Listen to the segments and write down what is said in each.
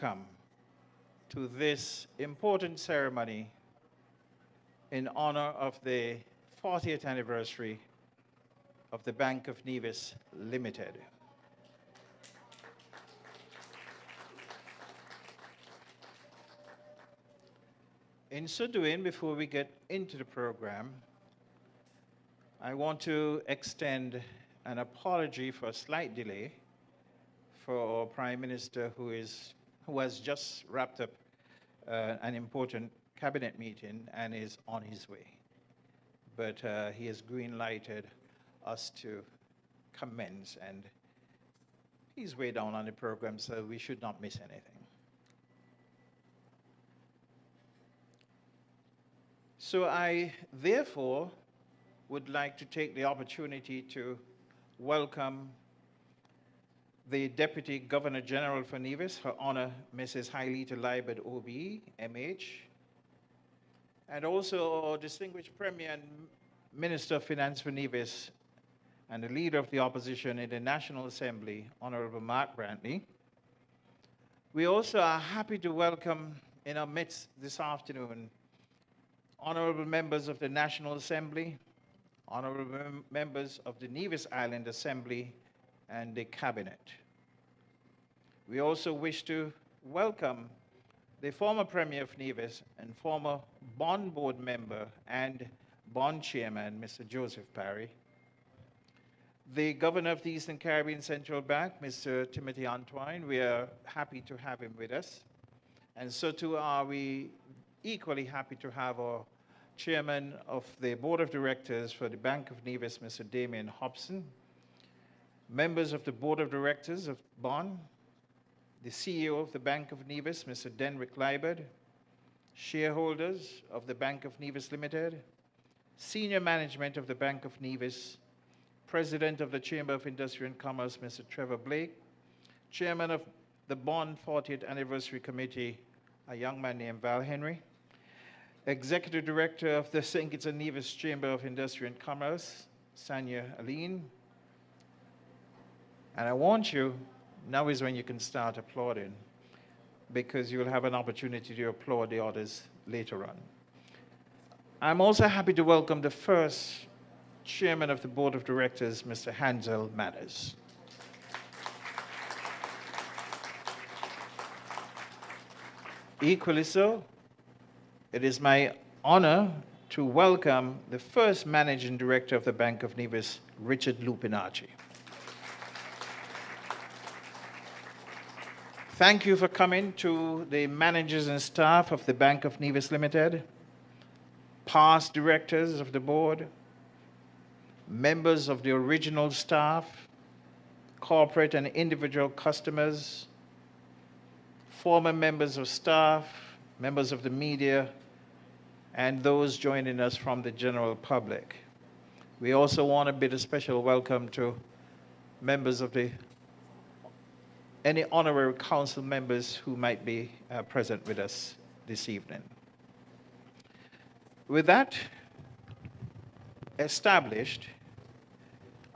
welcome to this important ceremony in honor of the 40th anniversary of the Bank of Nevis Limited. In so doing, before we get into the program, I want to extend an apology for a slight delay for our Prime Minister who has just wrapped up an important cabinet meeting and is on his way. But he has green-lighted us to commence, and he's way down on the program, so we should not miss anything. So I, therefore, would like to take the opportunity to welcome the Deputy Governor General for Nevis, Her Honor Mrs. Hailita Liebert OBE, MH, and also our distinguished Premier and Minister of Finance for Nevis and the Leader of the Opposition in the National Assembly, Honorable Mark Brantley. We also are happy to welcome in our midst this afternoon honorable members of the National Assembly, honorable members of the Nevis Island Assembly, and the Cabinet. We also wish to welcome the former Premier of Nevis and former Bond Board member and Bond Chairman, Mr. Joseph Parry, the Governor of the Eastern Caribbean Central Bank, Mr. Timothy Antoine. We are happy to have him with us. And so too are we equally happy to have our Chairman of the Board of Directors for the Bank of Nevis, Mr. Damien Hobson, members of the Board of Directors of Bond, the CEO of the Bank of Nevis, Mr. Denrick Liebert, shareholders of the Bank of Nevis Limited, senior management of the Bank of Nevis, President of the Chamber of Industry and Commerce, Mr. Trevor Blake, Chairman of the Bond 40th Anniversary Committee, a young man named Val Henry, Executive Director of the St. Kitts and Nevis Chamber of Industry and Commerce, Sanya Aline. And I want you, now is when you can start applauding, because you'll have an opportunity to applaud the others later on. I'm also happy to welcome the first Chairman of the Board of Directors, Mr. Hansel Matters. Equally so, it is my honor to welcome the first Managing Director of the Bank of Nevis, Richard Lupinacci. Thank you for coming to the managers and staff of the Bank of Nevis Limited, past directors of the board, members of the original staff, corporate and individual customers, former members of staff, members of the media, and those joining us from the general public. We also want to bid a special welcome to members of any honorary council members who might be present with us this evening. With that established,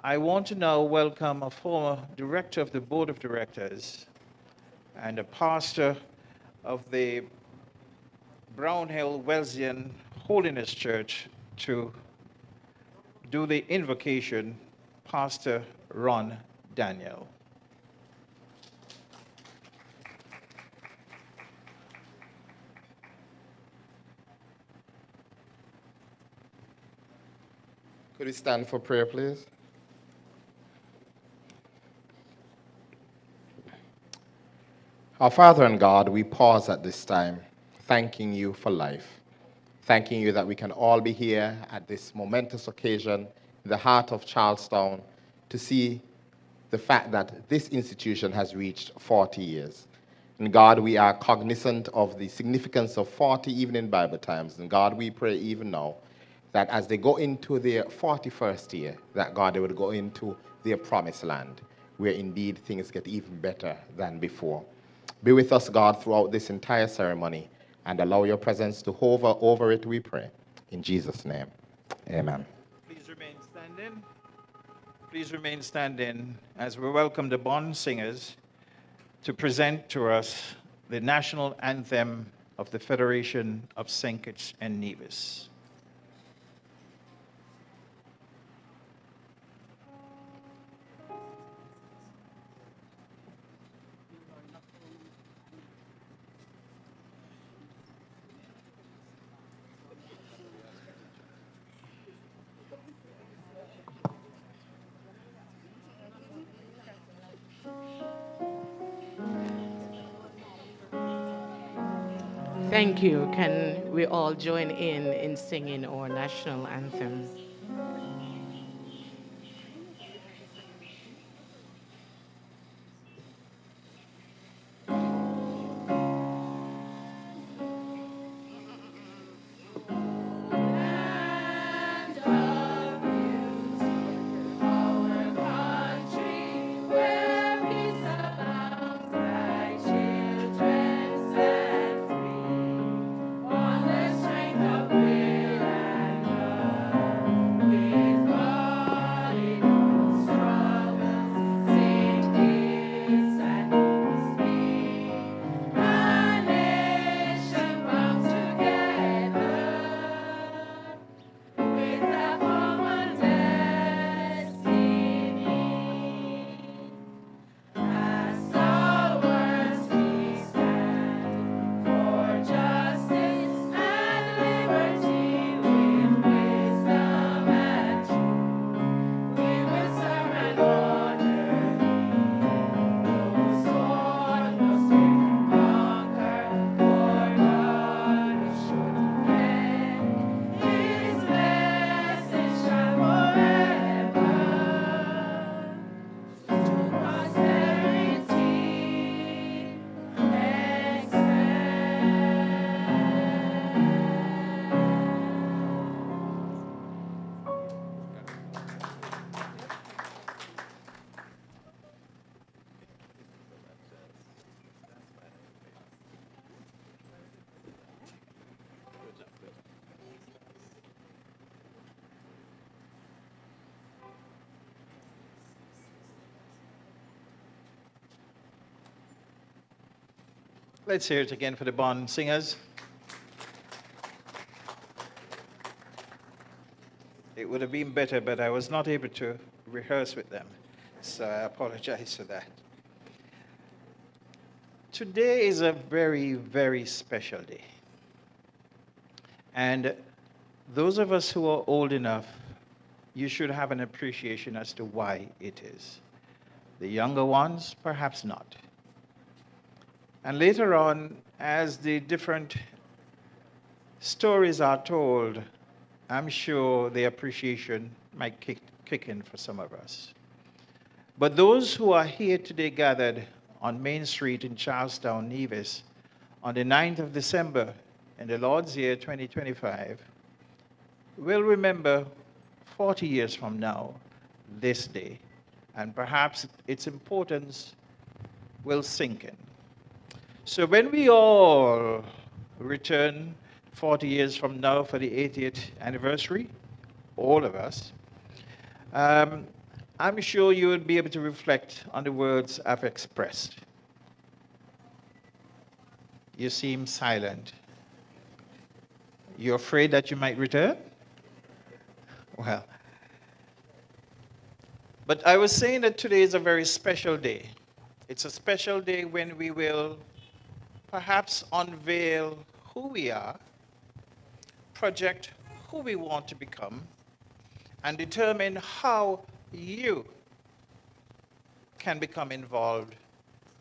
I want to now welcome a former director of the Board of Directors and a pastor of the Brownhill Wesleyan Holiness Church to do the invocation, Pastor Ron Daniel. Could we stand for prayer, please? Our Father and God, we pause at this time, thanking you for life, thanking you that we can all be here at this momentous occasion in the heart of Charlestown to see the fact that this institution has reached 40 years. And God, we are cognizant of the significance of 40 even in Bible times. And God, we pray even now that as they go into their 41st year, that God, they would go into their promised land, where indeed things get even better than before. Be with us, God, throughout this entire ceremony, and allow your presence to hover over it, we pray. In Jesus' name, amen. Please remain standing. Please remain standing as we welcome the Bond singers to present to us the national anthem of the Federation of St. Kitts and Nevis. Thank you. Can we all join in singing our national anthem? Let's hear it again for the Bond singers. It would have been better, but I was not able to rehearse with them, so I apologize for that. Today is a very, very special day. And those of us who are old enough, you should have an appreciation as to why it is. The younger ones, perhaps not. And later on, as the different stories are told, I'm sure the appreciation might kick in for some of us. But those who are here today gathered on Main Street in Charlestown, Nevis, on the 9th of December in the Lord's year 2025, will remember 40 years from now, this day, and perhaps its importance will sink in. So when we all return 40 years from now for the 80th anniversary, all of us, I'm sure you will be able to reflect on the words I've expressed. You seem silent. You're afraid that you might return? Well, but I was saying that today is a very special day. It's a special day when we will perhaps unveil who we are, project who we want to become, and determine how you can become involved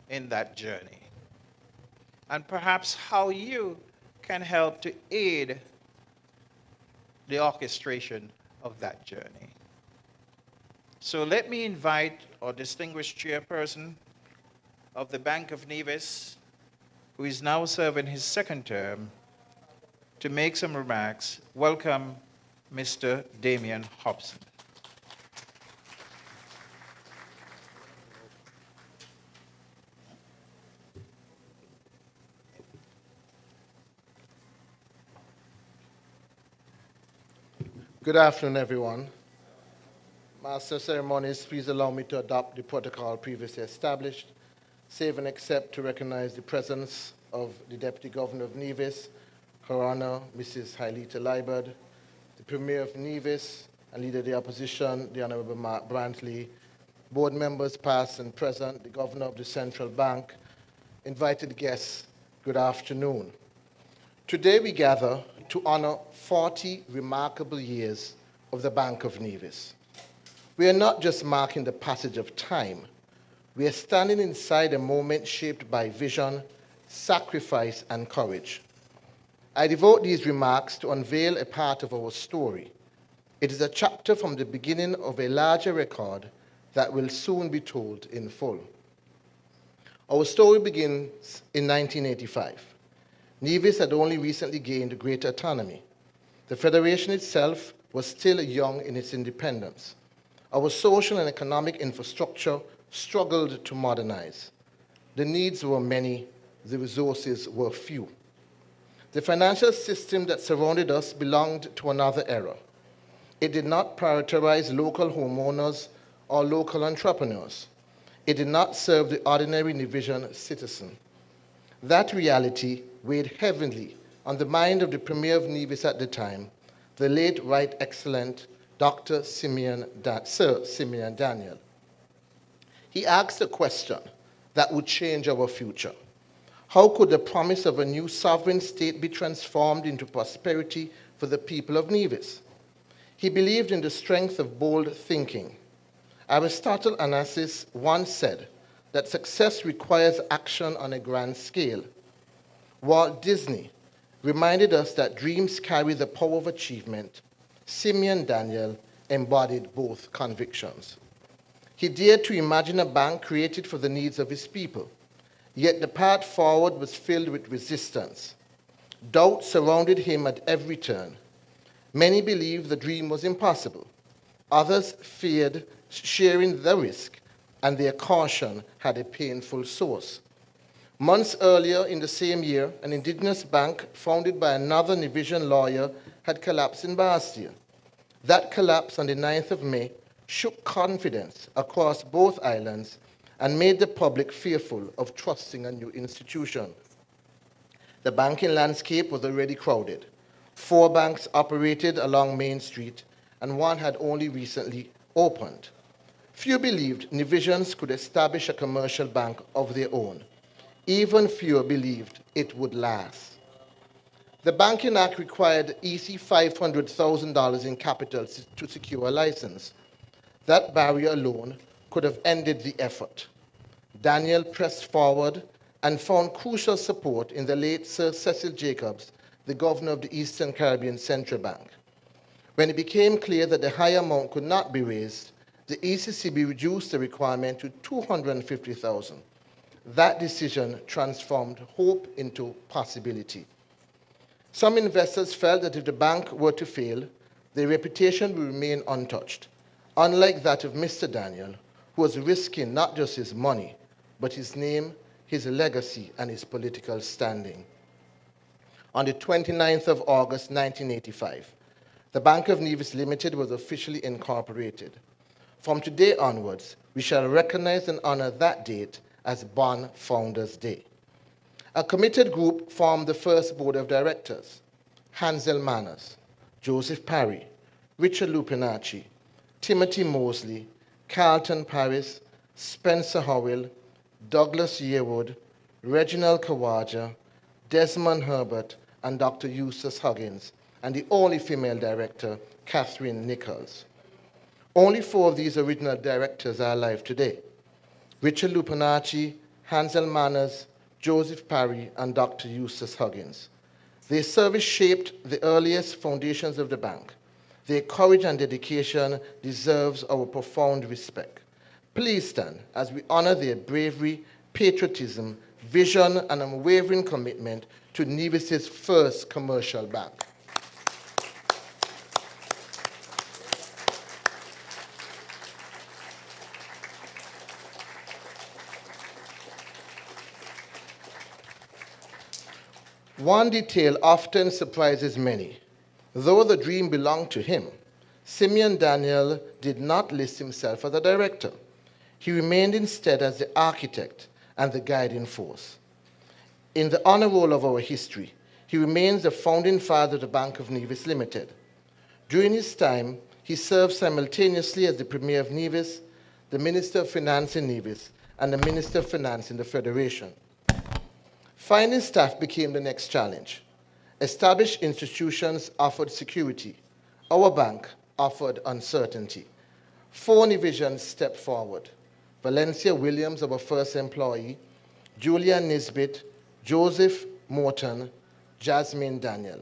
in that journey. And perhaps how you can help to aid the orchestration of that journey. So let me invite our distinguished chairperson of the Bank of Nevis, who is now serving his second term, to make some remarks. Welcome, Mr. Damian Hobson. Good afternoon, everyone. Master of Ceremonies, please allow me to adopt the protocol previously established, save and except to recognize the presence of the Deputy Governor of Nevis, Her Honor Mrs. Hailita Liebert, the Premier of Nevis and Leader of the Opposition, the Honorable Mark Brantley, board members past and present, the Governor of the Central Bank, invited guests, good afternoon. Today we gather to honor 40 remarkable years of the Bank of Nevis. We are not just marking the passage of time, we are standing inside a moment shaped by vision, sacrifice, and courage. I devote these remarks to unveil a part of our story. It is a chapter from the beginning of a larger record that will soon be told in full. Our story begins in 1985. Nevis had only recently gained greater autonomy. The Federation itself was still young in its independence. Our social and economic infrastructure struggled to modernize. The needs were many, the resources were few. The financial system that surrounded us belonged to another era. It did not prioritize local homeowners or local entrepreneurs. It did not serve the ordinary Nevisian citizen. That reality weighed heavily on the mind of the Premier of Nevis at the time, the late Right Excellent Dr. Sir Simeon Daniel. He asked a question that would change our future. How could the promise of a new sovereign state be transformed into prosperity for the people of Nevis? He believed in the strength of bold thinking. Aristotle Onassis once said that success requires action on a grand scale. Walt Disney reminded us that dreams carry the power of achievement. Simeon Daniel embodied both convictions. He dared to imagine a bank created for the needs of his people, yet the path forward was filled with resistance. Doubt surrounded him at every turn. Many believed the dream was impossible. Others feared sharing the risk, and their caution had a painful source. Months earlier in the same year, an indigenous bank founded by another Nevisian lawyer had collapsed in Bastia. That collapse on the 9th of May shook confidence across both islands and made the public fearful of trusting a new institution. The banking landscape was already crowded. 4 banks operated along Main Street, and one had only recently opened. Few believed Nevisians could establish a commercial bank of their own. Even fewer believed it would last. The Banking Act required easy $500,000 in capital to secure a license. That barrier alone could have ended the effort. Daniel pressed forward and found crucial support in the late Sir Cecil Jacobs, the governor of the Eastern Caribbean Central Bank. When it became clear that the high amount could not be raised, the ECCB reduced the requirement to $250,000. That decision transformed hope into possibility. Some investors felt that if the bank were to fail, their reputation would remain untouched, unlike that of Mr. Daniel, who was risking not just his money, but his name, his legacy, and his political standing. On the 29th of August, 1985, the Bank of Nevis Limited was officially incorporated. From today onwards, we shall recognize and honor that date as Bond Founders Day. A committed group formed the first board of directors: Hansel Manners, Joseph Parry, Richard Lupinacci, Timothy Mosley, Carlton Paris, Spencer Howell, Douglas Yearwood, Reginald Kawaja, Desmond Herbert, and Dr. Eustace Huggins, and the only female director, Catherine Nichols. Only 4 of these original directors are alive today: Richard Lupinacci, Hansel Manners, Joseph Parry, and Dr. Eustace Huggins. Their service shaped the earliest foundations of the bank. Their courage and dedication deserves our profound respect. Please stand as we honor their bravery, patriotism, vision, and unwavering commitment to Nevis's first commercial bank. One detail often surprises many. Though the dream belonged to him, Simeon Daniel did not list himself as a director. He remained instead as the architect and the guiding force. In the honor roll of our history, he remains the founding father of the Bank of Nevis Limited. During his time, he served simultaneously as the Premier of Nevis, the Minister of Finance in Nevis, and the Minister of Finance in the Federation. Finding staff became the next challenge. Established institutions offered security. Our bank offered uncertainty. 4 divisions stepped forward. Valencia Williams, our first employee, Julia Nisbet, Joseph Morton, Jasmine Daniel.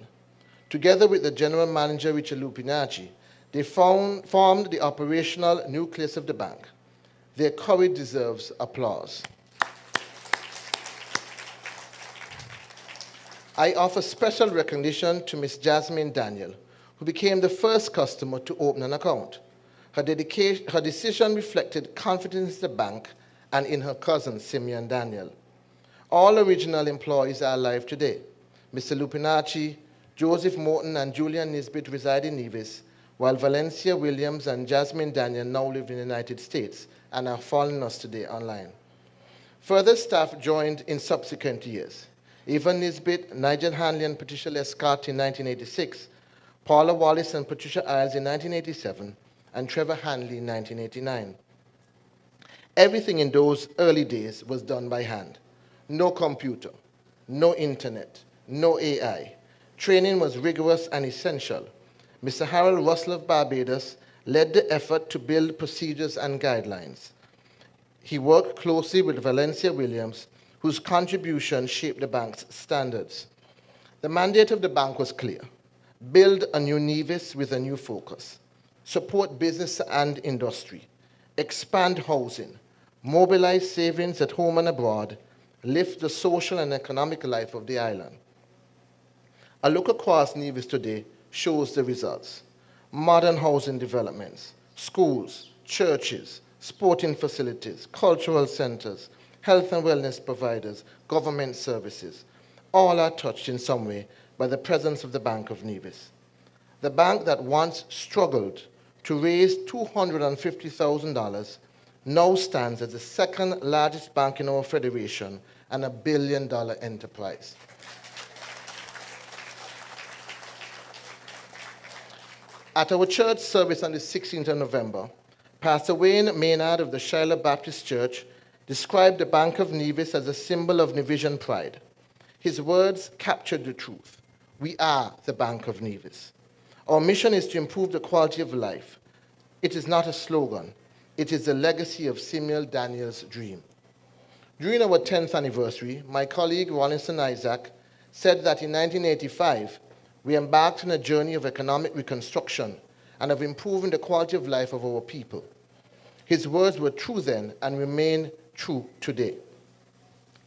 Together with the General Manager, Richard Lupinacci, they formed the operational nucleus of the bank. Their courage deserves applause. I offer special recognition to Ms. Jasmine Daniel, who became the first customer to open an account. Her decision reflected confidence in the bank and in her cousin, Simeon Daniel. All original employees are alive today. Mr. Lupinacci, Joseph Morton, and Julian Nisbet reside in Nevis, while Valencia Williams and Jasmine Daniel now live in the United States and are following us today online. Further staff joined in subsequent years. Eva Nisbet, Nigel Hanley, and Patricia Lescott in 1986, Paula Wallace and Patricia Iles in 1987, and Trevor Hanley in 1989. Everything in those early days was done by hand. No computer, no internet, no AI. Training was rigorous and essential. Mr. Harold Russell of Barbados led the effort to build procedures and guidelines. He worked closely with Valencia Williams, whose contribution shaped the bank's standards. The mandate of the bank was clear: build a new Nevis with a new focus, support business and industry, expand housing, mobilize savings at home and abroad, lift the social and economic life of the island. A look across Nevis today shows the results: modern housing developments, schools, churches, sporting facilities, cultural centers, health and wellness providers, government services. All are touched in some way by the presence of the Bank of Nevis. The bank that once struggled to raise $250,000 now stands as the second largest bank in our federation and $1 billion enterprise. At our church service on the 16th of November, Pastor Wayne Maynard of the Shiloh Baptist Church described the Bank of Nevis as a symbol of Nevisian pride. His words captured the truth. We are the Bank of Nevis. Our mission is to improve the quality of life. It is not a slogan. It is the legacy of Samuel Daniel's dream. During our 10th anniversary, my colleague Rawlinson Isaac said that in 1985, we embarked on a journey of economic reconstruction and of improving the quality of life of our people. His words were true then and remain true today.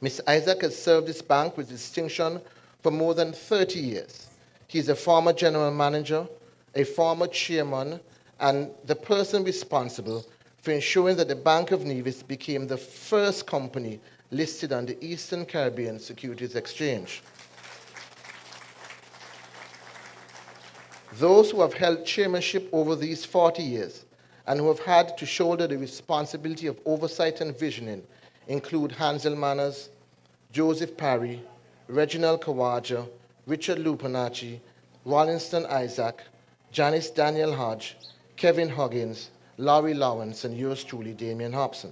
Mr. Isaac has served this bank with distinction for more than 30 years. He is a former general manager, a former chairman, and the person responsible for ensuring that the Bank of Nevis became the first company listed on the Eastern Caribbean Securities Exchange. Those who have held chairmanship over these 40 years and who have had to shoulder the responsibility of oversight and visioning include Hansel Manners, Joseph Parry, Reginald Kawaja, Richard Lupinacci, Rawlinson Isaac, Janice Daniel Hodge, Kevin Huggins, Laurie Lawrence, and yours truly, Damian Hobson.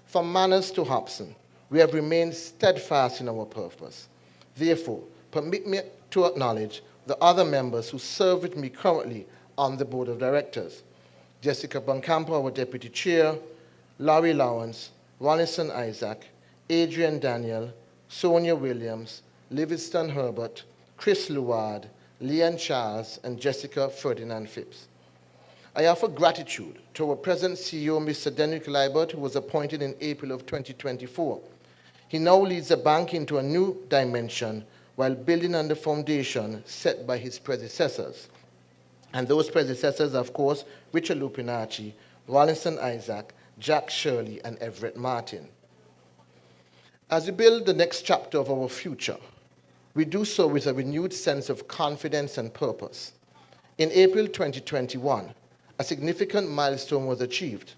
From Manners to Hobson, we have remained steadfast in our purpose. Therefore, permit me to acknowledge the other members who serve with me currently on the board of directors: Jessica Boncampo, our deputy chair, Laurie Lawrence, Rawlinson Isaac, Adrian Daniel, Sonia Williams, Livingston Herbert, Chris Luard, Leanne Charles, and Jessica Ferdinand Phipps. I offer gratitude to our present CEO, Mr. Denrick Liebert, who was appointed in April of 2024. He now leads the bank into a new dimension while building on the foundation set by his predecessors. And those predecessors, of course, Richard Lupinacci, Rawlinson Isaac, Jack Shirley, and Everett Martin. As we build the next chapter of our future, we do so with a renewed sense of confidence and purpose. In April 2021, a significant milestone was achieved.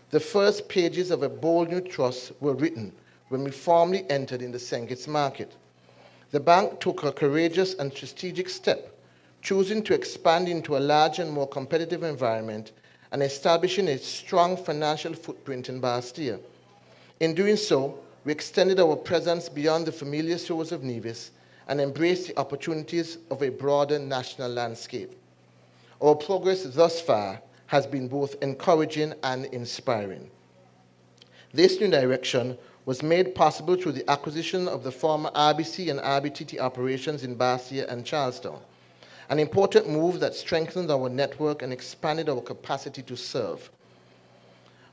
The first pages of a bold new trust were written when we formally entered in the St. Kitts market. the bank took a courageous and strategic step, choosing to expand into a larger and more competitive environment and establishing a strong financial footprint in Bastia. In doing so, we extended our presence beyond the familiar shores of Nevis and embraced the opportunities of a broader national landscape. Our progress thus far has been both encouraging and inspiring. This new direction was made possible through the acquisition of the former RBC and RBTT operations in Bastia and Charlestown, an important move that strengthened our network and expanded our capacity to serve.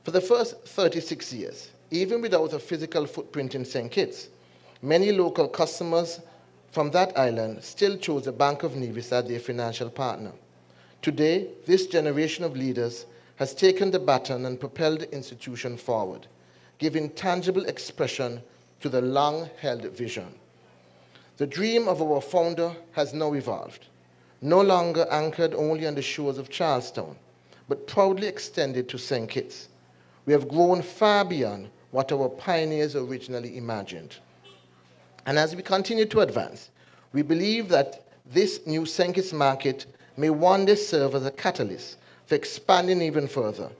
For the first 36 years, even without a physical footprint in St. Kitts, many local customers from that island still chose the Bank of Nevis as their financial partner. Today, this generation of leaders has taken the baton and propelled the institution forward, giving tangible expression to the long-held vision. The dream of our founder has now evolved, no longer anchored only on the shores of Charlestown, but proudly extended to St. Kitts. We have grown far beyond what our pioneers originally imagined. And as we continue to advance, we believe that this new St. Kitts market may one day serve as a catalyst for expanding even further,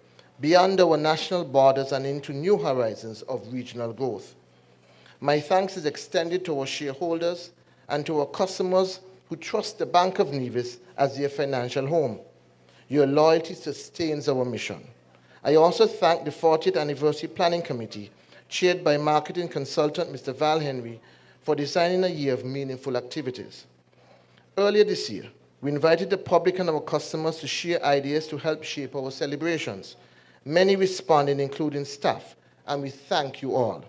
beyond our national borders and into new horizons of regional growth. My thanks is extended to our shareholders and to our customers who trust the Bank of Nevis as their financial home. Your loyalty sustains our mission. I also thank the 40th Anniversary Planning Committee, chaired by marketing consultant Mr. Val Henry, for designing a year of meaningful activities. Earlier this year, we invited the public and our customers to share ideas to help shape our celebrations. Many responded, including staff, and we thank you all.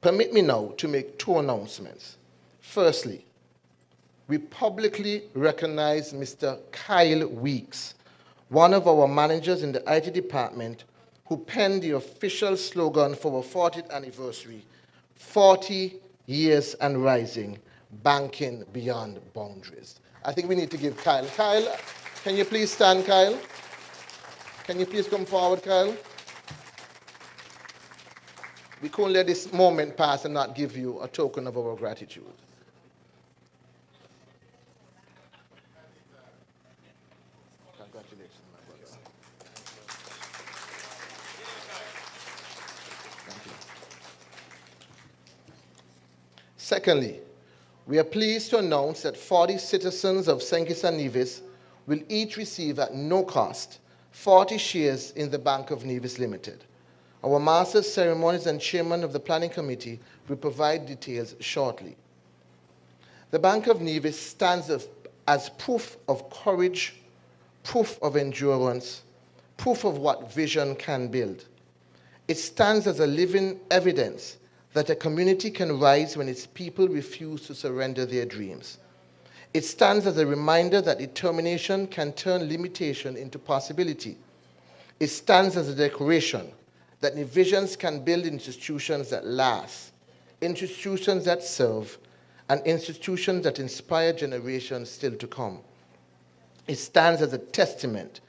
Permit me now to make two announcements. Firstly, we publicly recognize Mr. Kyle Weeks, one of our managers in the IT department, who penned the official slogan for our 40th anniversary, 40 years and rising, banking beyond boundaries. I think we need to give Kyle. Kyle, can you please stand, Kyle? Can you please come forward, Kyle? We couldn't let this moment pass and not give you a token of our gratitude. Congratulations, my brother. Thank you. Secondly, we are pleased to announce that 40 citizens of St. Kitts and Nevis will each receive at no cost 40 shares in the Bank of Nevis Limited. Our Master of Ceremonies and Chairman of the Planning Committee will provide details shortly. The Bank of Nevis stands as proof of courage, proof of endurance, proof of what vision can build. It stands as a living evidence that a community can rise when its people refuse to surrender their dreams. It stands as a reminder that determination can turn limitation into possibility. It stands as a declaration that new visions can build institutions that last, institutions that serve, and institutions that inspire generations still to come. It stands as a testament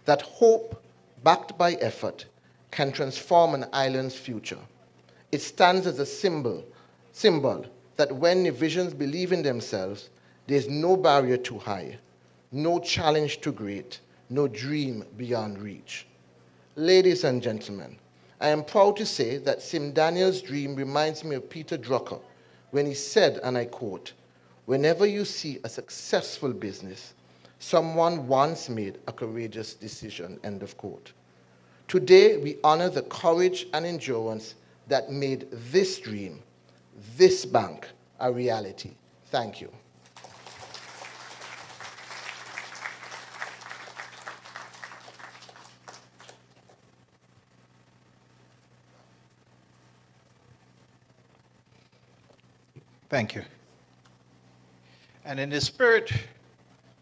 that hope, backed by effort, can transform an island's future. It stands as a symbol that when new visions believe in themselves, there's no barrier too high, no challenge too great, no dream beyond reach. Ladies and gentlemen, I am proud to say that Sim Daniel's dream reminds me of Peter Drucker when he said, and I quote, "Whenever you see a successful business, someone once made a courageous decision," end of quote. Today, we honor the courage and endurance that made this dream, this bank, a reality. Thank you. Thank you. And in the spirit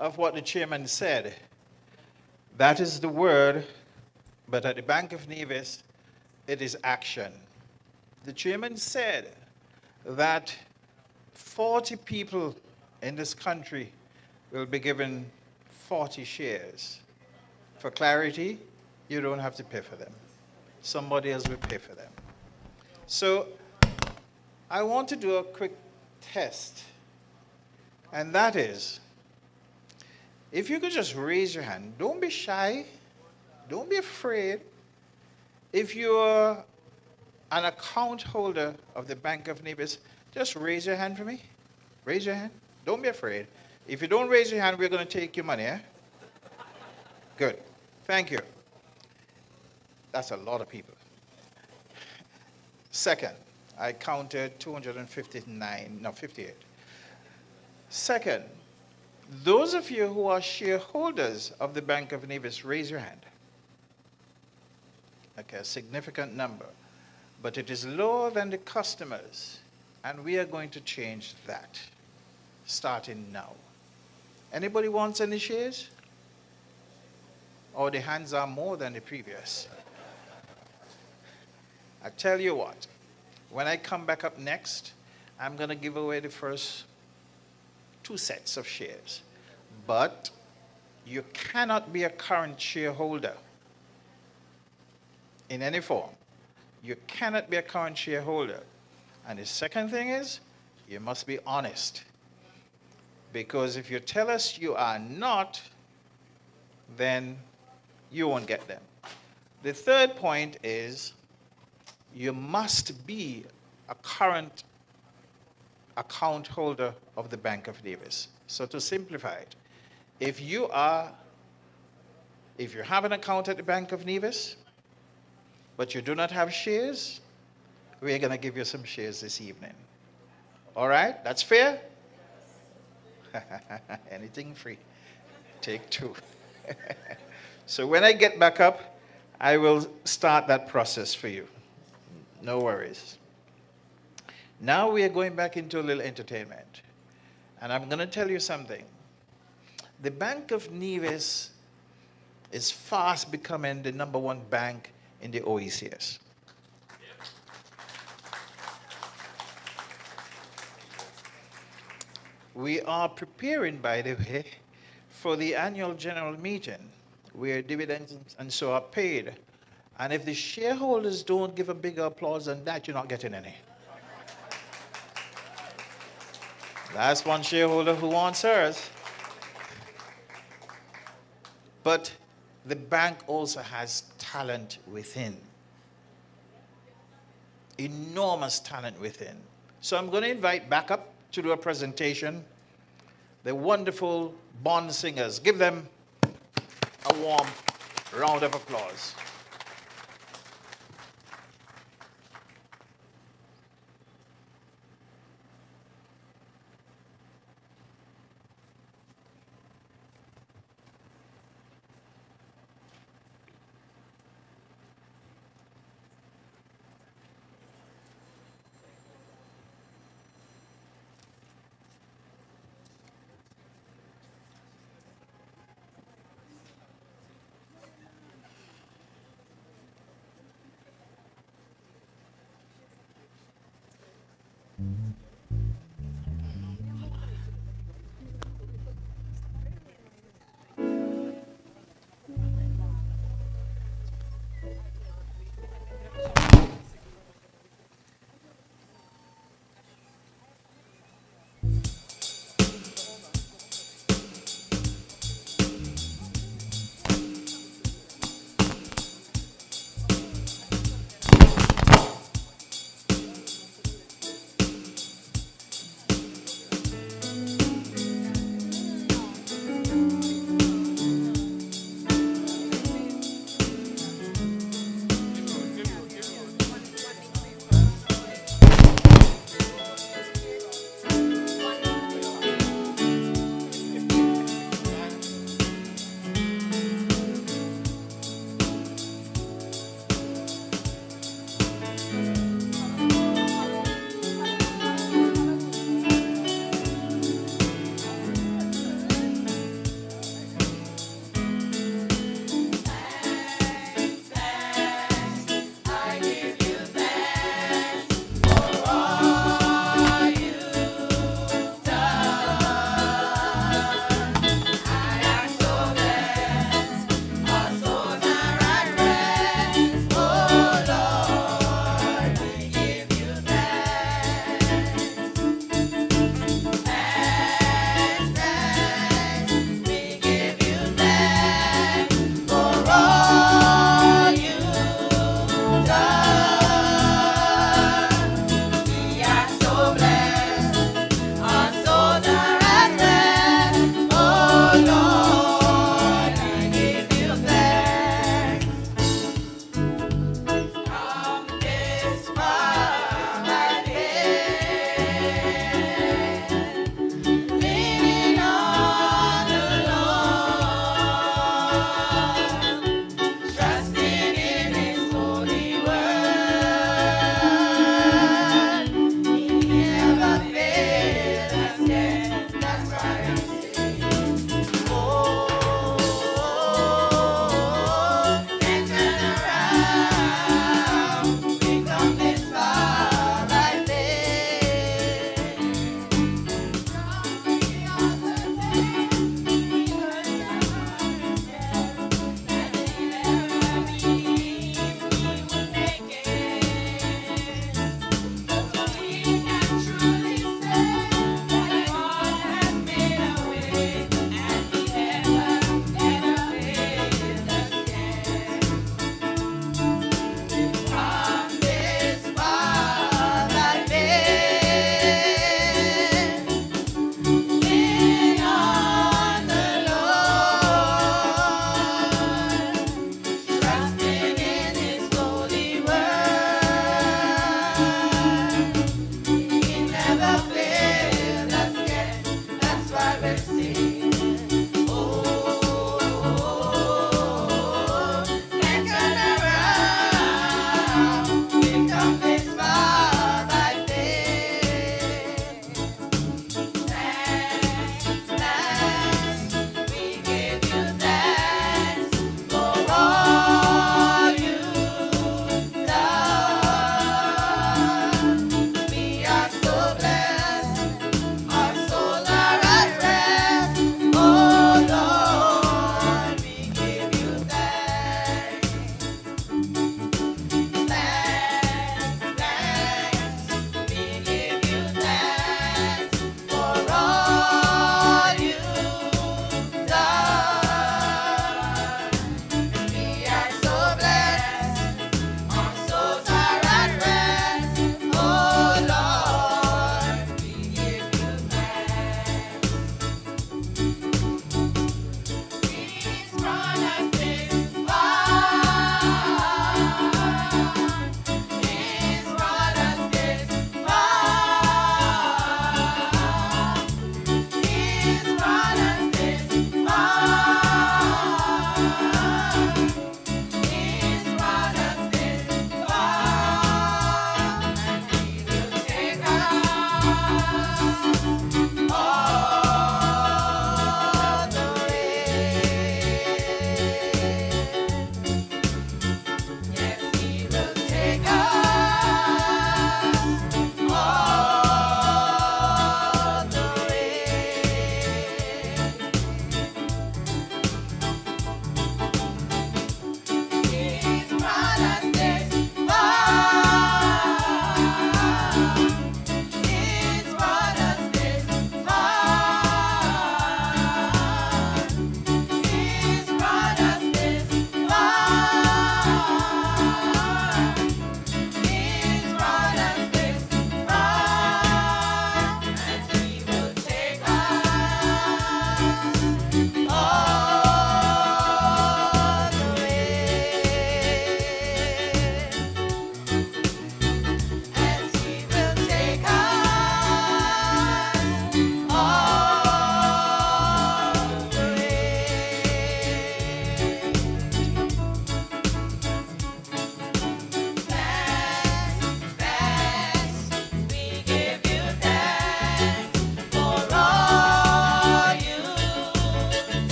of what the chairman said, that is the word, but at the Bank of Nevis, it is action. The chairman said that 40 people in this country will be given 40 shares. For clarity, you don't have to pay for them. Somebody else will pay for them. So I want to do a quick test. And that is, if you could just raise your hand, don't be shy, don't be afraid. If you're an account holder of the Bank of Nevis, just raise your hand for me. Raise your hand. Don't be afraid. If you don't raise your hand, we're going to take your money, eh? Good. Thank you. That's a lot of people. Second, I counted 58. Second, those of you who are shareholders of the Bank of Nevis, raise your hand. Okay, a significant number. But it is lower than the customers, and we are going to change that starting now. Anybody wants any shares? Or the hands are more than the previous? I tell you what, when I come back up next, I'm going to give away the first 2 sets of shares. But you cannot be a current shareholder in any form. You cannot be a current shareholder. And the second thing is, you must be honest. Because if you tell us you are not, then you won't get them. The third point is, you must be a current account holder of the Bank of Nevis. So to simplify it, if you have an account at the Bank of Nevis, but you do not have shares, we're going to give you some shares this evening. All right? That's fair? Anything free. Take 2. So when I get back up, I will start that process for you. No worries. Now we are going back into a little entertainment. And I'm going to tell you something. The Bank of Nevis is fast becoming the #1 bank in the OECS. We are preparing, by the way, for the annual general meeting where dividends and so are paid. And if the shareholders don't give a bigger applause than that, you're not getting any. That's one shareholder who wants hers. But the bank also has talent within. Enormous talent within. So I'm going to invite back up to do a presentation the wonderful bond singers. Give them a warm round of applause.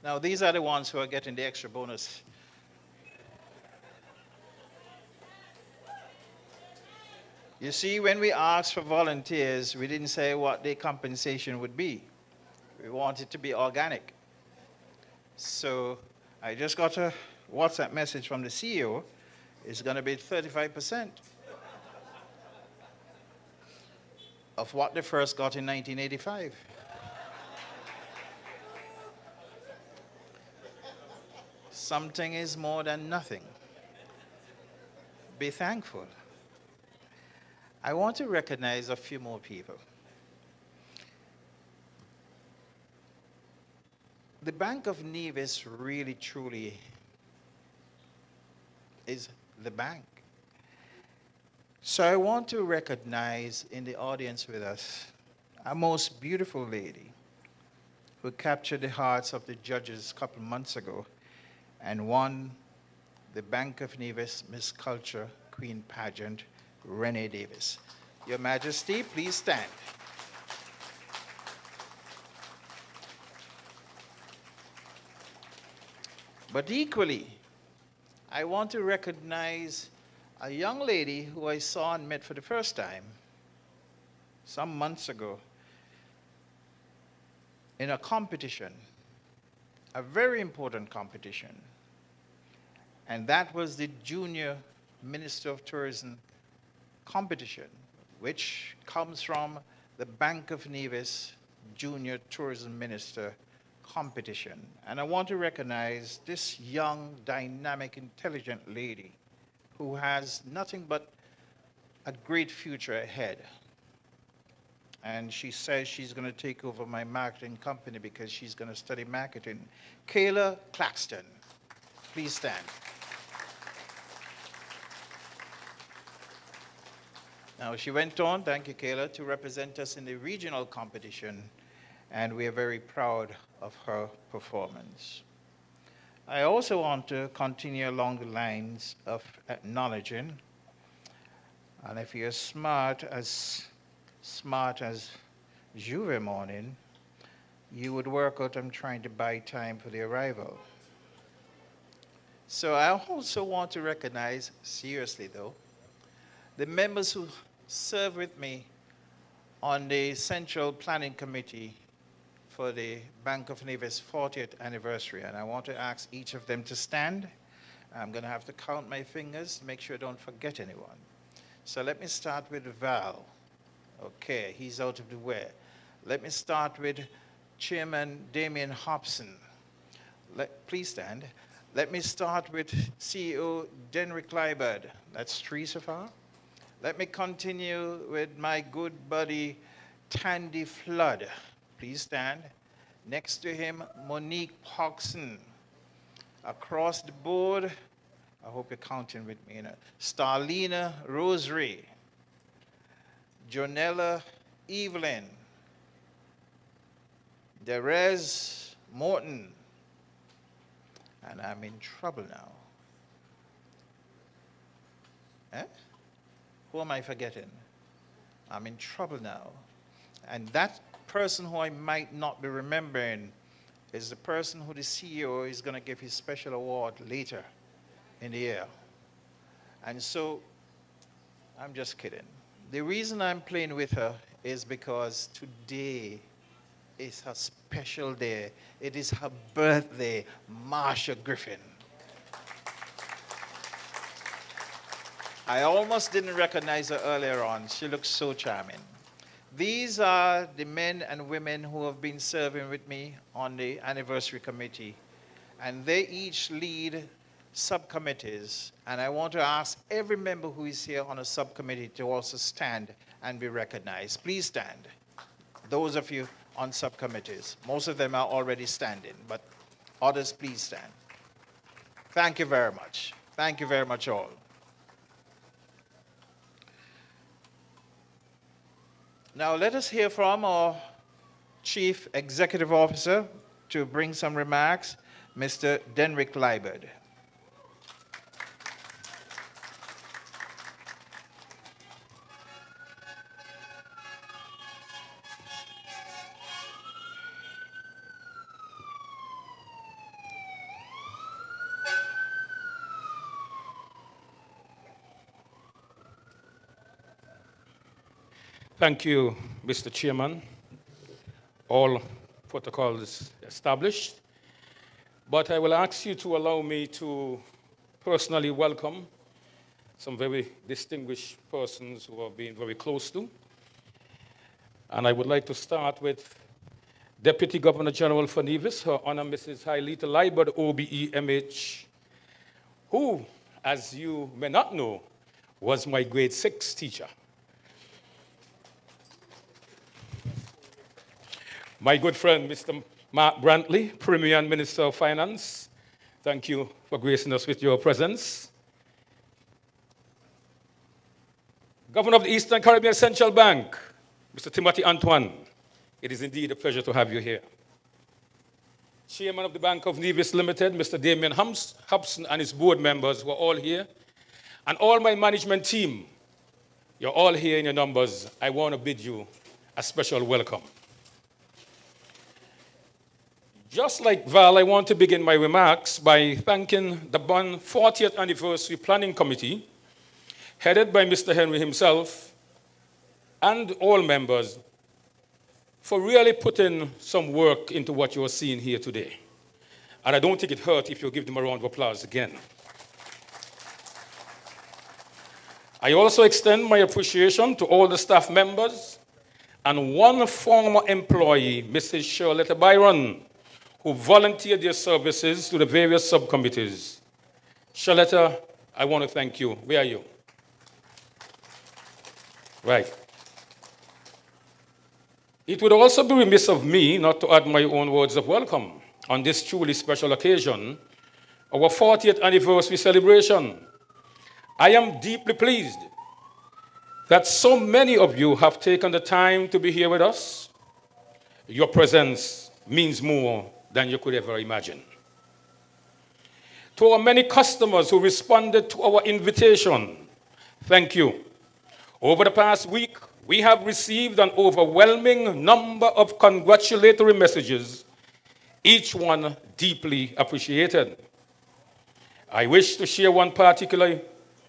Now, these are the ones who are getting the extra bonus. You see, when we asked for volunteers, we didn't say what the compensation would be. We want it to be organic. So I just got a WhatsApp message from the CEO. It's going to be 35% of what they first got in 1985. Something is more than nothing. Be thankful. I want to recognize a few more people. The Bank of Nevis really, truly is the bank. So I want to recognize in the audience with us a most beautiful lady who captured the hearts of the judges a couple months ago and won the Bank of Nevis Miss Culture Queen Pageant, Renee Davis. Your Majesty, please stand. But equally, I want to recognize a young lady who I saw and met for the first time some months ago in a competition, a very important competition. And that was the Junior Minister of Tourism competition, which comes from the Bank of Nevis Junior Tourism Minister competition. And I want to recognize this young, dynamic, intelligent lady who has nothing but a great future ahead. And she says she's going to take over my marketing company because she's going to study marketing. Kayla Claxton, please stand. Now, she went on, thank you, Kayla, to represent us in the regional competition, and we are very proud of her performance. I also want to continue along the lines of acknowledging, and if you're smart as Juve morning, you would work out I'm trying to buy time for the arrival. So I also want to recognize, seriously though, the members who serve with me on the Central Planning Committee for the Bank of Nevis 40th anniversary. And I want to ask each of them to stand. I'm going to have to count my fingers to make sure I don't forget anyone. So let me start with Val. Okay, he's out of the way. Let me start with Chairman Damien Hobson. Please stand. Let me start with CEO Denrick Liebert. That's three so far. Let me continue with my good buddy Tandy Flood. Please stand. Next to him, Monique Poxon. Across the board, I hope you're counting with me, Starlina Rosary, Jonella Evelyn, Derez Morton, and I'm in trouble now. Eh? Who am I forgetting? I'm in trouble now. And that person who I might not be remembering is the person who the CEO is going to give his special award later in the year. And so, I'm just kidding. The reason I'm playing with her is because today is her special day. It is her birthday, Marsha Griffin. I almost didn't recognize her earlier on. She looks so charming. These are the men and women who have been serving with me on the anniversary committee, and they each lead subcommittees. And I want to ask every member who is here on a subcommittee to also stand and be recognized. Please stand. Those of you on subcommittees. Most of them are already standing, but others, please stand. Thank you very much. Thank you very much all. Now let us hear from our Chief Executive Officer to bring some remarks, Mr. Denrick Liebert. Thank you, Mr. Chairman. All protocols established. But I will ask you to allow me to personally welcome some very distinguished persons who have been very close to. And I would like to start with Deputy Governor General for Nevis, Her Honor Mrs. Hailita Liebert, OBE, who, as you may not know, was my grade 6 teacher. My good friend, Mr. Mark Brantley, Premier and Minister of Finance, thank you for gracing us with your presence. Governor of the Eastern Caribbean Central Bank, Mr. Timothy Antoine, it is indeed a pleasure to have you here. Chairman of the Bank of Nevis Limited, Mr. Damian Hobson, and his board members who are all here, and all my management team, you're all here in your numbers. I want to bid you a special welcome. Just like Val, I want to begin my remarks by thanking the BON 40th Anniversary Planning Committee, headed by Mr. Henry himself, and all members, for really putting some work into what you're seeing here today. And I don't think it hurt if you give them a round of applause again. I also extend my appreciation to all the staff members and one former employee, Mrs. Charlotte Byron, who volunteered their services to the various subcommittees. Charlotte, I want to thank you. Where are you? Right. It would also be remiss of me not to add my own words of welcome on this truly special occasion, our 40th anniversary celebration. I am deeply pleased that so many of you have taken the time to be here with us. Your presence means more than you could ever imagine. To our many customers who responded to our invitation, thank you. Over the past week, we have received an overwhelming number of congratulatory messages, each one deeply appreciated. I wish to share one particularly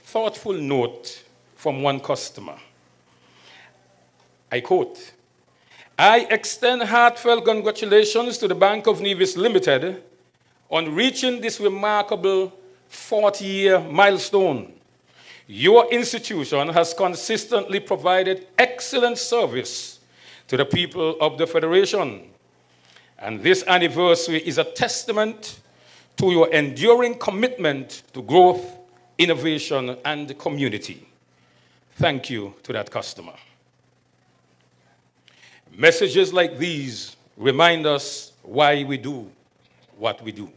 thoughtful note from one customer. I quote, "I extend heartfelt congratulations to the Bank of Nevis Limited on reaching this remarkable 40-year milestone. Your institution has consistently provided excellent service to the people of the Federation. And this anniversary is a testament to your enduring commitment to growth, innovation, and community." Thank you to that customer. Messages like these remind us why we do what we do.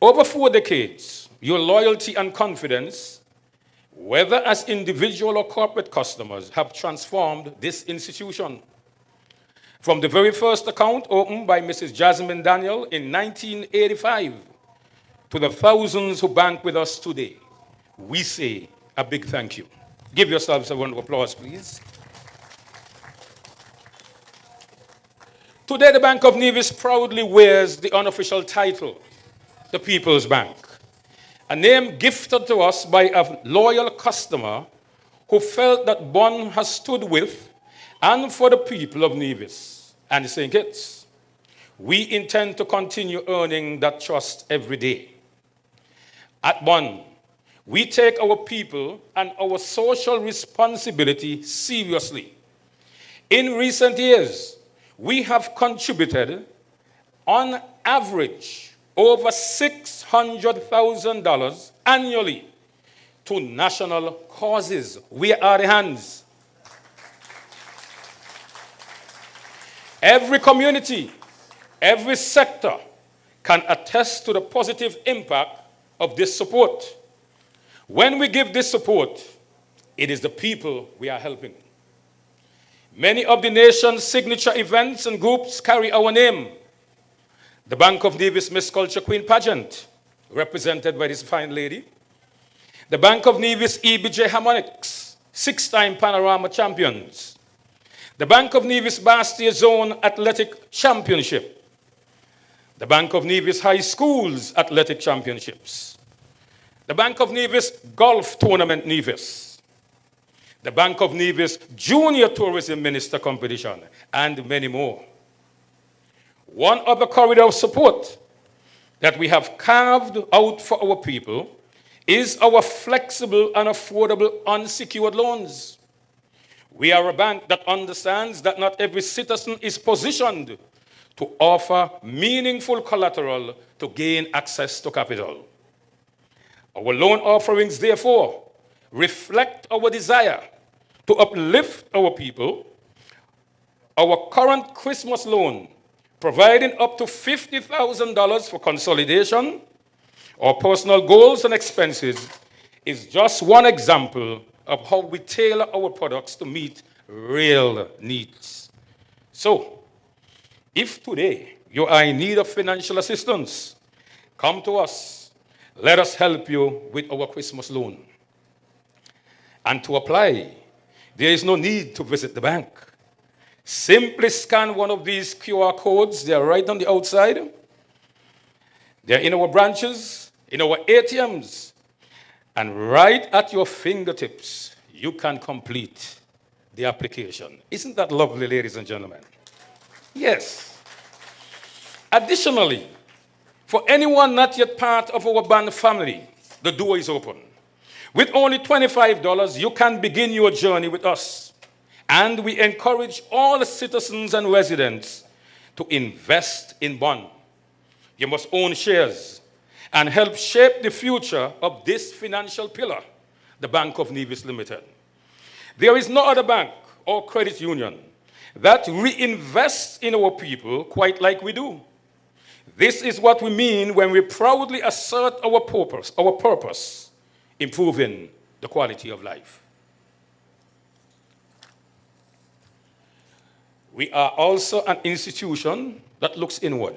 Over 4 decades, your loyalty and confidence, whether as individual or corporate customers, have transformed this institution. From the very first account opened by Mrs. Jasmine Daniel in 1985 to the thousands who bank with us today, we say a big thank you. Give yourselves a round of applause, please. Today, the Bank of Nevis proudly wears the unofficial title, the People's Bank, a name gifted to us by a loyal customer who felt that BON has stood with and for the people of Nevis and St. Kitts. We intend to continue earning that trust every day. At BON, we take our people and our social responsibility seriously. In recent years, we have contributed, on average, over $600,000 annually to national causes. Where are the hands? Every community, every sector can attest to the positive impact of this support. When we give this support, it is the people we are helping. Many of the nation's signature events and groups carry our name. The Bank of Nevis Miss Culture Queen Pageant, represented by this fine lady. The Bank of Nevis EBJ Harmonics, 6-time Panorama champions. The Bank of Nevis Bastia Zone Athletic Championship. The Bank of Nevis High Schools Athletic Championships. The Bank of Nevis Golf Tournament Nevis. the Bank of Nevis Junior Tourism Minister Competition, and many more. One other corridor of support that we have carved out for our people is our flexible and affordable unsecured loans. We are a bank that understands that not every citizen is positioned to offer meaningful collateral to gain access to capital. Our loan offerings, therefore, reflect our desire to uplift our people. Our current Christmas loan, providing up to $50,000 for consolidation or personal goals and expenses, is just one example of how we tailor our products to meet real needs. So, if today you are in need of financial assistance, come to us. Let us help you with our Christmas loan. And to apply, there is no need to visit the bank. Simply scan one of these QR codes. They are right on the outside. They're in our branches, in our ATMs, and right at your fingertips, you can complete the application. Isn't that lovely, ladies and gentlemen? Yes. Additionally, for anyone not yet part of our band family, the door is open. With only $25, you can begin your journey with us. And we encourage all citizens and residents to invest in bond. You must own shares and help shape the future of this financial pillar, the Bank of Nevis Limited. There is no other bank or credit union that reinvests in our people quite like we do. This is what we mean when we proudly assert our purpose, improving the quality of life. We are also an institution that looks inward.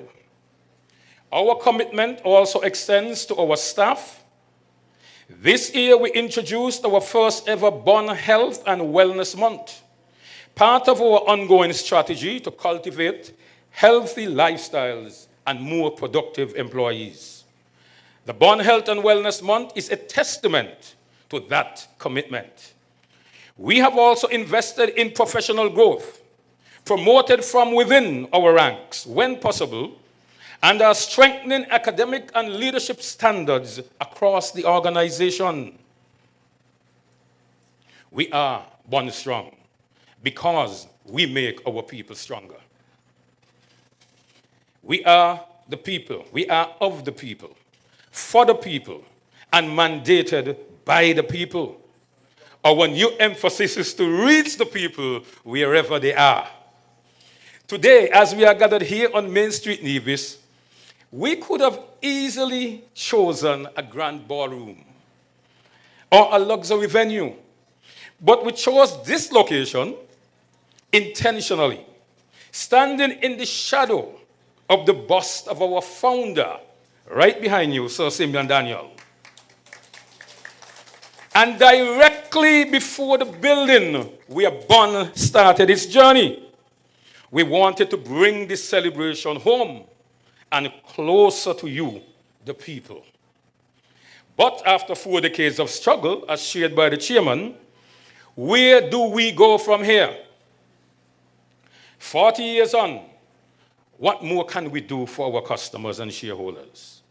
Our commitment also extends to our staff. This year, we introduced our first ever Bond Health and Wellness Month, part of our ongoing strategy to cultivate healthy lifestyles and more productive employees. The Bond Health and Wellness Month is a testament to that commitment. We have also invested in professional growth, promoted from within our ranks when possible, and are strengthening academic and leadership standards across the organization. We are Bond Strong because we make our people stronger. We are the people. We are of the people, for the people, and mandated by the people. Our new emphasis is to reach the people wherever they are. Today, as we are gathered here on Main Street, Nevis, we could have easily chosen a grand ballroom or a luxury venue, but we chose this location intentionally, standing in the shadow of the bust of our founder, right behind you, Sir Simeon Daniel. And directly before the building where Bond started its journey, we wanted to bring this celebration home and closer to you, the people. But after 4 decades of struggle, as shared by the chairman, where do we go from here? 40 years on, what more can we do for our customers and shareholders?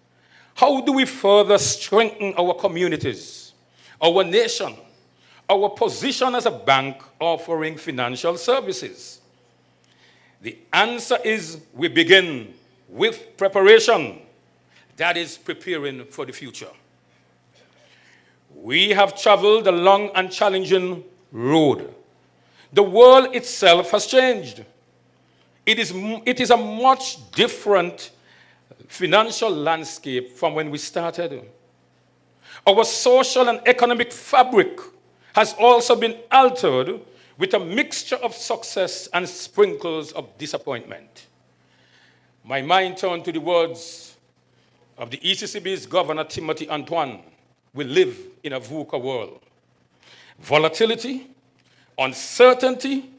How do we further strengthen our communities, our nation, our position as a bank offering financial services? The answer is we begin with preparation, that is preparing for the future. We have traveled a long and challenging road. The world itself has changed. It is a much different financial landscape from when we started. Our social and economic fabric has also been altered with a mixture of success and sprinkles of disappointment. My mind turned to the words of the ECCB's Governor Timothy Antoine. We live in a VUCA world. Volatility, uncertainty,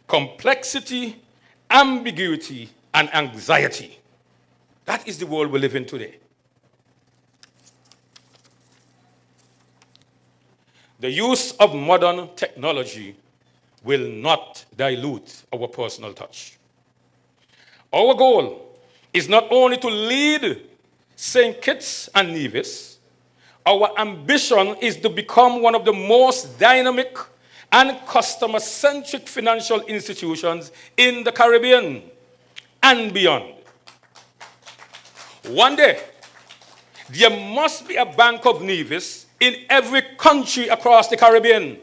complexity, ambiguity, and anxiety. That is the world we live in today. the use of modern technology will not dilute our personal touch. Our goal is not only to lead St. Kitts and Nevis, our ambition is to become one of the most dynamic and customer-centric financial institutions in the Caribbean and beyond. One day, there must be a Bank of Nevis in every country across the Caribbean.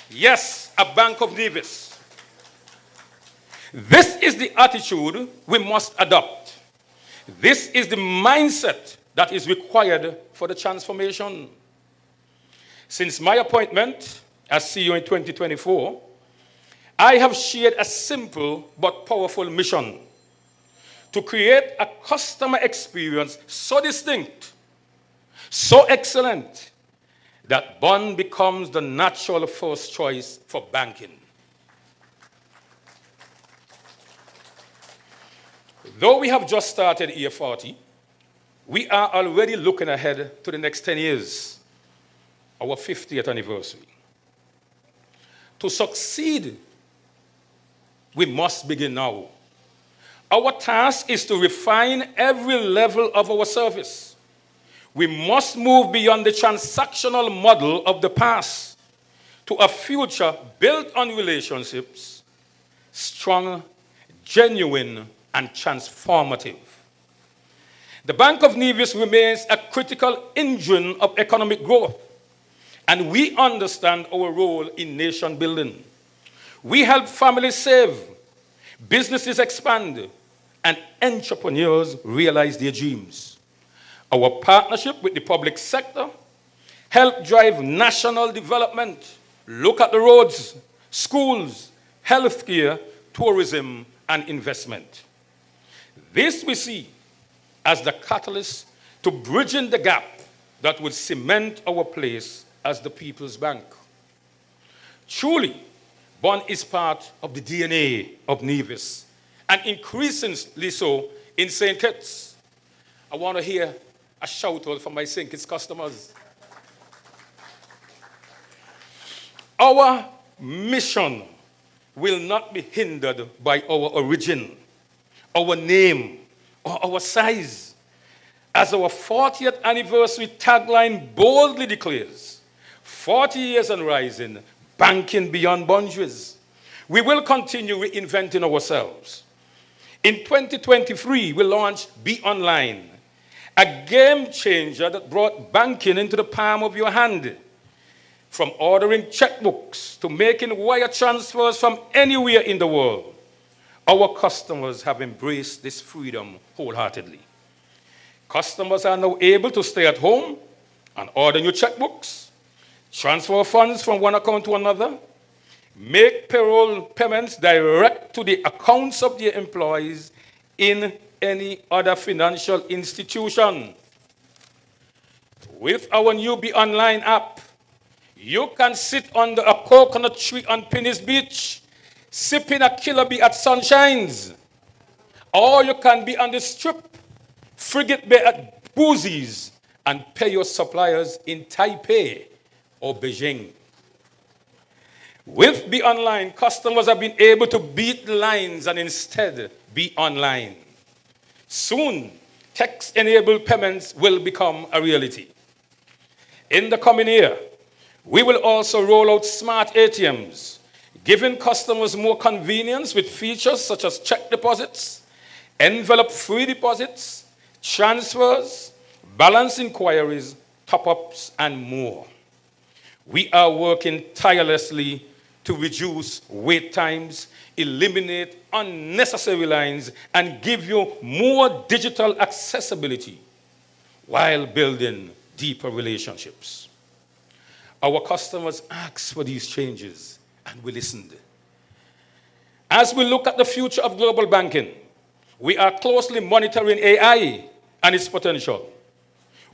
Yes, a Bank of Nevis. This is the attitude we must adopt. This is the mindset that is required for the transformation. Since my appointment as CEO in 2024, I have shared a simple but powerful mission to create a customer experience so distinct, so excellent, that bond becomes the natural first choice for banking. Though we have just started year 40, we are already looking ahead to the next 10 years, our 50th anniversary. To succeed, we must begin now. Our task is to refine every level of our service. We must move beyond the transactional model of the past to a future built on relationships, strong, genuine, and transformative. The Bank of Nevis remains a critical engine of economic growth, and we understand our role in nation building. We help families save, businesses expand, and entrepreneurs realize their dreams. Our partnership with the public sector help drive national development. Look at the roads, schools, healthcare, tourism, and investment. This we see as the catalyst to bridging the gap that would cement our place as the People's Bank. Truly, bond is part of the DNA of Nevis, and increasingly so in St. Kitts. I want to hear a shout out from my St. Kitts customers. Our mission will not be hindered by our origin, our name, or our size. As our 40th anniversary tagline boldly declares, 40 years and rising, banking beyond boundaries. We will continue reinventing ourselves. In 2023, we launched Be Online, a game changer that brought banking into the palm of your hand. From ordering checkbooks to making wire transfers from anywhere in the world, our customers have embraced this freedom wholeheartedly. Customers are now able to stay at home and order new checkbooks, transfer funds from one account to another, make payroll payments direct to the accounts of their employees in any other financial institution. With our new Be Online app, you can sit under a coconut tree on Penny's Beach, sipping a killer bee at Sunshines. Or you can be on the strip, Frigate Bay at Boozies, and pay your suppliers in Taipei or Beijing. With Be Online, customers have been able to beat the lines and instead be online. Soon, text-enabled payments will become a reality. In the coming year, we will also roll out smart ATMs, giving customers more convenience with features such as check deposits, envelope-free deposits, transfers, balance inquiries, top-ups, and more. We are working tirelessly to reduce wait times, eliminate unnecessary lines, and give you more digital accessibility while building deeper relationships. Our customers asked for these changes, and we listened. As we look at the future of global banking, we are closely monitoring AI and its potential.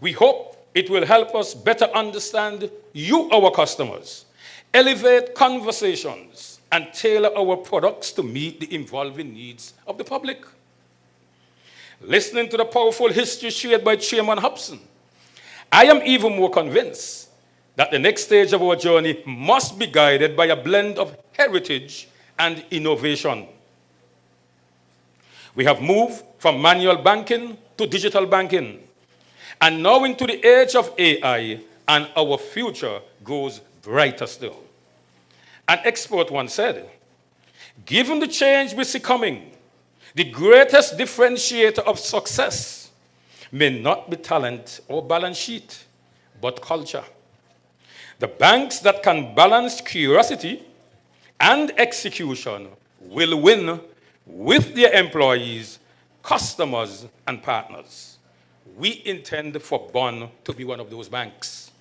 We hope it will help us better understand you, our customers, elevate conversations, and tailor our products to meet the evolving needs of the public. Listening to the powerful history shared by Chairman Hobson, I am even more convinced that the next stage of our journey must be guided by a blend of heritage and innovation. We have moved from manual banking to digital banking, and now into the age of AI, and our future grows brighter still. An expert once said, given the change we see coming, the greatest differentiator of success may not be talent or balance sheet, but culture. The banks that can balance curiosity and execution will win with their employees, customers, and partners. We intend for Bond to be one of those banks.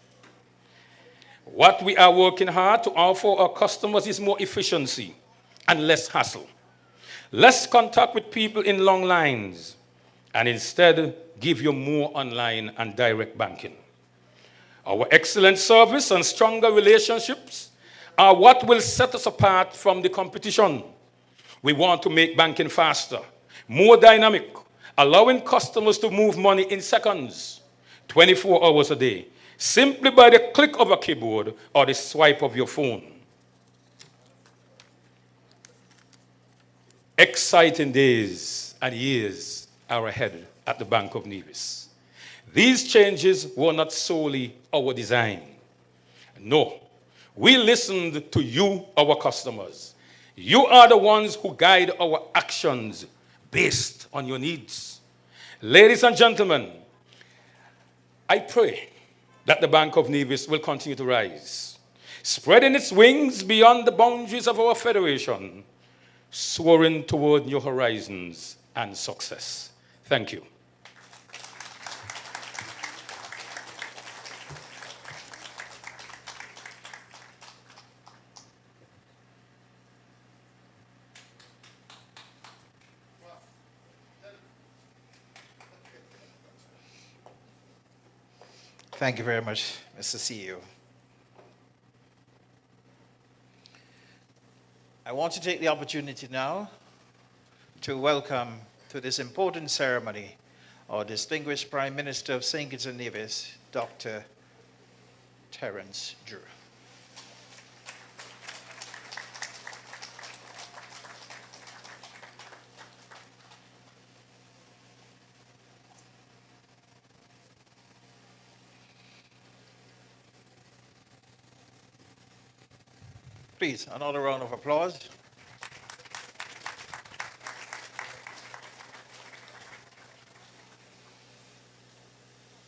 What we are working hard to offer our customers is more efficiency and less hassle, less contact with people in long lines, and instead give you more online and direct banking. Our excellent service and stronger relationships are what will set us apart from the competition. We want to make banking faster, more dynamic, allowing customers to move money in seconds, 24 hours a day, simply by the click of a keyboard or the swipe of your phone. Exciting days and years are ahead at the Bank of Nevis. These changes were not solely our design. No, we listened to you, our customers. You are the ones who guide our actions based on your needs. Ladies and gentlemen, I pray that the Bank of Nevis will continue to rise, spreading its wings beyond the boundaries of our federation, soaring toward new horizons and success. Thank you. Thank you very much, Mr. CEO. I want to take the opportunity now to welcome to this important ceremony our distinguished Prime Minister of St. Kitts and Nevis, Dr. Terence Drew. Please, another round of applause.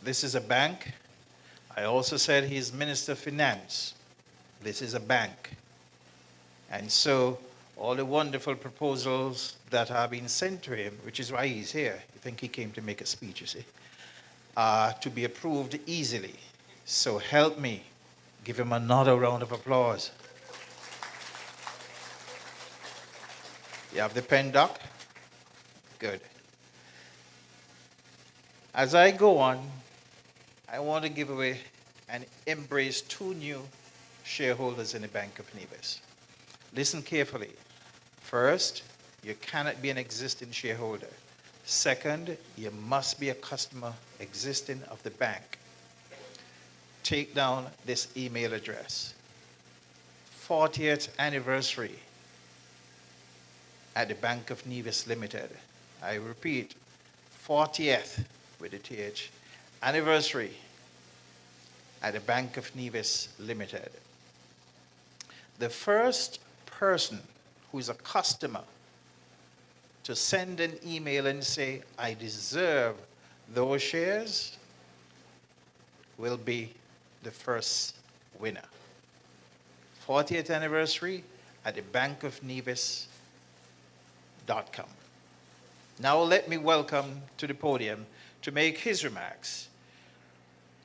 This is a bank. I also said he's Minister of Finance. This is a bank. And so all the wonderful proposals that have been sent to him, which is why he's here, I think he came to make a speech, you see, are to be approved easily. So help me give him another round of applause. You have the pen, Doc? Good. As I go on, I want to give away and embrace two new shareholders in the Bank of Nevis. Listen carefully. First, you cannot be an existing shareholder. Second, you must be a customer existing of the bank. Take down this email address. 40th anniversary at the Bank of Nevis Limited. I repeat, 40th with a TH, anniversary at the Bank of Nevis Limited. The first person who's a customer to send an email and say, I deserve those shares, will be the first winner. 40th anniversary at the Bank of Nevis. Now let me welcome to the podium to make his remarks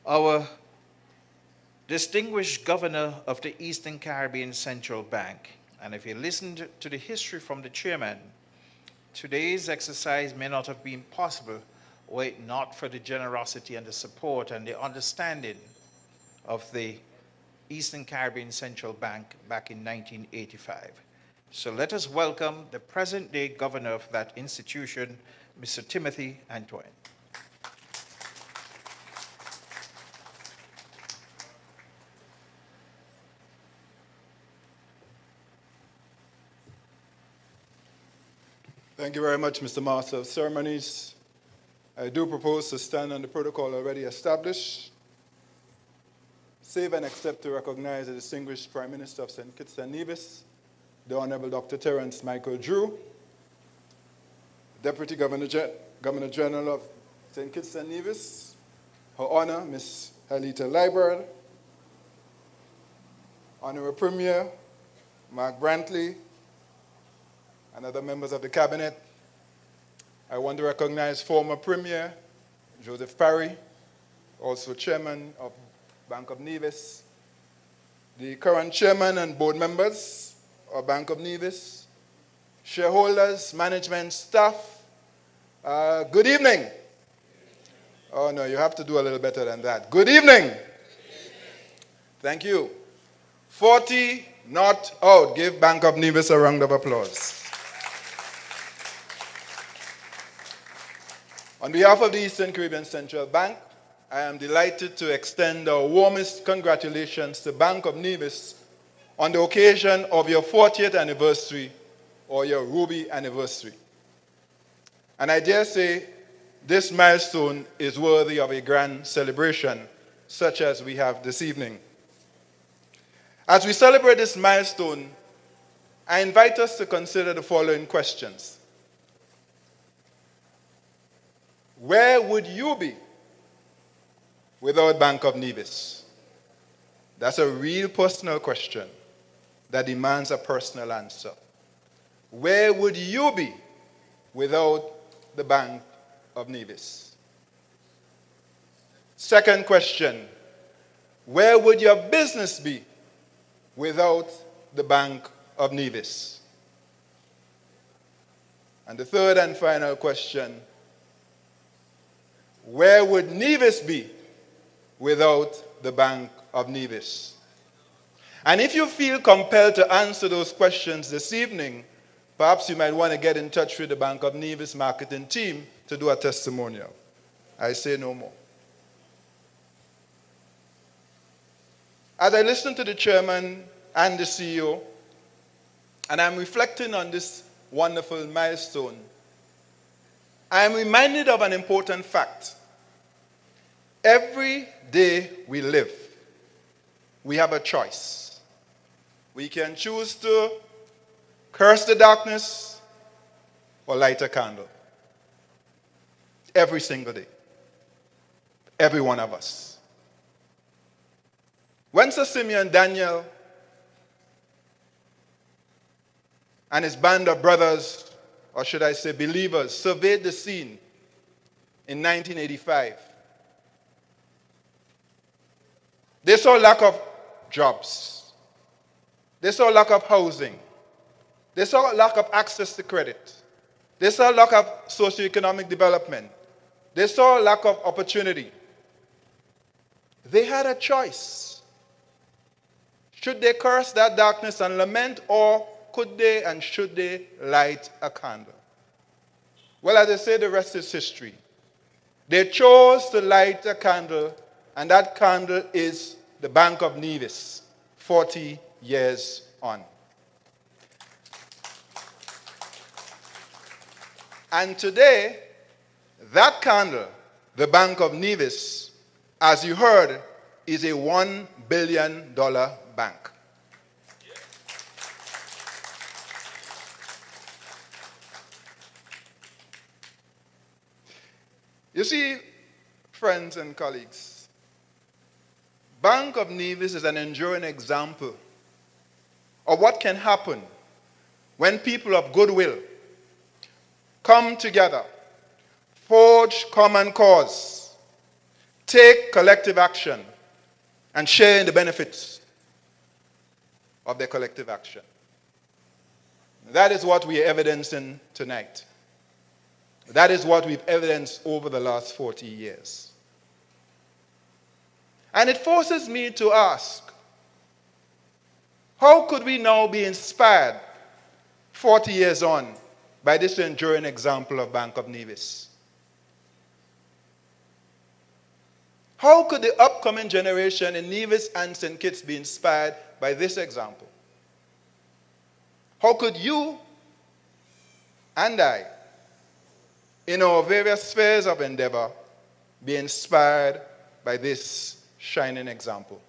our distinguished governor of the Eastern Caribbean Central Bank. And if you listened to the history from the chairman, today's exercise may not have been possible were it not for the generosity and the support and the understanding of the Eastern Caribbean Central Bank back in 1985. So let us welcome the present-day governor of that institution, Mr. Timothy Antoine. Thank you very much, Mr. Master of Ceremonies. I do propose to stand on the protocol already established. Save and accept to recognize the distinguished Prime Minister of St. Kitts and Nevis, the Honorable Dr. Terence Michael Drew, Deputy Governor General of St. Kitts and Nevis, Her Honor, Ms. Halita Liburd, Honorable Premier Mark Brantley, and other members of the Cabinet. I want to recognize former Premier Joseph Parry, also Chairman of Bank of Nevis, the current Chairman and board members of Bank of Nevis, shareholders, management, staff. Good evening. Oh no, you have to do a little better than that. Good evening. Thank you. 40 not out. Give Bank of Nevis a round of applause. On behalf of the Eastern Caribbean Central Bank, I am delighted to extend our warmest congratulations to Bank of Nevis on the occasion of your 40th anniversary or your Ruby anniversary. And I dare say this milestone is worthy of a grand celebration such as we have this evening. As we celebrate this milestone, I invite us to consider the following questions. Where would you be without Bank of Nevis? That's a real personal question that demands a personal answer. Where would you be without the Bank of Nevis? Second question, where would your business be without the Bank of Nevis? And the third and final question, where would Nevis be without the Bank of Nevis? And if you feel compelled to answer those questions this evening, perhaps you might want to get in touch with the Bank of Nevis marketing team to do a testimonial. I say no more. As I listen to the chairman and the CEO, and I'm reflecting on this wonderful milestone, I am reminded of an important fact. Every day we live, we have a choice. We can choose to curse the darkness or light a candle. Every single day. Every one of us. When Sir Simeon Daniel and his band of brothers, or should I say believers, surveyed the scene in 1985, they saw lack of jobs. They saw lack of housing. They saw lack of access to credit. They saw lack of socioeconomic development. They saw lack of opportunity. They had a choice. Should they curse that darkness and lament, or could they and should they light a candle? Well, as I say, the rest is history. They chose to light a candle, and that candle is the Bank of Nevis, 40 years on. And today, that candle, the Bank of Nevis, as you heard, is a $1 billion bank. You see, friends and colleagues, Bank of Nevis is an enduring example of what can happen when people of goodwill come together, forge common cause, take collective action, and share in the benefits of their collective action. That is what we are evidencing tonight. That is what we've evidenced over the last 40 years. And it forces me to ask, how could we now be inspired 40 years on by this enduring example of Bank of Nevis? How could the upcoming generation in Nevis and St. Kitts be inspired by this example? How could you and I, in our various spheres of endeavor, be inspired by this shining example.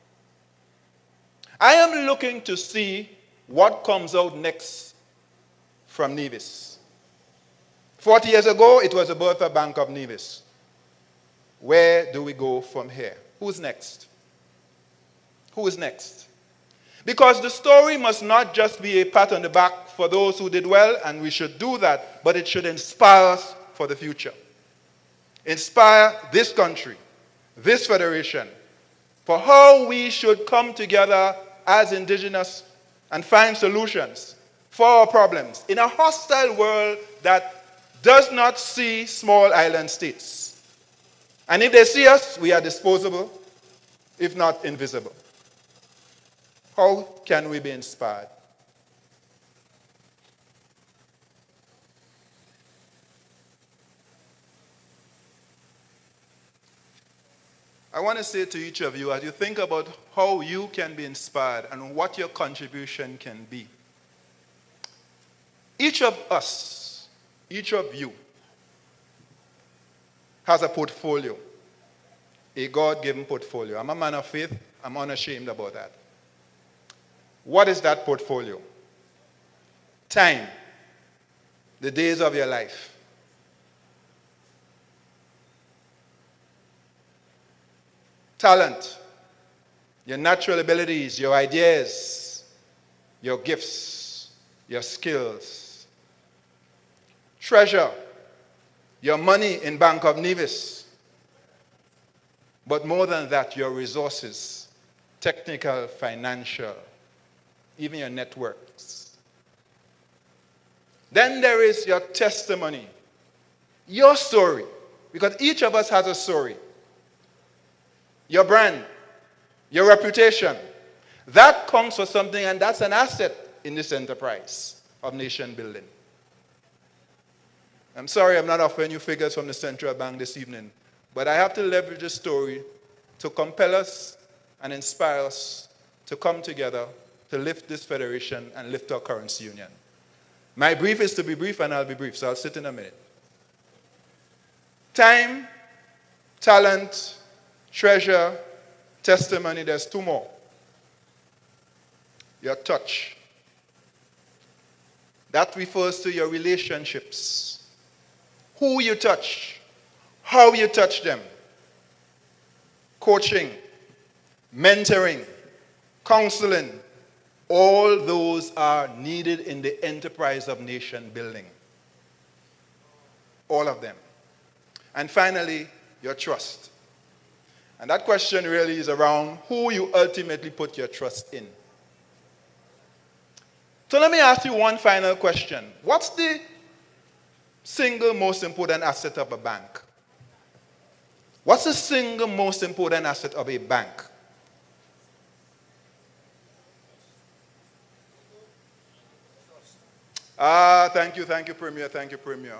I am looking to see what comes out next from Nevis. 40 years ago, it was the birth of Bank of Nevis. Where do we go from here? Who's next? Who is next? Because the story must not just be a pat on the back for those who did well, and we should do that, but it should inspire us for the future. Inspire this country, this federation, for how we should come together as indigenous and find solutions for our problems in a hostile world that does not see small island states. And if they see us, we are disposable, if not invisible. How can we be inspired? I want to say to each of you, as you think about how you can be inspired and what your contribution can be, each of us, each of you, has a portfolio, a God-given portfolio. I'm a man of faith. I'm unashamed about that. What is that portfolio? Time, the days of your life. Talent, your natural abilities, your ideas, your gifts, your skills. Treasure, your money in Bank of Nevis. But more than that, your resources, technical, financial, even your networks. Then there is your testimony, your story, because each of us has a story. Your brand, your reputation, that counts for something, and that's an asset in this enterprise of nation building. I'm sorry I'm not offering you figures from the central bank this evening, but I have to leverage this story to compel us and inspire us to come together to lift this federation and lift our currency union. My brief is to be brief, and I'll be brief, so I'll sit in a minute. Time, talent, treasure, testimony, there's two more. Your touch. That refers to your relationships. Who you touch, how you touch them. Coaching, mentoring, counseling, all those are needed in the enterprise of nation building. All of them. And finally, your trust. And that question really is around who you ultimately put your trust in. So let me ask you one final question. What's the single most important asset of a bank? What's the single most important asset of a bank? Thank you, Premier.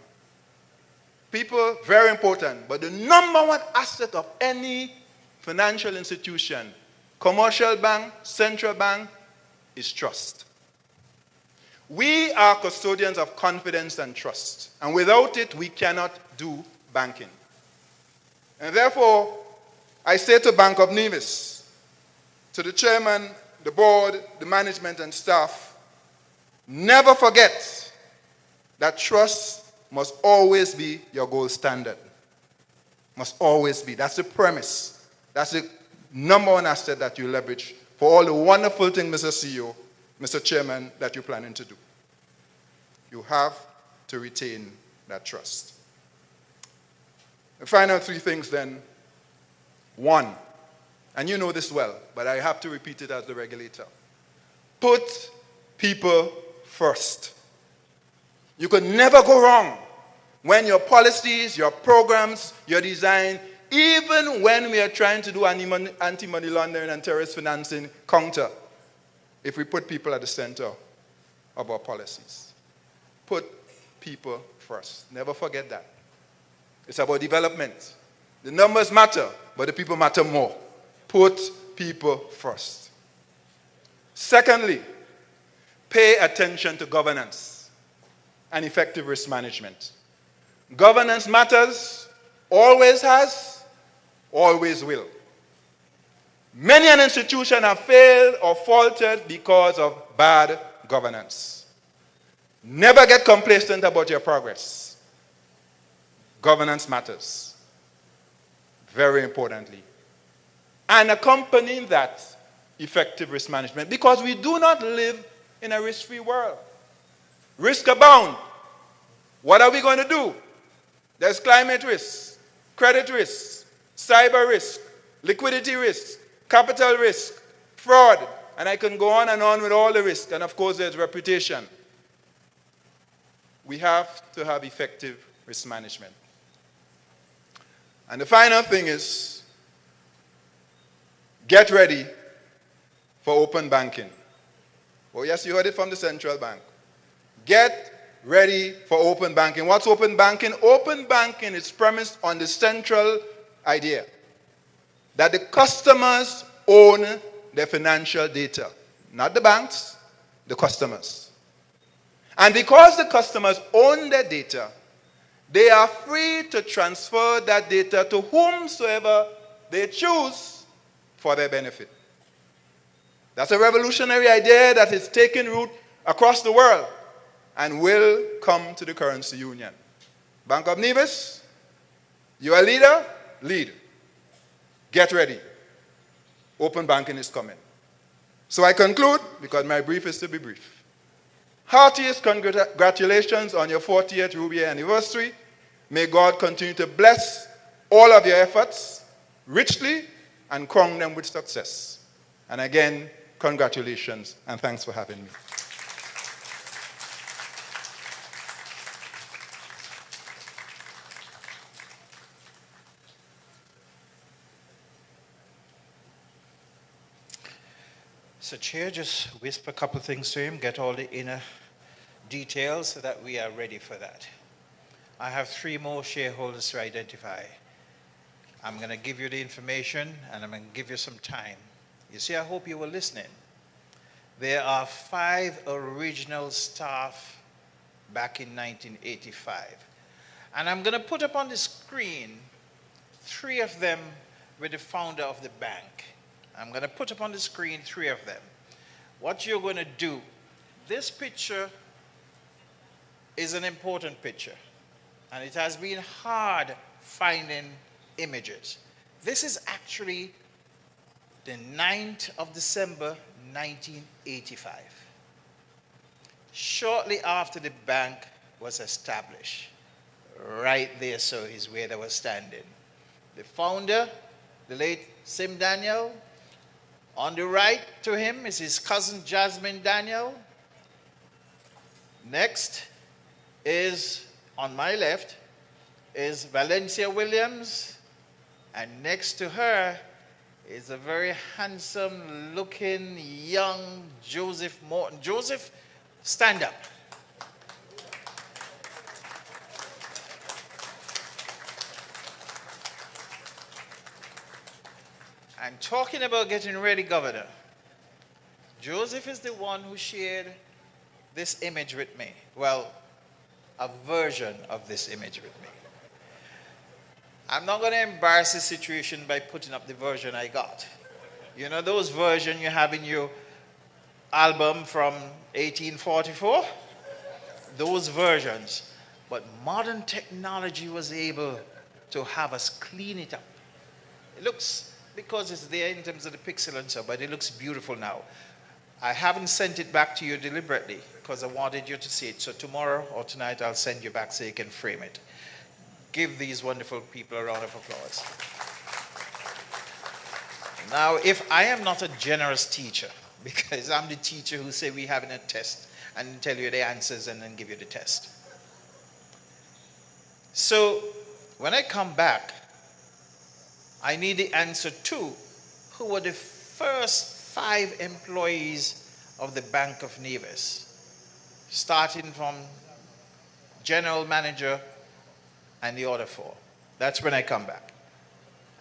People, very important, but the number one asset of any financial institution, commercial bank, central bank, is trust. We are custodians of confidence and trust, and without it, we cannot do banking. And therefore, I say to Bank of Nevis, to the chairman, the board, the management, and staff, never forget that trust must always be your gold standard. Must always be. That's the premise. That's the number one asset that you leverage for all the wonderful things, Mr. CEO, Mr. Chairman, that you're planning to do. You have to retain that trust. The final three things then. One, and you know this well, but I have to repeat it as the regulator. Put people first. You could never go wrong when your policies, your programs, your design, even when we are trying to do anti-money laundering and terrorist financing counter, if we put people at the center of our policies. Put people first. Never forget that. It's about development. The numbers matter, but the people matter more. Put people first. Secondly, pay attention to governance. and effective risk management. Governance matters, always has, always will. Many an institution have failed or faltered because of bad governance. Never get complacent about your progress. Governance matters, very importantly. And accompanying that, effective risk management, because we do not live in a risk-free world. Risk abound. What are we going to do? There's climate risk, credit risk, cyber risk, liquidity risk, capital risk, fraud, and I can go on and on with all the risk. And of course, there's reputation. We have to have effective risk management. And the final thing is, get ready for open banking. Oh yes, you heard it from the central bank. Get ready for open banking. What's open banking? Open banking is premised on the central idea that the customers own their financial data. Not the banks, the customers. And because the customers own their data, they are free to transfer that data to whomsoever they choose for their benefit. That's a revolutionary idea that is taking root across the world and will come to the currency union. Bank of Nevis, you're a leader, lead. Get ready. Open banking is coming. So I conclude, because my brief is to be brief. Heartiest congratulations on your 40th Ruby anniversary. May God continue to bless all of your efforts richly and crown them with success. And again, congratulations and thanks for having me. So Chair, just whisper a couple of things to him, get all the inner details so that we are ready for that. I have 3 more shareholders to identify. I'm going to give you the information and I'm going to give you some time. You see, I hope you were listening. There are 5 original staff back in 1985. And I'm going to put up on the screen 3 of them with the founder of the bank. I'm going to put up on the screen 3 of them. What you're going to do, this picture is an important picture. And it has been hard finding images. This is actually the 9th of December, 1985. Shortly after the bank was established. Right there, so is where they were standing. The founder, the late Sim Daniel. On the right to him is his cousin Jasmine Daniel. Next is, on my left, is Valencia Williams. And next to her is a very handsome looking young Joseph Morton. Joseph, stand up. And talking about getting ready, Governor, Joseph is the one who shared this image with me. Well, a version of this image with me. I'm not going to embarrass the situation by putting up the version I got. You know those versions you have in your album from 1844? Those versions. But modern technology was able to have us clean it up. It looks, because it's there in terms of the pixel and so, but it looks beautiful now. I haven't sent it back to you deliberately because I wanted you to see it. So tomorrow or tonight I'll send you back so you can frame it. Give these wonderful people a round of applause. Now, if I am not a generous teacher, because I'm the teacher who say we having a test and tell you the answers and then give you the test. So when I come back, I need the answer to who were the first 5 employees of the Bank of Nevis, starting from general manager and the other 4. That's when I come back.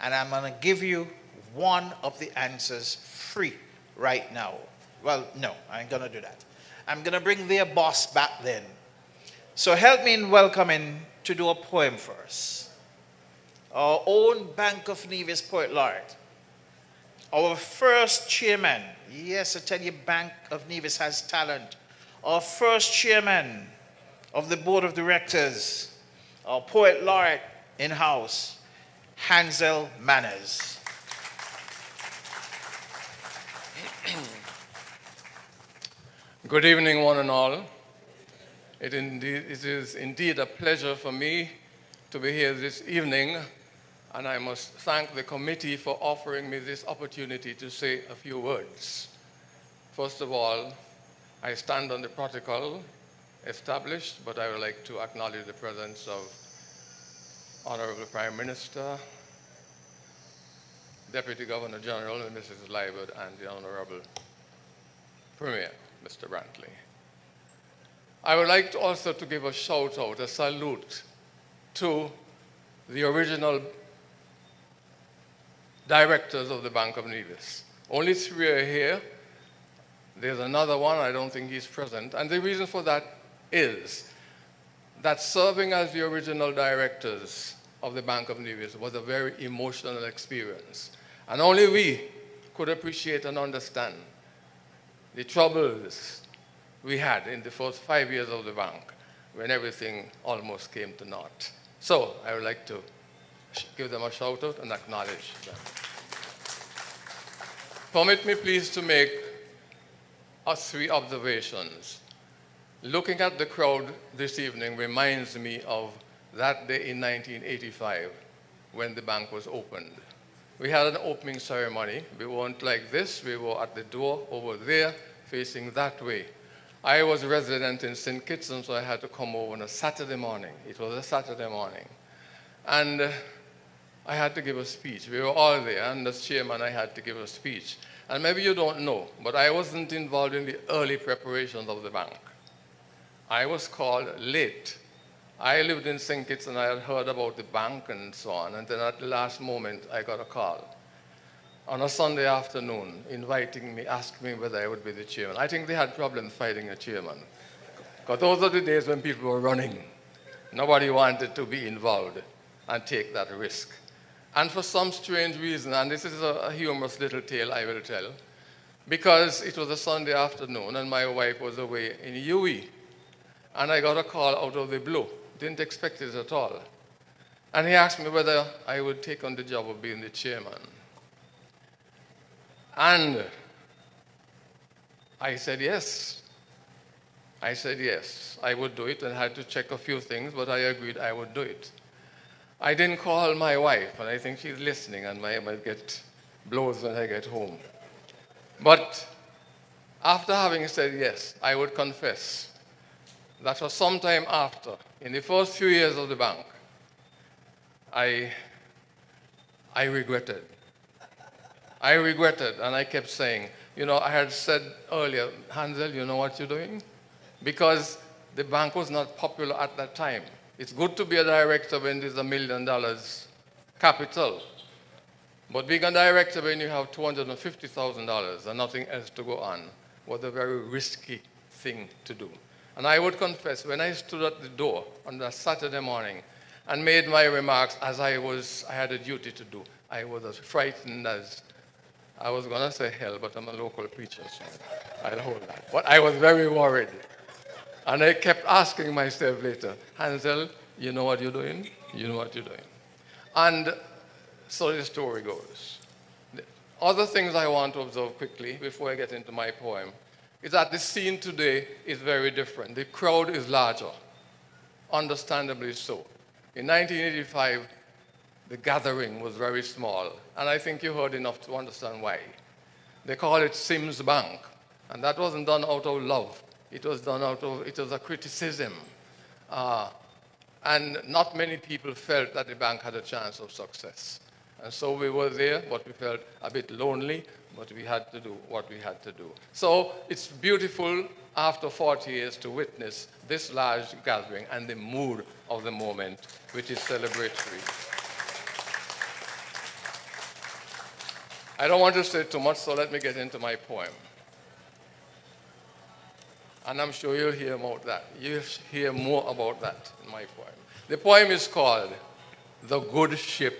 And I'm going to give you one of the answers free right now. Well, no, I ain't going to do that. I'm going to bring their boss back then So help me in welcoming to do a poem for us. Our own Bank of Nevis Poet Laureate, our first chairman. Yes, I tell you, Bank of Nevis has talent. Our first chairman of the board of directors, our poet laureate in-house, Hansel Manners. Good evening, one and all. It is indeed a pleasure for me to be here this evening, and I must thank the committee for offering me this opportunity to say a few words. First of all, I stand on the protocol established, but I would like to acknowledge the presence of Honorable Prime Minister, Deputy Governor General, Mrs. Liebert, and the Honorable Premier, Mr. Brantley. I would like to also to give a shout out, a salute to the original directors of the Bank of Nevis. Only 3 are here. There's another one, I don't think he's present. And the reason for that is that serving as the original directors of the Bank of Nevis was a very emotional experience. And only we could appreciate and understand the troubles we had in the first 5 years of the bank when everything almost came to naught. So I would like to give them a shout out and acknowledge them. Permit me please to make 3 observations. Looking at the crowd this evening reminds me of that day in 1985 when the bank was opened. We had an opening ceremony. We weren't like this. We were at the door over there facing that way. I was a resident in St. Kitts, and so I had to come over on a Saturday morning. It was a Saturday morning. And I had to give a speech. We were all there, and as chairman, I had to give a speech. And maybe you don't know, but I wasn't involved in the early preparations of the bank. I was called late. I lived in St. Kitts, and I had heard about the bank and so on, and then at the last moment, I got a call on a Sunday afternoon inviting me, asking me whether I would be the chairman. I think they had problems finding a chairman, because those are the days when people were running. Nobody wanted to be involved and take that risk. And for some strange reason, and this is a humorous little tale I will tell, because it was a Sunday afternoon and my wife was away in UE, and I got a call out of the blue. Didn't expect it at all. And he asked me whether I would take on the job of being the chairman. And I said yes. I said yes, I would do it, and had to check a few things, but I agreed I would do it. I didn't call my wife, and I think she's listening, and I might get blows when I get home. But after having said yes, I would confess that for some time after, in the first few years of the bank, I regretted. I regretted, and I kept saying, you know, I had said earlier, Hansel, you know what you're doing? Because the bank was not popular at that time. It's good to be a director when there's $1 million capital. But being a director when you have $250,000 and nothing else to go on was a very risky thing to do. And I would confess, when I stood at the door on that Saturday morning and made my remarks as I had a duty to do, I was as frightened as, I was going to say hell, but I'm a local preacher, so I'll hold that. But I was very worried. And I kept asking myself later, Hansel, you know what you're doing? You know what you're doing. And so the story goes. The other things I want to observe quickly before I get into my poem is that the scene today is very different. The crowd is larger, understandably so. In 1985, the gathering was very small, and I think you heard enough to understand why. They call it Sims Bank, and that wasn't done out of love. It was done it was a criticism. And not many people felt that the bank had a chance of success. And so we were there, but we felt a bit lonely, but we had to do what we had to do. So it's beautiful after 40 years to witness this large gathering and the mood of the moment, which is celebratory. I don't want to say too much, so let me get into my poem. And I'm sure you'll hear about that. You'll hear more about that in my poem. The poem is called The Good Ship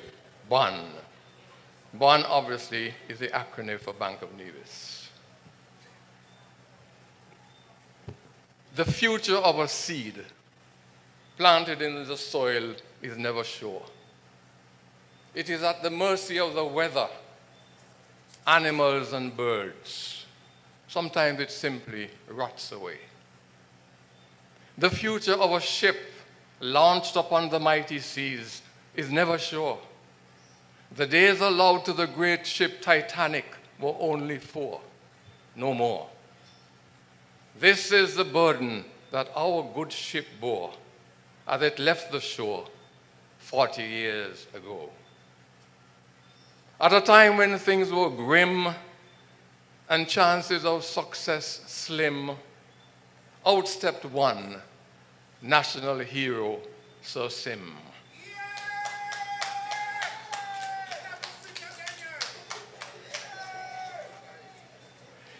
BON. BON, obviously, is the acronym for Bank of Nevis. The future of a seed planted in the soil is never sure. It is at the mercy of the weather, animals and birds. Sometimes it simply rots away. The future of a ship launched upon the mighty seas is never sure. The days allowed to the great ship Titanic were only 4, no more. This is the burden that our good ship bore as it left the shore 40 years ago. At a time when things were grim and chances of success slim, out stepped one national hero, Sir Sim.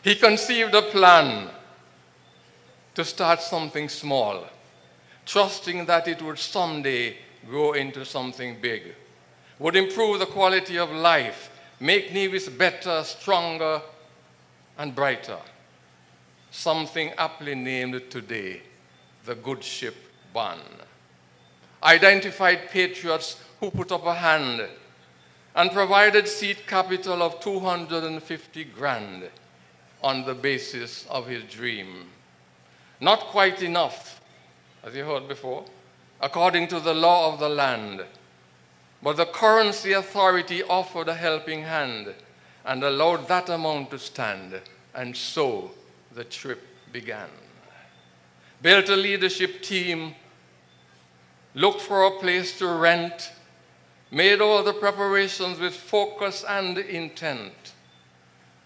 He conceived a plan to start something small, trusting that it would someday grow into something big, would improve the quality of life, make Nevis better, stronger, and brighter. Something aptly named today, the Good Ship BON. Identified patriots who put up a hand and provided seed capital of 250 grand on the basis of his dream. Not quite enough, as you heard before, according to the law of the land, but the currency authority offered a helping hand and allowed that amount to stand, and so the trip began. Built a leadership team, looked for a place to rent, made all the preparations with focus and intent.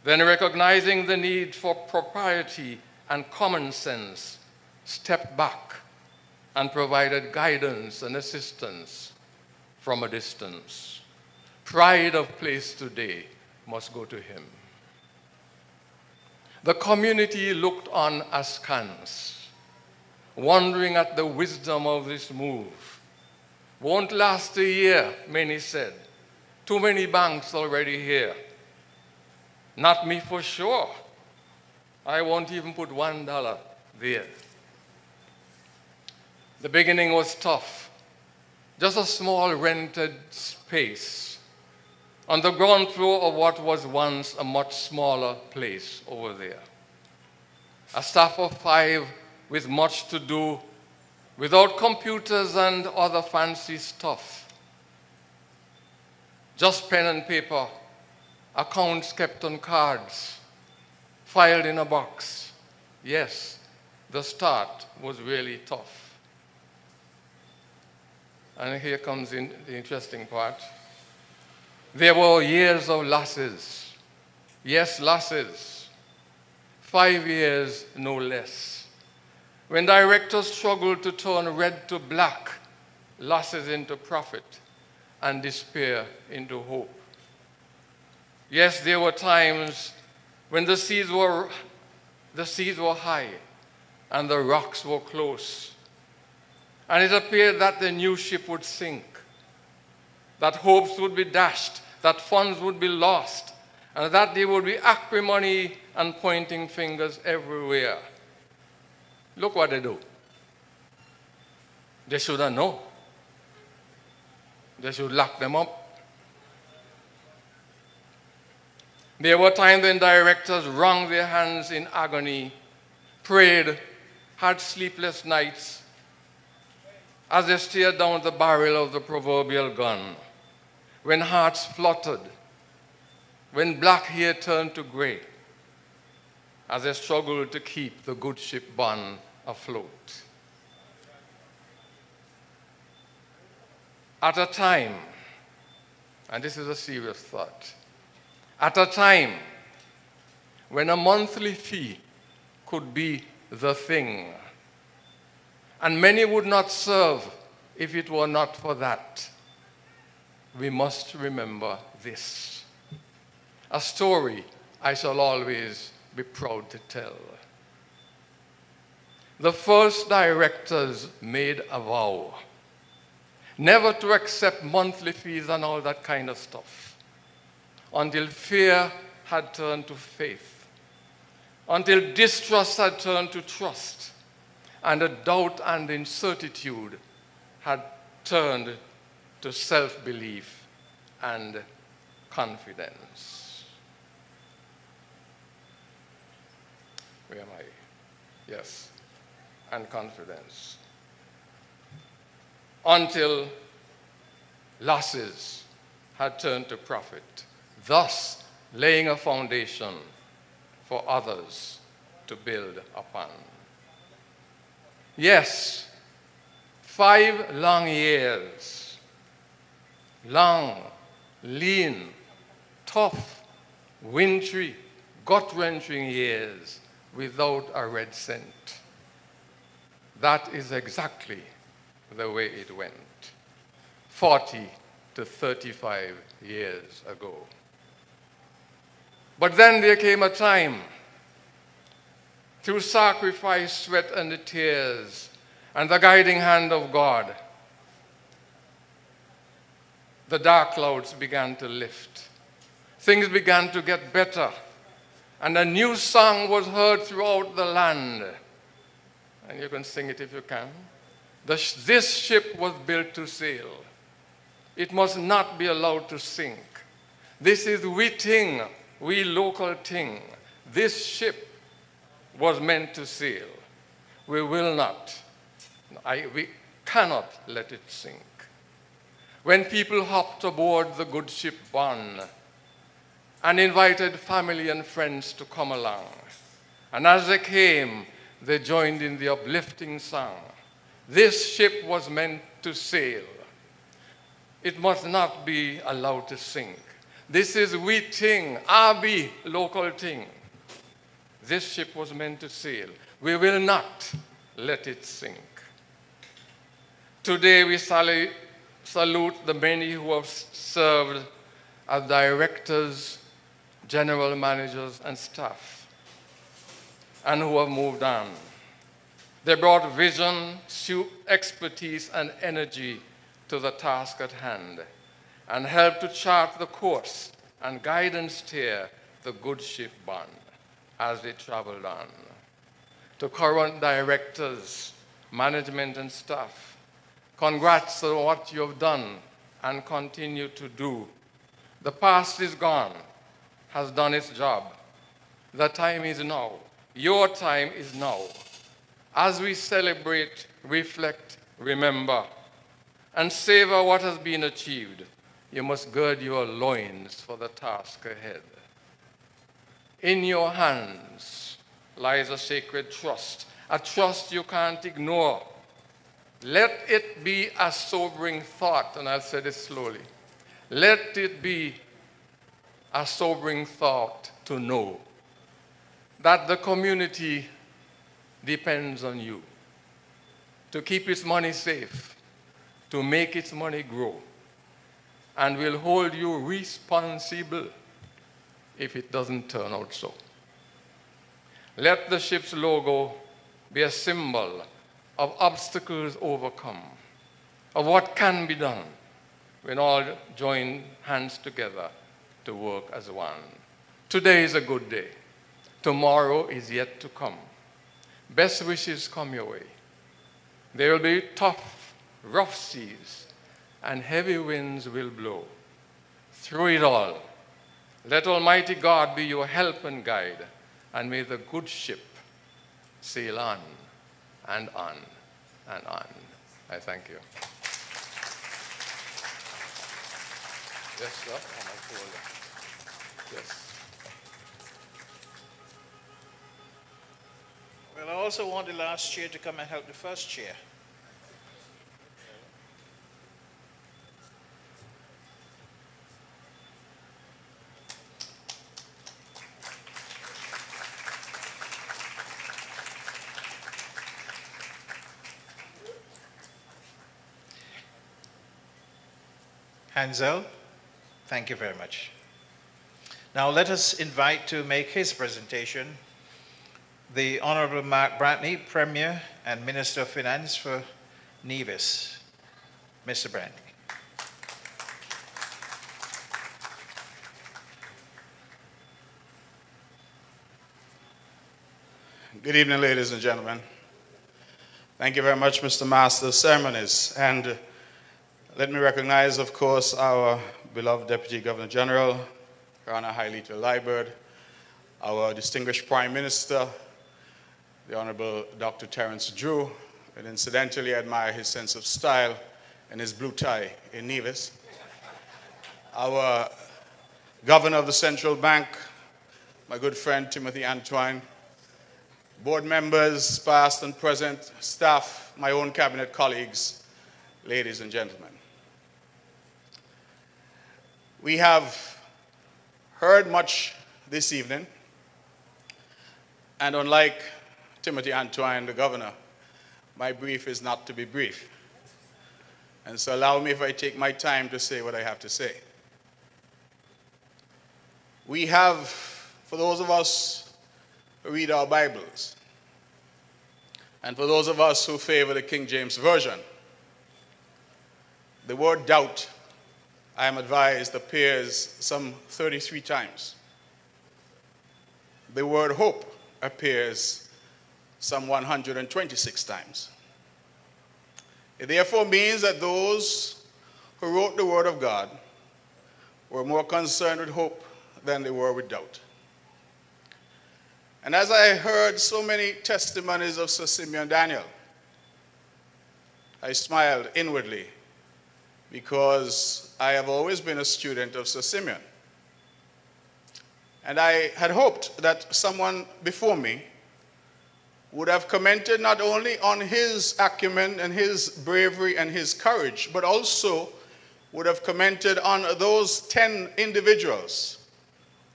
Then, recognizing the need for propriety and common sense, stepped back and provided guidance and assistance from a distance. Pride of place today must go to him. The community looked on askance, wondering at the wisdom of this move. Won't last a year, many said. Too many banks already here. Not me for sure. I won't even put $1 there. The beginning was tough. Just a small rented space on the ground floor of what was once a much smaller place over there. A staff of 5 with much to do, without computers and other fancy stuff. Just pen and paper, accounts kept on cards, filed in a box. Yes, the start was really tough. And here comes in the interesting part. There were years of losses. Yes, losses. 5 years, no less. When directors struggled to turn red to black, losses into profit, and despair into hope. Yes, there were times when the seas were high and the rocks were close. And it appeared that the new ship would sink, that hopes would be dashed, that funds would be lost, and that there would be acrimony and pointing fingers everywhere. Look what they do. They should have known. They should lock them up. There were times when directors wrung their hands in agony, prayed, had sleepless nights, as they stared down the barrel of the proverbial gun, when hearts fluttered, when black hair turned to gray, as they struggled to keep the good ship BON afloat. At a time, and this is a serious thought, at a time when a monthly fee could be the thing, and many would not serve if it were not for that, we must remember this. A story I shall always be proud to tell. the first directors made a vow never to accept monthly fees and all that kind of stuff until fear had turned to faith, until distrust had turned to trust, and the doubt and incertitude had turned to self-belief and confidence. Where am I? Yes, and confidence. Until losses had turned to profit, thus laying a foundation for others to build upon. Yes, 5 long years, long, lean, tough, wintry, gut-wrenching years without a red cent. That is exactly the way it went 40 to 35 years ago. But then there came a time, through sacrifice, sweat, and the tears, and the guiding hand of God, the dark clouds began to lift. Things began to get better, and a new song was heard throughout the land. And you can sing it if you can. This ship was built to sail. It must not be allowed to sink. This is we thing, we local thing. This ship was meant to sail. We will not. We cannot let it sink. When people hopped aboard the good ship Bon and invited family and friends to come along, and as they came, they joined in the uplifting song. This ship was meant to sail. It must not be allowed to sink. This is we thing, Abi local thing. This ship was meant to sail. We will not let it sink. Today we salute the many who have served as directors, general managers, and staff, and who have moved on. They brought vision, expertise, and energy to the task at hand, and helped to chart the course and guide and steer the good ship Bon as they traveled on. To current directors, management, and staff, congrats on what you have done and continue to do. The past is gone, has done its job. The time is now. Your time is now. As we celebrate, reflect, remember, and savor what has been achieved, you must gird your loins for the task ahead. In your hands lies a sacred trust, a trust you can't ignore. Let it be a sobering thought, and I'll say this slowly. Let it be a sobering thought to know that the community depends on you to keep its money safe, to make its money grow, and will hold you responsible if it doesn't turn out so. Let the ship's logo be a symbol of obstacles overcome, of what can be done when all join hands together to work as one. Today is a good day. Tomorrow is yet to come. Best wishes come your way. There will be tough, rough seas, and heavy winds will blow. Through it all, let Almighty God be your help and guide, and may the good ship sail on and on and on. I thank you. Yes, sir. On my folder. Yes. Well, I also want the last chair to come and help the first chair. Hansel, thank you very much. Now let us invite to make his presentation the Honorable Mark Brantley, Premier and Minister of Finance for Nevis. Mr. Brantley. Good evening, ladies and gentlemen. Thank you very much, Mr. Master of Ceremonies. And let me recognize, of course, our beloved Deputy Governor General, Her Honor Hailita Liburd, our distinguished Prime Minister, the Honorable Dr. Terence Drew, and incidentally I admire his sense of style and his blue tie in Nevis. Our Governor of the Central Bank, my good friend Timothy Antoine, board members, past and present, staff, my own cabinet colleagues, ladies and gentlemen. We have heard much this evening, and unlike Timothy Antoine, the governor, my brief is not to be brief. And so allow me if I take my time to say what I have to say. We have, for those of us who read our Bibles, and for those of us who favor the King James Version, the word doubt, I am advised, appears some 33 times. The word hope appears some 126 times. It therefore means that those who wrote the Word of God were more concerned with hope than they were with doubt. And as I heard so many testimonies of Sir Simeon Daniel, I smiled inwardly because I have always been a student of Sir Simeon. And I had hoped that someone before me would have commented not only on his acumen and his bravery and his courage, but also would have commented on those 10 individuals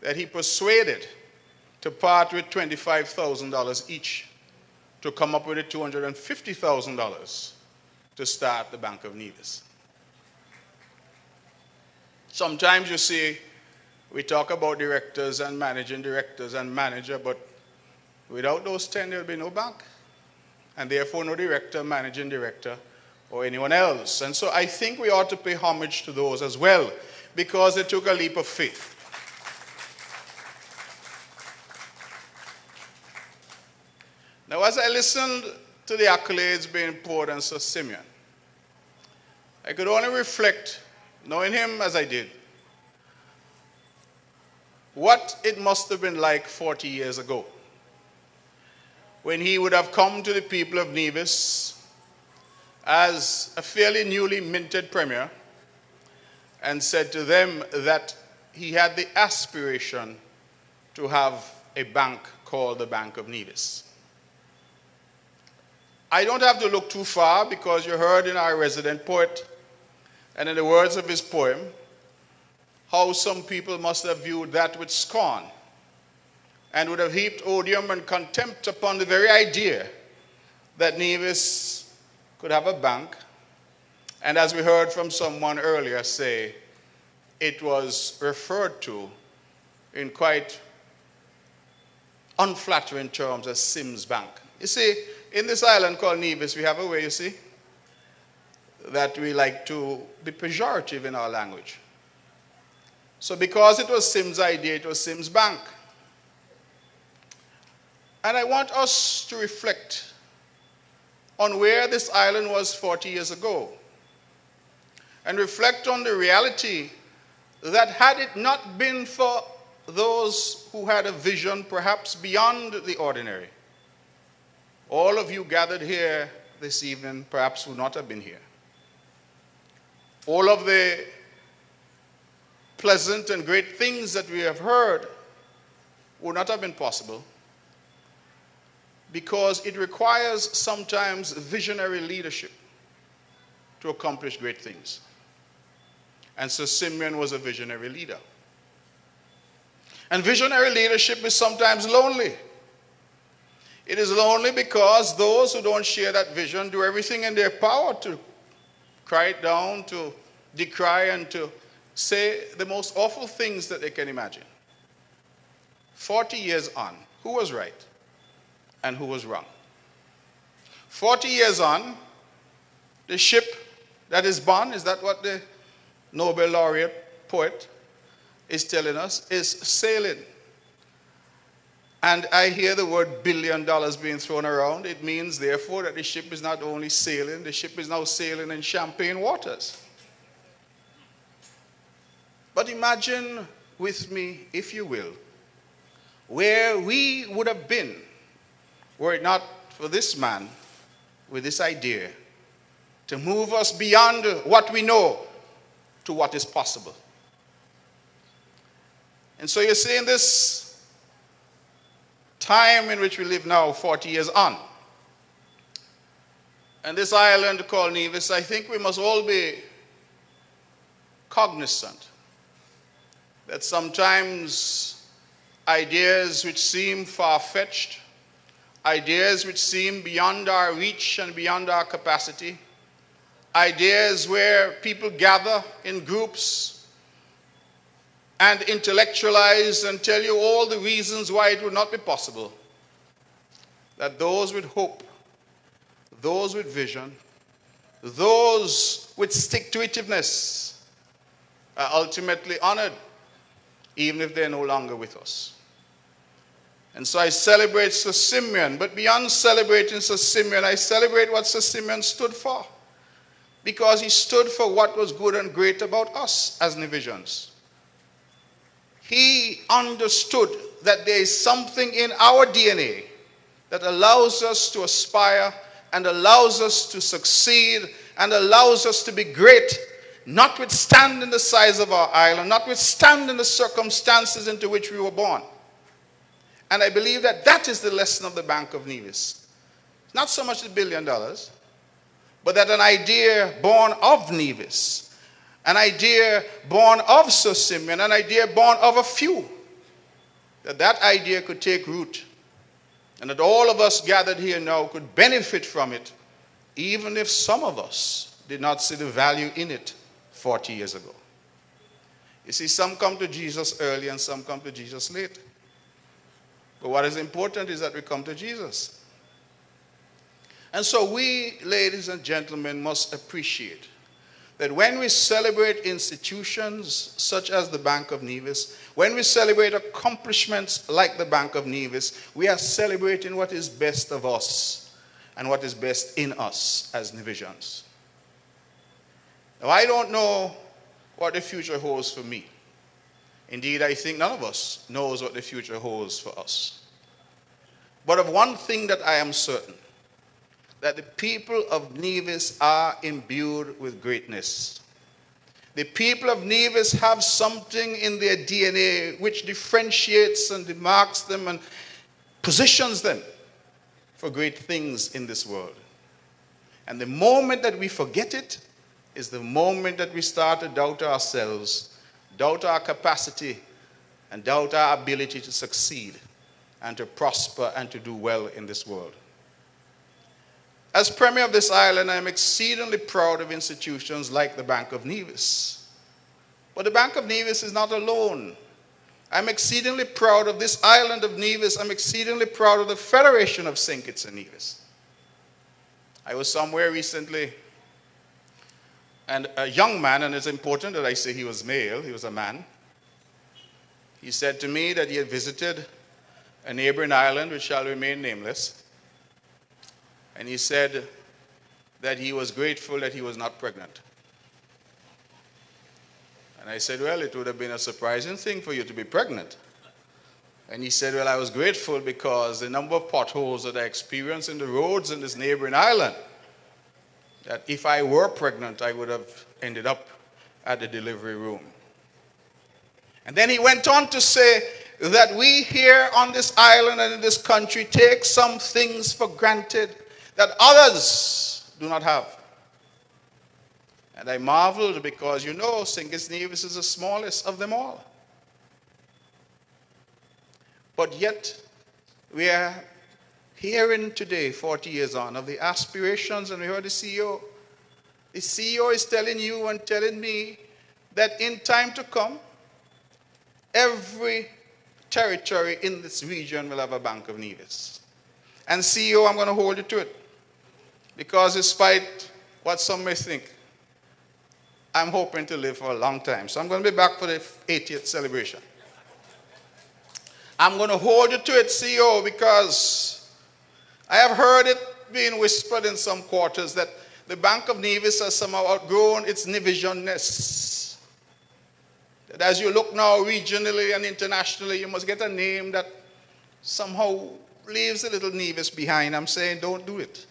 that he persuaded to part with $25,000 each to come up with the $250,000 to start the Bank of Nevis. Sometimes you see, we talk about directors and managing directors and manager, but without those 10, there will be no bank, and therefore no director, managing director, or anyone else. And so I think we ought to pay homage to those as well, because they took a leap of faith. Now, as I listened to the accolades being poured on Sir Simeon, I could only reflect, knowing him as I did, what it must have been like 40 years ago, when he would have come to the people of Nevis as a fairly newly minted premier and said to them that he had the aspiration to have a bank called the Bank of Nevis. I don't have to look too far, because you heard in our resident poet and in the words of his poem how some people must have viewed that with scorn and would have heaped odium and contempt upon the very idea that Nevis could have a bank. And as we heard from someone earlier say, it was referred to in quite unflattering terms as Sims Bank. You see, in this island called Nevis, we have a way, you see, that we like to be pejorative in our language. So because it was Sims' idea, it was Sims Bank. And I want us to reflect on where this island was 40 years ago, and reflect on the reality that had it not been for those who had a vision perhaps beyond the ordinary, all of you gathered here this evening perhaps would not have been here. All of the pleasant and great things that we have heard would not have been possible, because it requires sometimes visionary leadership to accomplish great things. And Sir Simeon was a visionary leader. And visionary leadership is sometimes lonely. It is lonely because those who don't share that vision do everything in their power to cry it down, to decry, and to say the most awful things that they can imagine. 40 years on, who was right? and who was wrong. 40 years on, the ship that is born, is that what the Nobel laureate poet is telling us, is sailing. And I hear the word $1 billion being thrown around. It means, therefore, that the ship is not only sailing, the ship is now sailing in champagne waters. But imagine with me, if you will, where we would have been were it not for this man with this idea to move us beyond what we know to what is possible. And so you see, in this time in which we live now, 40 years on, and this island called Nevis, I think we must all be cognizant that sometimes ideas which seem far-fetched, ideas which seem beyond our reach and beyond our capacity, ideas where people gather in groups and intellectualize and tell you all the reasons why it would not be possible, that those with hope, those with vision, those with stick-to-itiveness are ultimately honored, even if they're no longer with us. And so I celebrate Sir Simeon, but beyond celebrating Sir Simeon, I celebrate what Sir Simeon stood for, because he stood for what was good and great about us as Nevisians. He understood that there is something in our DNA that allows us to aspire and allows us to succeed and allows us to be great, notwithstanding the size of our island, notwithstanding the circumstances into which we were born. And I believe that that is the lesson of the Bank of Nevis. It's not so much the $1 billion, but that an idea born of Nevis, an idea born of Sir Simeon, an idea born of a few, that idea could take root, and that all of us gathered here now could benefit from it, even if some of us did not see the value in it 40 years ago. You see, some come to Jesus early and some come to Jesus late. But what is important is that we come to Jesus. And so we, ladies and gentlemen, must appreciate that when we celebrate institutions such as the Bank of Nevis, when we celebrate accomplishments like the Bank of Nevis, we are celebrating what is best of us and what is best in us as Nevisians. Now, I don't know what the future holds for me. Indeed, I think none of us knows what the future holds for us. But of one thing that I am certain, that the people of Nevis are imbued with greatness. The people of Nevis have something in their DNA which differentiates and demarks them and positions them for great things in this world. And the moment that we forget it is the moment that we start to doubt ourselves, doubt our capacity, and doubt our ability to succeed and to prosper and to do well in this world. As Premier of this island, I am exceedingly proud of institutions like the Bank of Nevis. But the Bank of Nevis is not alone. I'm exceedingly proud of this island of Nevis. I'm exceedingly proud of the Federation of St. Kitts and Nevis. I was somewhere recently, and a young man, and it's important that I say he was male, he was a man. He said to me that he had visited a neighboring island which shall remain nameless. And he said that he was grateful that he was not pregnant. And I said, well, it would have been a surprising thing for you to be pregnant. And he said, well, I was grateful because the number of potholes that I experienced in the roads in this neighboring island, that if I were pregnant, I would have ended up at the delivery room. And then he went on to say that we here on this island and in this country take some things for granted that others do not have. And I marveled because, you know, St. Kitts and Nevis is the smallest of them all. But yet, we are hearing today, 40 years on, of the aspirations, and we heard the CEO. The CEO is telling you and telling me that in time to come, every territory in this region will have a Bank of Nevis. And CEO, I'm going to hold you to it. Because despite what some may think, I'm hoping to live for a long time. So I'm going to be back for the 80th celebration. I'm going to hold you to it, CEO, because I have heard it being whispered in some quarters that the Bank of Nevis has somehow outgrown its Nevisionness. That as you look now regionally and internationally, you must get a name that somehow leaves a little Nevis behind. I'm saying don't do it.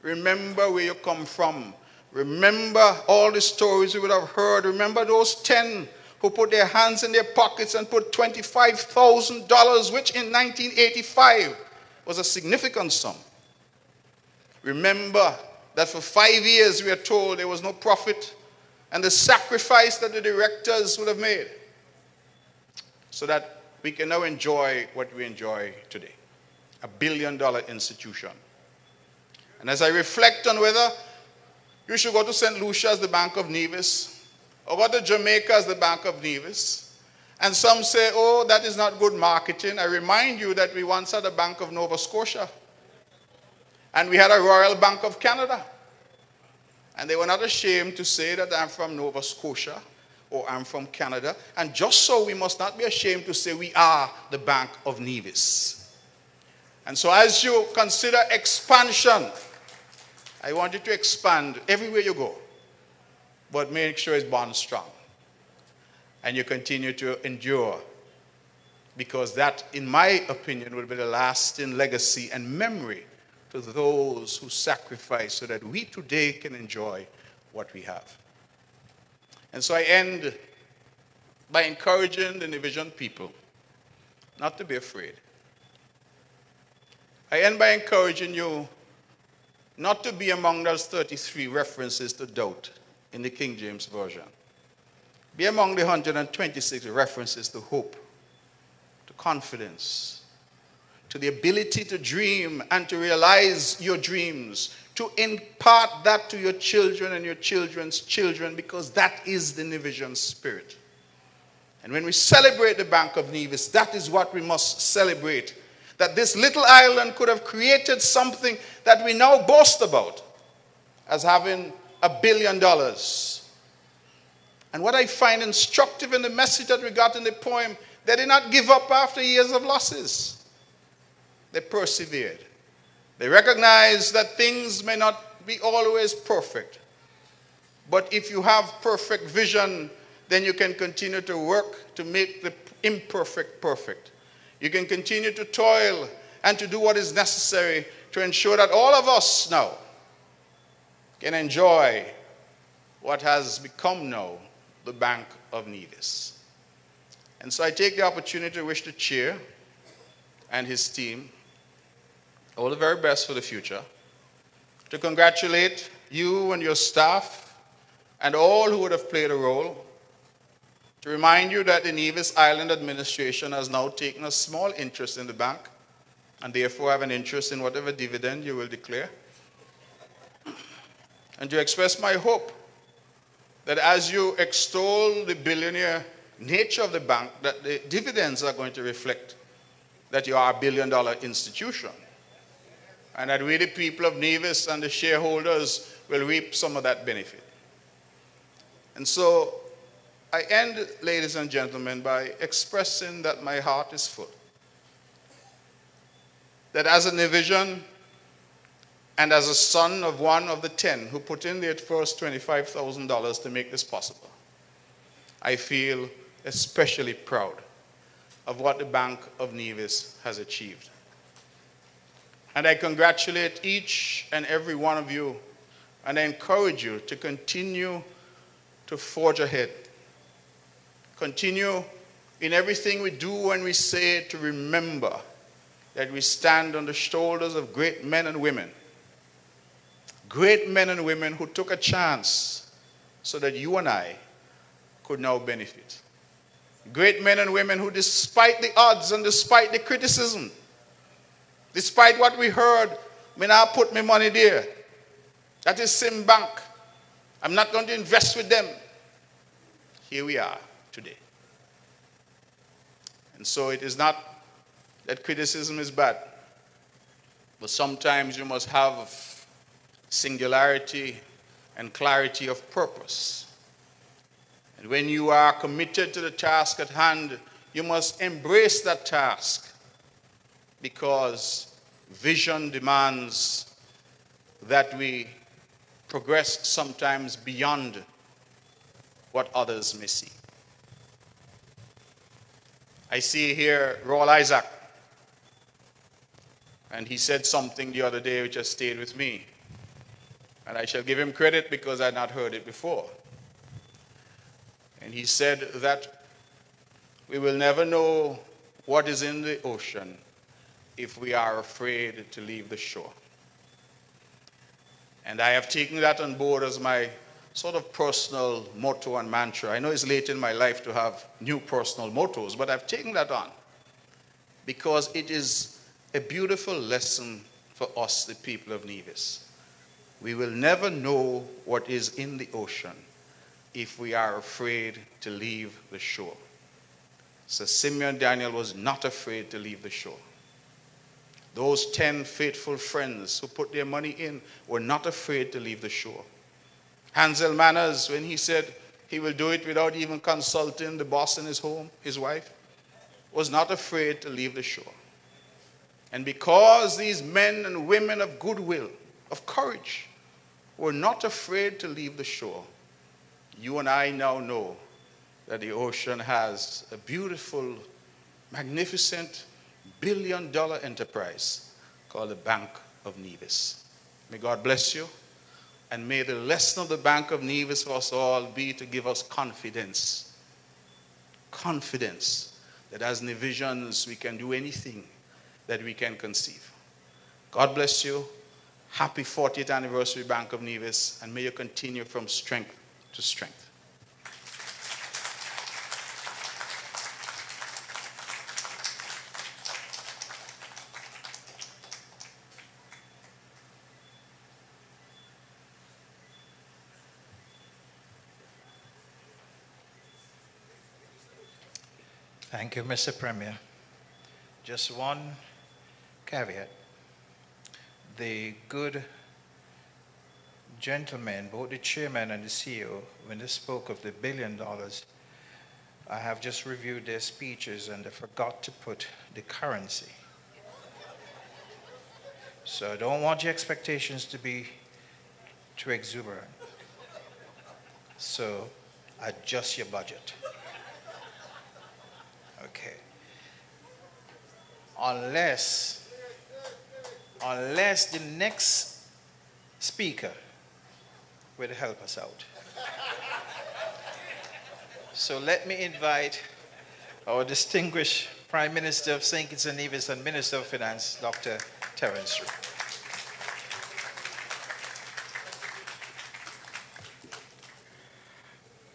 Remember where you come from. Remember all the stories you would have heard. Remember those 10 who put their hands in their pockets and put $25,000, which in 1985 was a significant sum. Remember that for 5 years we are told there was no profit, and the sacrifice that the directors would have made so that we can now enjoy what we enjoy today, a billion-dollar institution. And as I reflect on whether you should go to St. Lucia as the Bank of Nevis, or go to Jamaica as the Bank of Nevis, and some say, oh, that is not good marketing. I remind you that we once had a Bank of Nova Scotia, and we had a Royal Bank of Canada. And they were not ashamed to say that I'm from Nova Scotia or I'm from Canada. And just so, we must not be ashamed to say we are the Bank of Nevis. And so as you consider expansion, I want you to expand everywhere you go, but make sure it's bond strong. And you continue to endure, because that, in my opinion, will be the lasting legacy and memory to those who sacrifice so that we today can enjoy what we have. And so I end by encouraging the Nevision people not to be afraid. I end by encouraging you not to be among those 33 references to doubt in the King James Version. Be among the 126 references to hope, to confidence, to the ability to dream and to realize your dreams, to impart that to your children and your children's children, because that is the Nevision spirit. And when we celebrate the Bank of Nevis, that is what we must celebrate. That this little island could have created something that we now boast about as having $1 billion. And what I find instructive in the message that we got in the poem, they did not give up after years of losses. They persevered. They recognized that things may not be always perfect. But if you have perfect vision, then you can continue to work to make the imperfect perfect. You can continue to toil and to do what is necessary to ensure that all of us now can enjoy what has become now the Bank of Nevis. And so I take the opportunity to wish the chair and his team all the very best for the future, to congratulate you and your staff and all who would have played a role, to remind you that the Nevis Island Administration has now taken a small interest in the bank and therefore have an interest in whatever dividend you will declare, and to express my hope that as you extol the billionaire nature of the bank, that the dividends are going to reflect that you are a billion-dollar institution, and that we, the people of Nevis and the shareholders, will reap some of that benefit. And so I end, ladies and gentlemen, by expressing that my heart is full. That as a Nevision and as a son of one of the 10 who put in their first $25,000 to make this possible, I feel especially proud of what the Bank of Nevis has achieved. And I congratulate each and every one of you, and I encourage you to continue to forge ahead. Continue in everything we do and we say to remember that we stand on the shoulders of great men and women. Great men and women who took a chance so that you and I could now benefit. Great men and women who, despite the odds and despite the criticism, despite what we heard, may not put my money there. That is Sim Bank. I'm not going to invest with them. Here we are today. And so it is not that criticism is bad. For sometimes you must have singularity and clarity of purpose. And when you are committed to the task at hand, you must embrace that task, because vision demands that we progress sometimes beyond what others may see. I see here Roll Isaac, and he said something the other day which has stayed with me. And I shall give him credit because I had not heard it before. And he said that we will never know what is in the ocean if we are afraid to leave the shore. And I have taken that on board as my sort of personal motto and mantra. I know it's late in my life to have new personal mottos, but I've taken that on because it is a beautiful lesson for us, the people of Nevis. We will never know what is in the ocean if we are afraid to leave the shore. So Simeon Daniel was not afraid to leave the shore. Those 10 faithful friends who put their money in were not afraid to leave the shore. Hansel Manners, when he said he will do it without even consulting the boss in his home, his wife, was not afraid to leave the shore. And because these men and women of goodwill, of courage, were not afraid to leave the shore, you and I now know that the ocean has a beautiful, magnificent, billion-dollar enterprise called the Bank of Nevis. May God bless you. And may the lesson of the Bank of Nevis for us all be to give us confidence. Confidence that as Nevisians we can do anything that we can conceive. God bless you. Happy 40th anniversary, Bank of Nevis, and may you continue from strength to strength. Thank you, Mr. Premier. Just one caveat. The good gentlemen, both the chairman and the CEO, when they spoke of the $1 billion, I have just reviewed their speeches and they forgot to put the currency. So I don't want your expectations to be too exuberant. So adjust your budget. Okay. Unless the next speaker will help us out. So let me invite our distinguished Prime Minister of St. Kitts and Nevis and Minister of Finance, Dr. Terence Rue.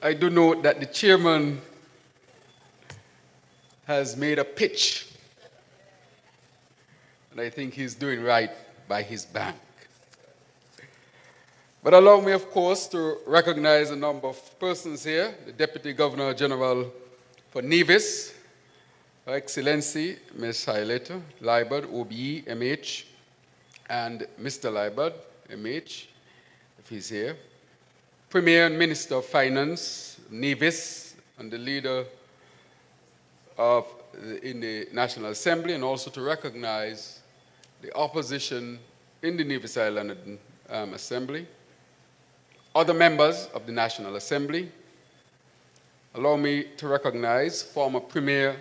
I do note that the chairman has made a pitch, and I think he's doing right by his bank. But allow me, of course, to recognize a number of persons here: the Deputy Governor General for Nevis, Her Excellency Ms. Haileta Liebert, OBE, MH, and Mr. Liebert, MH, if he's here, Premier and Minister of Finance, Nevis, and the leader in the National Assembly, and also to recognize the opposition in the Nevis Island Assembly, other members of the National Assembly. Allow me to recognize former Premier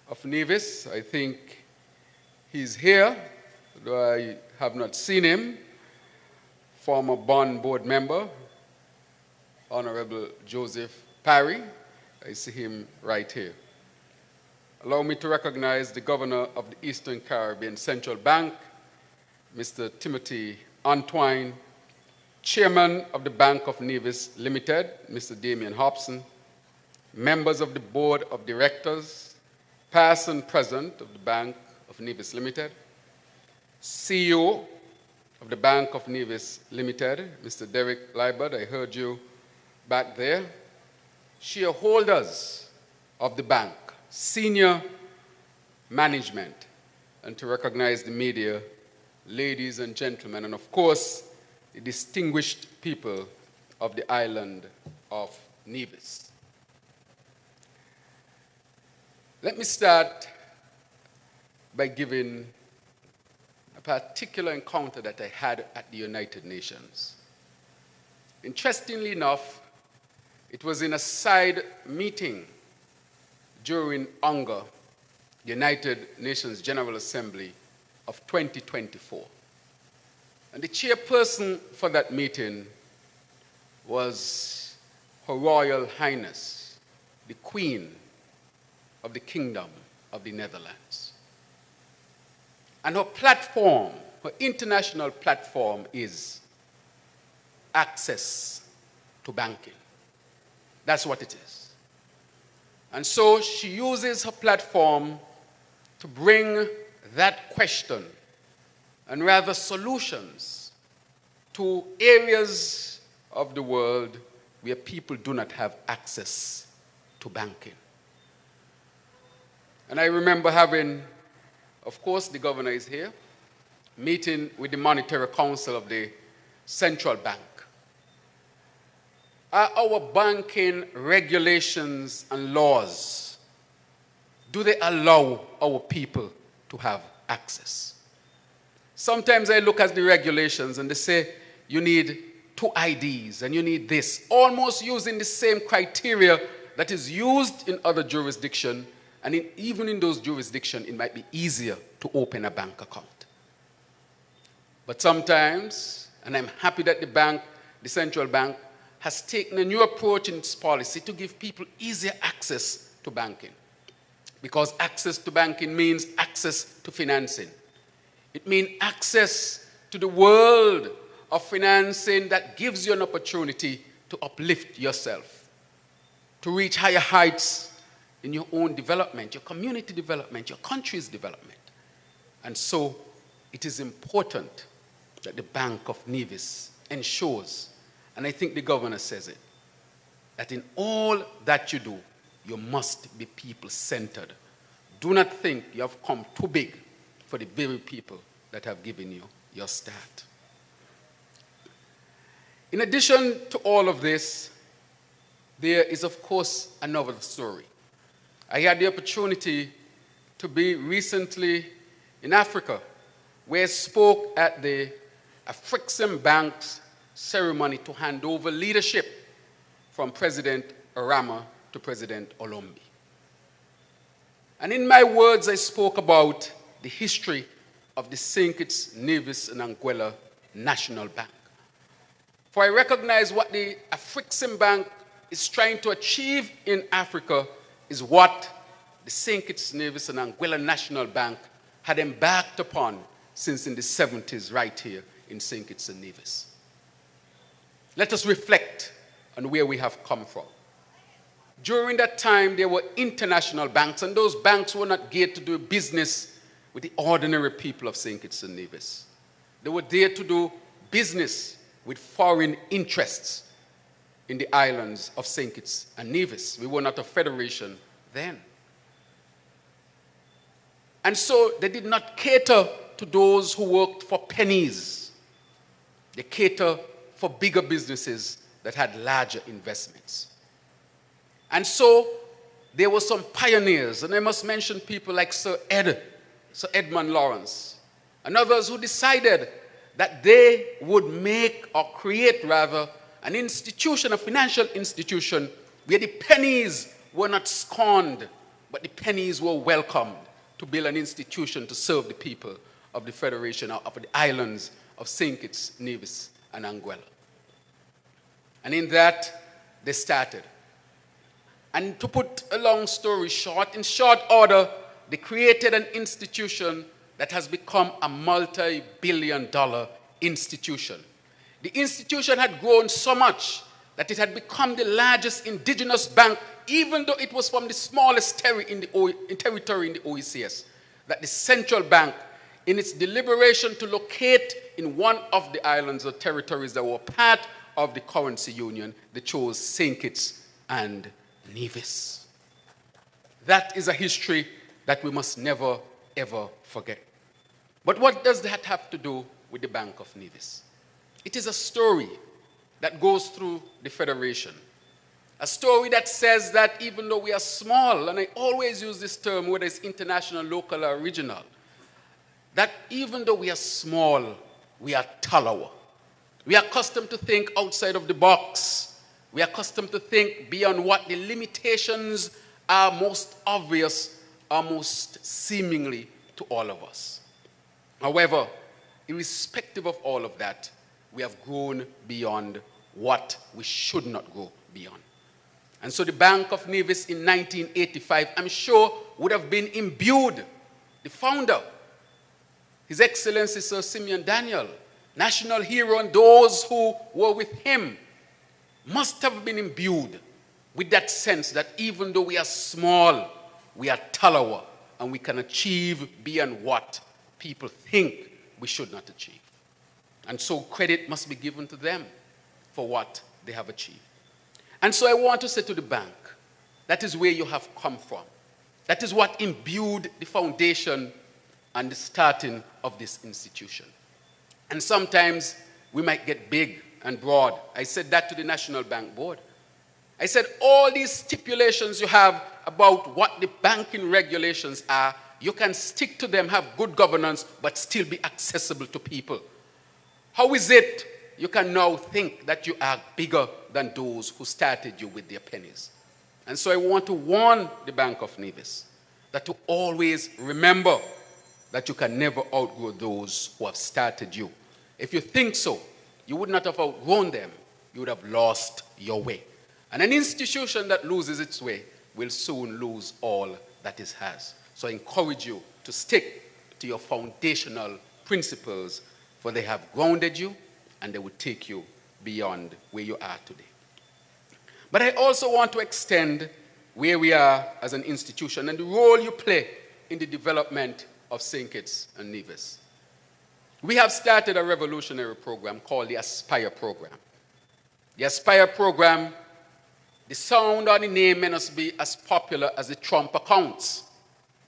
of Nevis. I think he's here, though I have not seen him. Former Bond Board member, Honorable Joseph Parry. I see him right here. Allow me to recognize the Governor of the Eastern Caribbean Central Bank, Mr. Timothy Antoine, Chairman of the Bank of Nevis Limited, Mr. Damian Hobson, members of the Board of Directors, past and present of the Bank of Nevis Limited, CEO of the Bank of Nevis Limited, Mr. Derek Liebert, I heard you back there, shareholders of the bank, senior management, and to recognize the media ladies and gentlemen, and of course, the distinguished people of the island of Nevis. Let me start by giving a particular encounter that I had at the United Nations. Interestingly enough, it was in a side meeting during UNGA, the United Nations General Assembly of 2024. And the chairperson for that meeting was Her Royal Highness, the Queen of the Kingdom of the Netherlands. And her platform, her international platform, is access to banking. That's what it is. And so she uses her platform to bring that question and rather solutions to areas of the world where people do not have access to banking. And I remember having, of course, the governor is here, meeting with the Monetary Council of the Central Bank. Are our banking regulations and laws, do they allow our people to have access? Sometimes I look at the regulations and they say you need 2 IDs and you need this, almost using the same criteria that is used in other jurisdictions, and even in those jurisdictions it might be easier to open a bank account. But sometimes, and I'm happy that the central bank, has taken a new approach in its policy to give people easier access to banking. Because access to banking means access to financing. It means access to the world of financing that gives you an opportunity to uplift yourself, to reach higher heights in your own development, your community development, your country's development. And so it is important that the Bank of Nevis ensures, and I think the governor says it, that in all that you do, you must be people-centered. Do not think you have come too big for the very people that have given you your start. In addition to all of this, there is, of course, another story. I had the opportunity to be recently in Africa, where I spoke at the African Bank's ceremony to hand over leadership from President Arama to President Olombi. And in my words, I spoke about the history of the St. Kitts, Nevis, and Anguilla National Bank. For I recognize what the African Bank is trying to achieve in Africa is what the St. Kitts, Nevis, and Anguilla National Bank had embarked upon since in the 70s right here in St. Kitts and Nevis. Let us reflect on where we have come from. During that time, there were international banks, and those banks were not geared to do business with the ordinary people of St. Kitts and Nevis. They were there to do business with foreign interests in the islands of St. Kitts and Nevis. We were not a federation then. And so they did not cater to those who worked for pennies. They cater for bigger businesses that had larger investments. And so there were some pioneers, and I must mention people like Sir Edmund Lawrence, and others who decided that they would make, or create rather, an institution, a financial institution, where the pennies were not scorned, but the pennies were welcomed, to build an institution to serve the people of the Federation of the islands of St. Kitts, Nevis, and Anguilla. And in that, they started. And to put a long story short, in short order, they created an institution that has become a multi-billion-dollar institution. The institution had grown so much that it had become the largest indigenous bank, even though it was from the smallest territory in the OECS, that the central bank, in its deliberation to locate in one of the islands or territories that were part of the currency union, they chose St. Kitts and Nevis. That is a history that we must never, ever forget. But what does that have to do with the Bank of Nevis? It is a story that goes through the Federation. A story that says that even though we are small, and I always use this term, whether it's international, local, or regional, that even though we are small, we are Talawa. We are accustomed to think outside of the box. We are accustomed to think beyond what the limitations are most obvious or most seemingly to all of us. However, irrespective of all of that, we have grown beyond what we should not go beyond. And so the Bank of Nevis in 1985, I'm sure, would have been imbued. The founder, His Excellency Sir Simeon Daniel, national hero, and those who were with him must have been imbued with that sense that even though we are small, we are Talawa, and we can achieve beyond what people think we should not achieve. And so credit must be given to them for what they have achieved. And so I want to say to the bank, that is where you have come from. That is what imbued the foundation and the starting of this institution. And sometimes we might get big and broad. I said that to the National Bank Board. I said, all these stipulations you have about what the banking regulations are, you can stick to them, have good governance, but still be accessible to people. How is it you can now think that you are bigger than those who started you with their pennies? And so I want to warn the Bank of Nevis that to always remember that you can never outgrow those who have started you. If you think so, you would not have outgrown them. You would have lost your way. And an institution that loses its way will soon lose all that it has. So I encourage you to stick to your foundational principles, for they have grounded you and they will take you beyond where you are today. But I also want to extend where we are as an institution and the role you play in the development of St. Kitts and Nevis. We have started a revolutionary program called the Aspire program. The Aspire program, the sound or the name may not be as popular as the Trump accounts,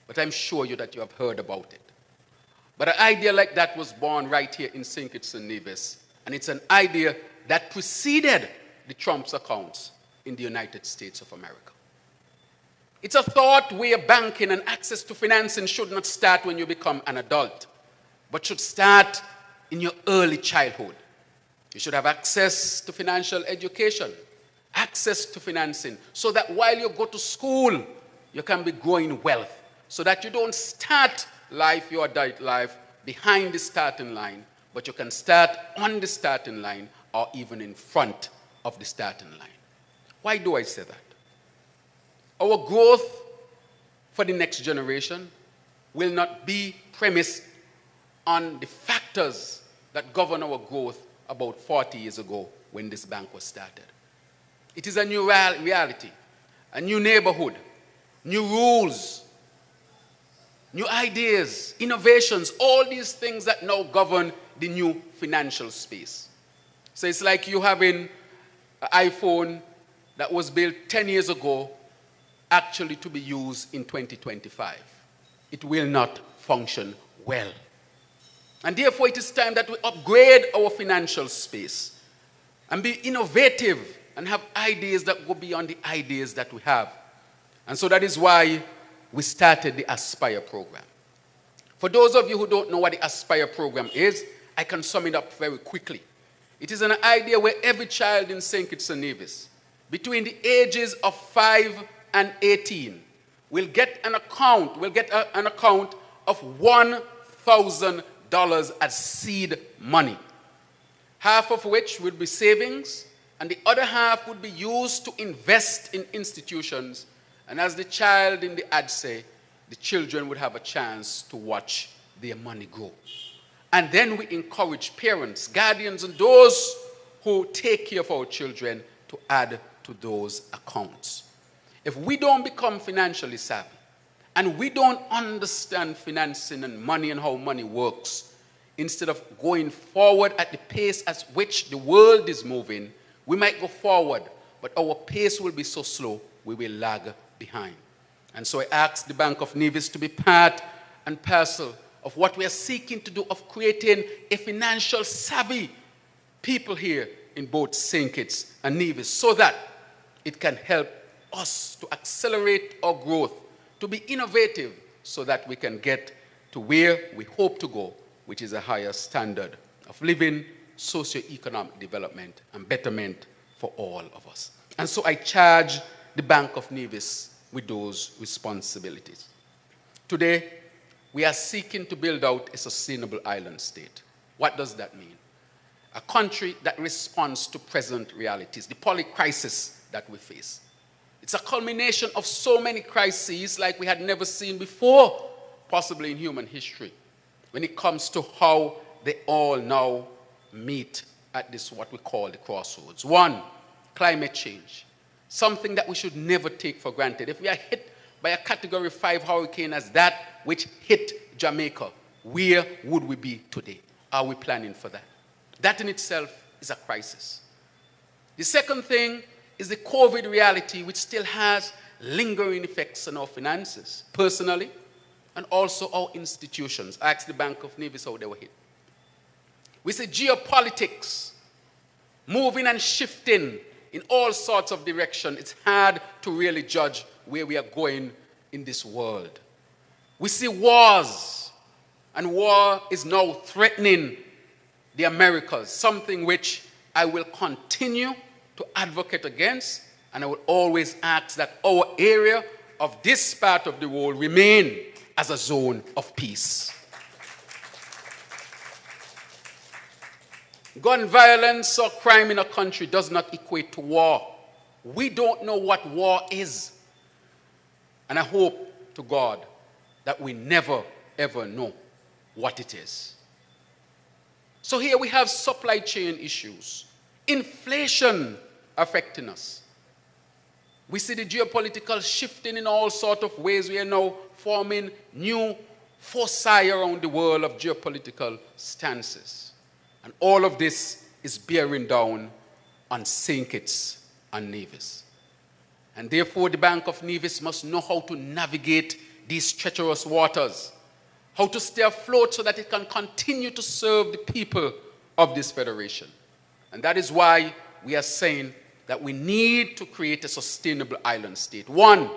but I'm sure you that you have heard about it. But an idea like that was born right here in St. Kitts and Nevis, and it's an idea that preceded the Trump's accounts in the United States of America. It's a thought where banking and access to financing should not start when you become an adult, but should start in your early childhood. You should have access to financial education, access to financing, so that while you go to school, you can be growing wealth, so that you don't start life, your adult life, behind the starting line, but you can start on the starting line or even in front of the starting line. Why do I say that? Our growth for the next generation will not be premised on the factors that govern our growth about 40 years ago when this bank was started. It is a new reality, a new neighborhood, new rules, new ideas, innovations, all these things that now govern the new financial space. So it's like you having an iPhone that was built 10 years ago actually to be used in 2025. It will not function well. And therefore it is time that we upgrade our financial space and be innovative and have ideas that go beyond the ideas that we have. And so that is why we started the Aspire program. For those of you who don't know what the Aspire program is, I can sum it up very quickly. It is an idea where every child in St. Kitts and Nevis, between the ages of 5 and 18, will get an account, of $1,000 as seed money, half of which will be savings, and the other half would be used to invest in institutions. And as the child in the ad say, the children would have a chance to watch their money grow. And then we encourage parents, guardians, and those who take care of our children to add to those accounts. If we don't become financially savvy, and we don't understand financing and money and how money works, instead of going forward at the pace at which the world is moving, we might go forward, but our pace will be so slow, we will lag behind. And so I asked the Bank of Nevis to be part and parcel of what we are seeking to do, of creating a financial savvy people here in both St. Kitts and Nevis, so that it can help us to accelerate our growth, to be innovative, so that we can get to where we hope to go, which is a higher standard of living, socio-economic development, and betterment for all of us. And so I charge the Bank of Nevis with those responsibilities. Today, we are seeking to build out a sustainable island state. What does that mean? A country that responds to present realities, the polycrisis that we face. It's a culmination of so many crises like we had never seen before, possibly in human history, when it comes to how they all now meet at this, what we call the crossroads. One, climate change, something that we should never take for granted. If we are hit by a Category 5 hurricane as that which hit Jamaica, where would we be today? Are we planning for that? That in itself is a crisis. The second thing is the COVID reality, which still has lingering effects on our finances, personally, and also our institutions. I asked the Bank of Nevis how they were hit. We see geopolitics moving and shifting in all sorts of directions. It's hard to really judge where we are going in this world. We see wars, and war is now threatening the Americas, something which I will continue to advocate against, and I will always ask that our area of this part of the world remain as a zone of peace. Gun violence or crime in a country does not equate to war. We don't know what war is. And I hope to God that we never, ever know what it is. So here we have supply chain issues, inflation affecting us. We see the geopolitical shifting in all sorts of ways. We are now forming new foci around the world of geopolitical stances. And all of this is bearing down on St. Kitts and Nevis. And therefore, the Bank of Nevis must know how to navigate these treacherous waters, how to stay afloat so that it can continue to serve the people of this federation. And that is why we are saying that we need to create a sustainable island state. One,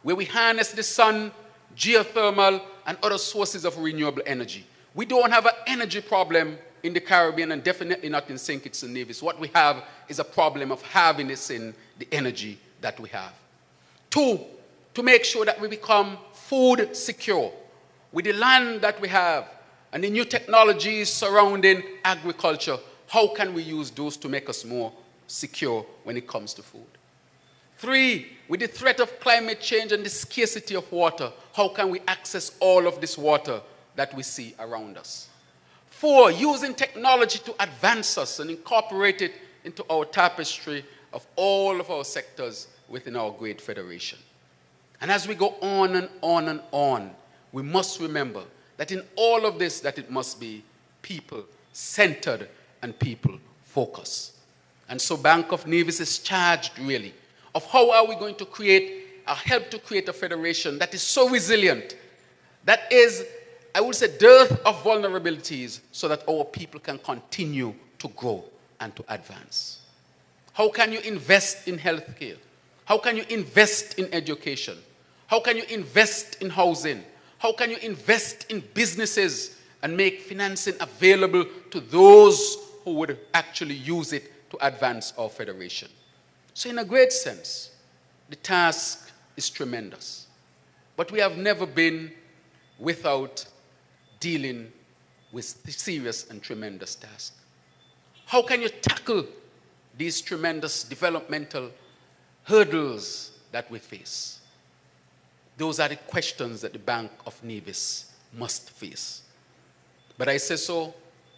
where we harness the sun, geothermal, and other sources of renewable energy. We don't have an energy problem in the Caribbean, and definitely not in St. Kitts and Nevis. What we have is a problem of harnessing the energy that we have. Two, to make sure that we become food secure with the land that we have and the new technologies surrounding agriculture. How can we use those to make us more secure when it comes to food? Three, with the threat of climate change and the scarcity of water, how can we access all of this water that we see around us? Four, using technology to advance us and incorporate it into our tapestry of all of our sectors within our great federation. And as we go on and on and on, we must remember that in all of this, that it must be people-centered and people-focused. And so Bank of Nevis is charged, really, of how are we going to help to create a federation that is so resilient, that is, I would say, dearth of vulnerabilities, so that our people can continue to grow and to advance. How can you invest in healthcare? How can you invest in education? How can you invest in housing? How can you invest in businesses and make financing available to those who would actually use it to advance our federation? So in a great sense, the task is tremendous. But we have never been without dealing with the serious and tremendous task. How can you tackle these tremendous developmental hurdles that we face? Those are the questions that the Bank of Nevis must face. But I say so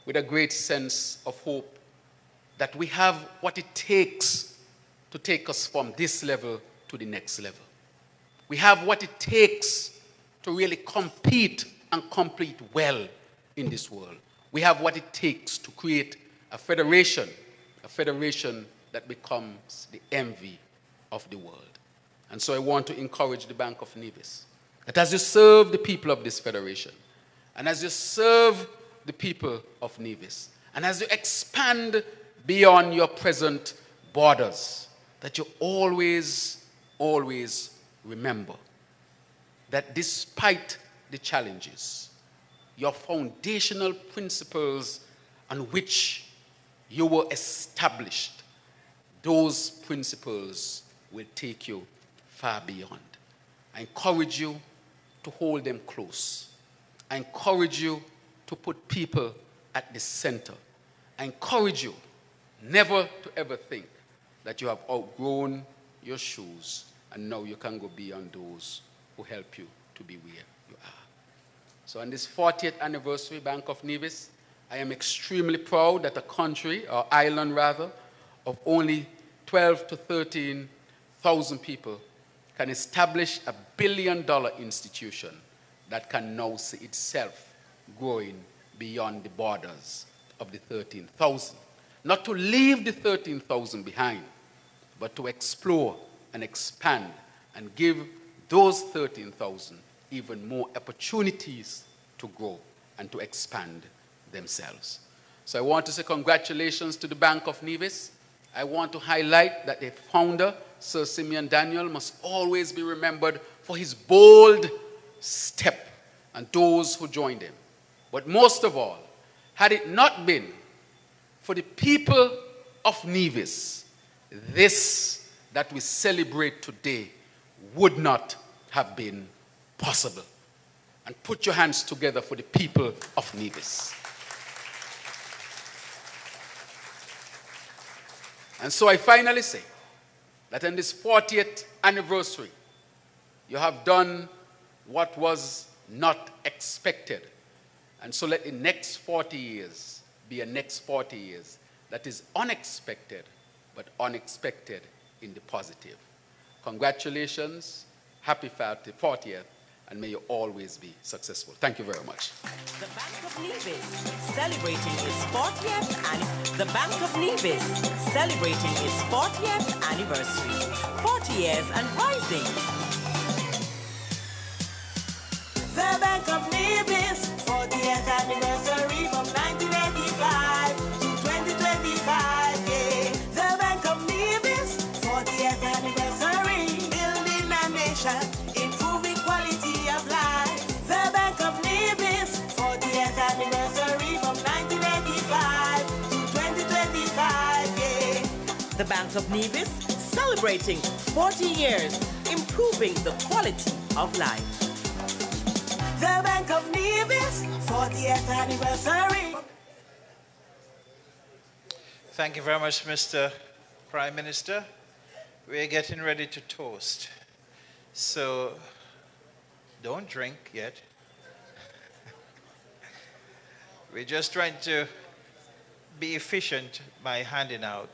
with a great sense of hope that we have what it takes to take us from this level to the next level. We have what it takes to really compete and compete well in this world. We have what it takes to create a federation that becomes the envy of the world. And so I want to encourage the Bank of Nevis that as you serve the people of this federation, and as you serve the people of Nevis, and as you expand beyond your present borders, that you always, always remember that despite the challenges, your foundational principles on which you were established, those principles will take you far beyond. I encourage you to hold them close. I encourage you to put people at the center. I encourage you never to ever think that you have outgrown your shoes and now you can go beyond those who help you to be where you are. So on this 40th anniversary, Bank of Nevis, I am extremely proud that a country, or island rather, of only 12 to 13,000 people can establish a billion-dollar institution that can now see itself growing beyond the borders of the 13,000. Not to leave the 13,000 behind, but to explore and expand and give those 13,000 even more opportunities to grow and to expand themselves. So I want to say congratulations to the Bank of Nevis. I want to highlight that the founder, Sir Simeon Daniel, must always be remembered for his bold step and those who joined him. But most of all, had it not been for the people of Nevis, this that we celebrate today would not have been possible. And put your hands together for the people of Nevis. And so I finally say that on this 40th anniversary, you have done what was not expected. And so let the next 40 years be a next 40 years that is unexpected, but unexpected in the positive. Congratulations, happy 40th, and may you always be successful. Thank you very much. The Bank of Nevis celebrating its 40th The Bank of Nevis celebrating its 40th anniversary. 40 years and rising. The Bank of Nevis 40th anniversary from 1985 to 2025. Yeah. The Bank of Nevis 40th anniversary, building a nation, improving quality of life. The Bank of Nevis 40th anniversary from 1985 to 2025. Yeah. The Bank of Nevis celebrating 40 years, improving the quality of life. The Bank of Nevis 40th anniversary. Thank you very much, Mr. Prime Minister. We're getting ready to toast. So don't drink yet. We're just trying to be efficient by handing out.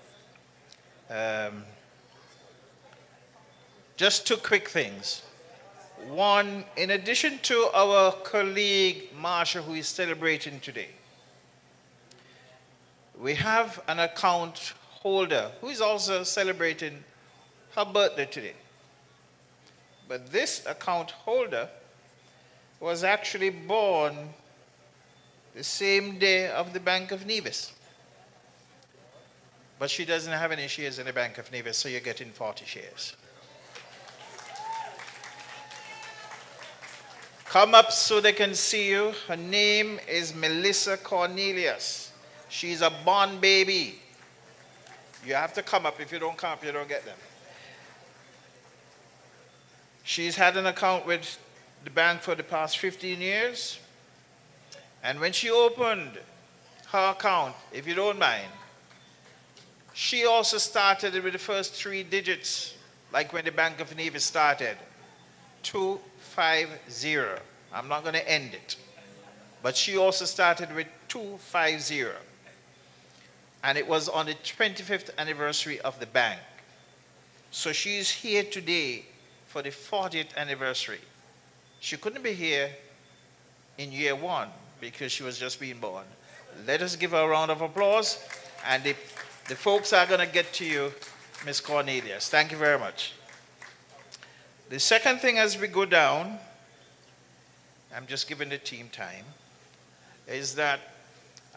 Just two quick things. One, in addition to our colleague Marsha, who is celebrating today, we have an account holder who is also celebrating her birthday today. But this account holder was actually born the same day of the Bank of Nevis. But she doesn't have any shares in the Bank of Nevis, so you're getting 40 shares. Come up so they can see you. Her name is Melissa Cornelius. She's a born baby. You have to come up. If you don't come up, you don't get them. She's had an account with the bank for the past 15 years. And when she opened her account, if you don't mind, she also started with the first 3 digits, like when the Bank of Nevis started. 250. I'm not going to end it. But she also started with 250. And it was on the 25th anniversary of the bank. So she's here today for the 40th anniversary. She couldn't be here in year 1 because she was just being born. Let us give her a round of applause. And the folks are going to get to you, Ms. Cornelius. Thank you very much. The second thing as we go down, I'm just giving the team time. is that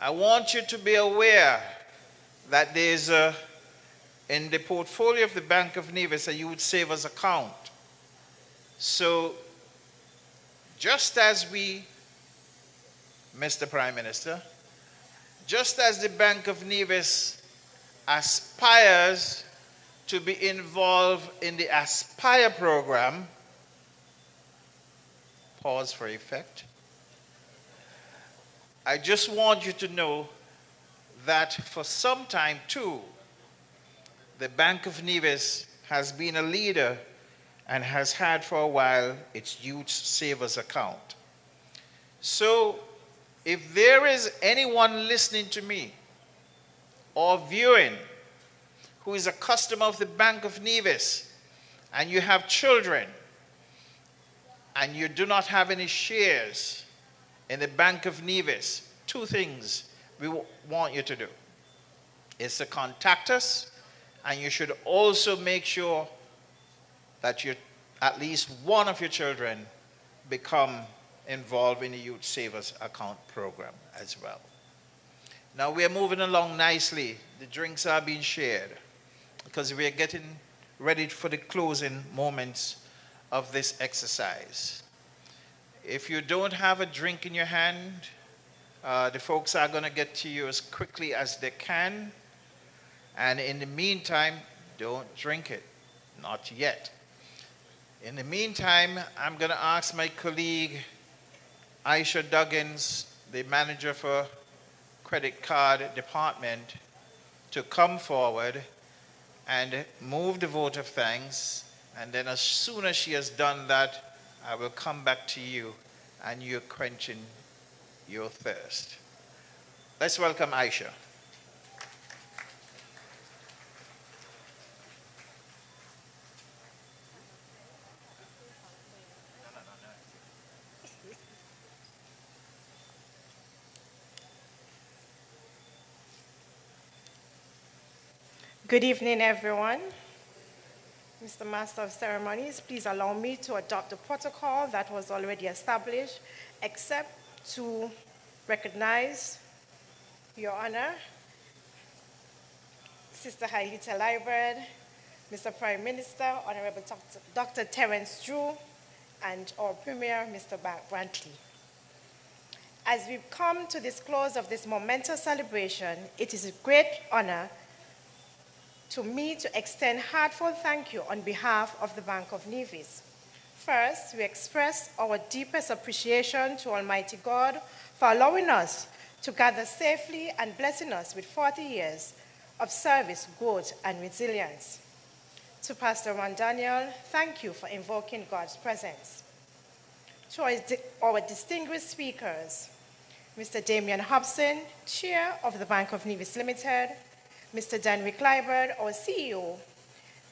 I want you to be aware that there's in the portfolio of the Bank of Nevis a youth savers account. So just as we, Mr. Prime Minister, just as the Bank of Nevis aspires to be involved in the Aspire program, pause for effect, I just want you to know that for some time too, the Bank of Nevis has been a leader and has had for a while its youth savers account. So if there is anyone listening to me or viewing who is a customer of the Bank of Nevis and you have children and you do not have any shares in the Bank of Nevis, two things we want you to do is to contact us, and you should also make sure that at least one of your children become involved in the Youth Savers Account program as well. Now we are moving along nicely. The drinks are being shared because we are getting ready for the closing moments of this exercise. If you don't have a drink in your hand, the folks are going to get to you as quickly as they can. And in the meantime, don't drink it. Not yet. In the meantime, I'm going to ask my colleague, Aisha Duggins, the manager for credit card department, to come forward and move the vote of thanks. And then as soon as she has done that, I will come back to you and you're quenching your thirst. Let's welcome Aisha. Good evening, everyone. Mr. Master of Ceremonies, please allow me to adopt the protocol that was already established, except to recognize Your Honor, Sister Hailita Liebert, Mr. Prime Minister, Honorable Dr. Terence Drew, and our Premier, Mr. Brantley. As we come to this close of this momentous celebration, it is a great honor to me to extend heartfelt thank you on behalf of the Bank of Nevis. First, we express our deepest appreciation to Almighty God for allowing us to gather safely and blessing us with 40 years of service, growth, and resilience. To Pastor Ron Daniel, thank you for invoking God's presence. To our distinguished speakers, Mr. Damian Hobson, Chair of the Bank of Nevis Limited, Mr. Danwick Liebert, our CEO,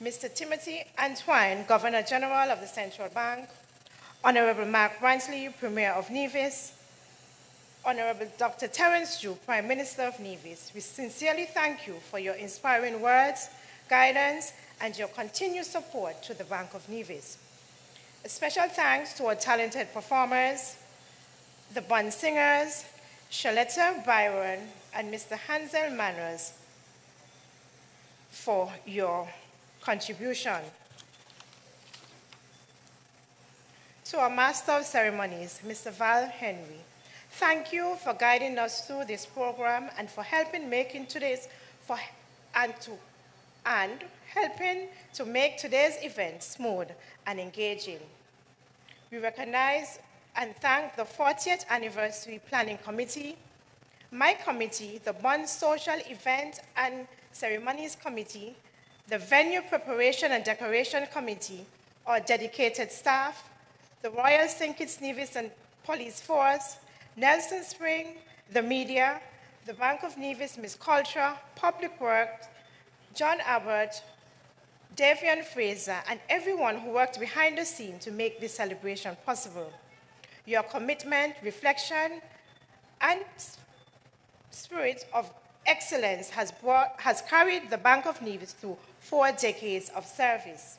Mr. Timothy Antoine, Governor General of the Central Bank, Honorable Mark Brantley, Premier of Nevis, Honorable Dr. Terence Drew, Prime Minister of Nevis, we sincerely thank you for your inspiring words, guidance, and your continued support to the Bank of Nevis. A special thanks to our talented performers, the Bund Singers, Shaletta Byron, and Mr. Hansel Manners, for your contribution. To our Master of Ceremonies, Mr. Val Henry, thank you for guiding us through this program and for helping helping to make today's event smooth and engaging. We recognize and thank the 40th Anniversary Planning Committee, my committee, the Bund Social Event and Ceremonies Committee, the Venue Preparation and Decoration Committee, our dedicated staff, the Royal St. Kitts Nevis and Police Force, Nelson Spring, the media, the Bank of Nevis, Miss Culture, Public Works, John Abbott, Davian Fraser, and everyone who worked behind the scene to make this celebration possible. Your commitment, reflection, and spirit of excellence has carried the Bank of Nevis through 4 decades of service.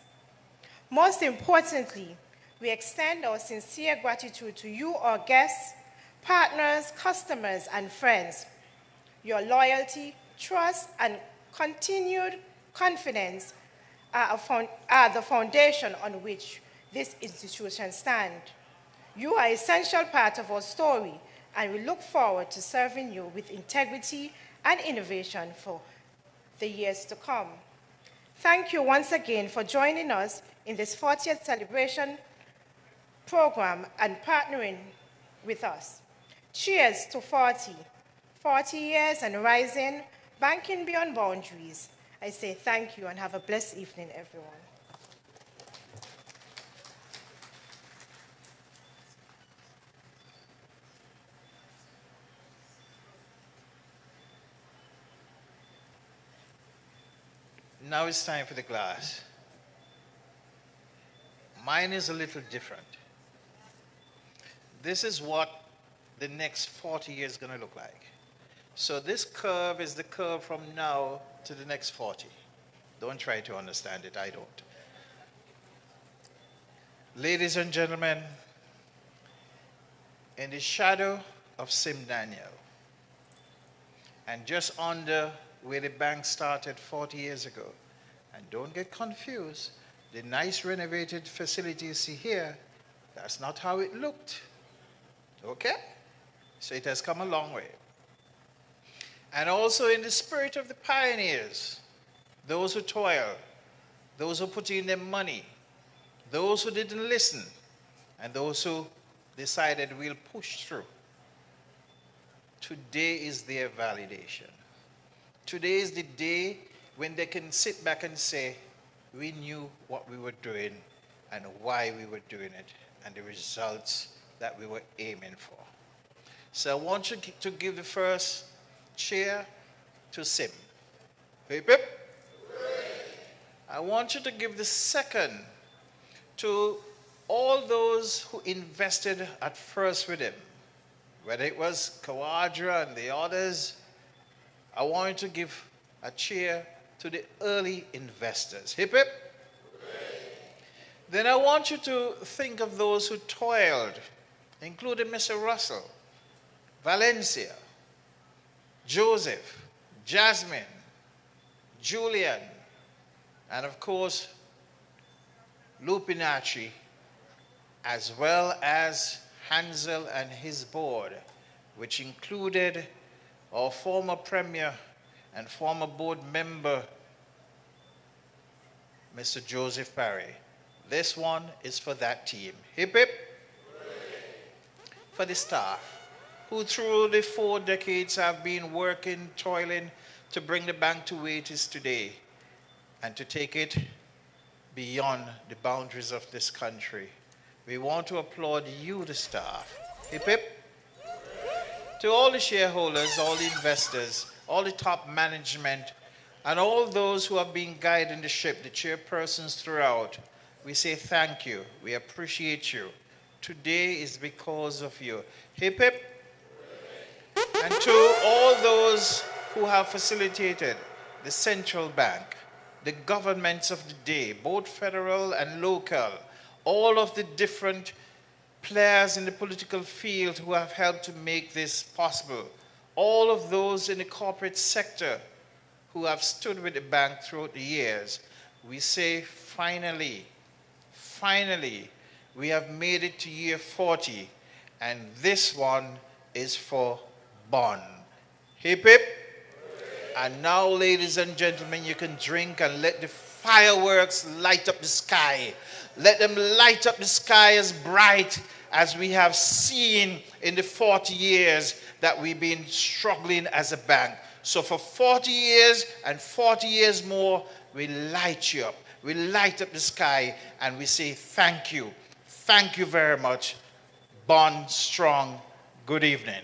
Most importantly, we extend our sincere gratitude to you, our guests, partners, customers, and friends. Your loyalty, trust, and continued confidence are the foundation on which this institution stands. You are an essential part of our story, and we look forward to serving you with integrity and innovation for the years to come. Thank you once again for joining us in this 40th celebration program and partnering with us. Cheers to 40. 40 years and rising, banking beyond boundaries. I say thank you and have a blessed evening, everyone. Now it's time for the glass. Mine is a little different. This is what the next 40 years is going to look like. So this curve is the curve from now to the next 40. Don't try to understand it, I don't. Ladies and gentlemen, in the shadow of Sim Daniel, and just under where the bank started 40 years ago, and don't get confused, the nice renovated facility you see here, that's not how it looked. Okay? So it has come a long way. And also in the spirit of the pioneers, those who toil, those who put in their money, those who didn't listen, and those who decided we'll push through. Today is their validation. Today is the day when they can sit back and say, we knew what we were doing and why we were doing it and the results that we were aiming for. So I want you to give the first cheer to Sim. Hip hip. I want you to give the second to all those who invested at first with him. Whether it was Kawadra and the others, I want you to give a cheer to the early investors. Hip hip. Then I want you to think of those who toiled, including Mr. Russell, Valencia, Joseph, Jasmine, Julian, and of course, Lupinacci, as well as Hansel and his board, which included our former Premier and former board member, Mr. Joseph Parry. This one is for that team. Hip hip. For the staff, who through the 4 decades have been working, toiling to bring the bank to where it is today and to take it beyond the boundaries of this country. We want to applaud you, the staff. Hip hip. To all the shareholders, all the investors, all the top management, and all those who have been guiding the ship, the chairpersons throughout, we say thank you. We appreciate you. Today is because of you. Hip hip. And to all those who have facilitated the central bank, the governments of the day, both federal and local, all of the different players in the political field who have helped to make this possible, all of those in the corporate sector who have stood with the bank throughout the years, we say finally, finally, we have made it to year 40, and this one is for Bon. Hip hip. And now, ladies and gentlemen, you can drink and let the fireworks light up the sky. Let them light up the sky as bright as we have seen in the 40 years that we've been struggling as a bank. So for 40 years and 40 years more, we light you up. We light up the sky and we say thank you. Thank you very much. Bon Strong. Good evening.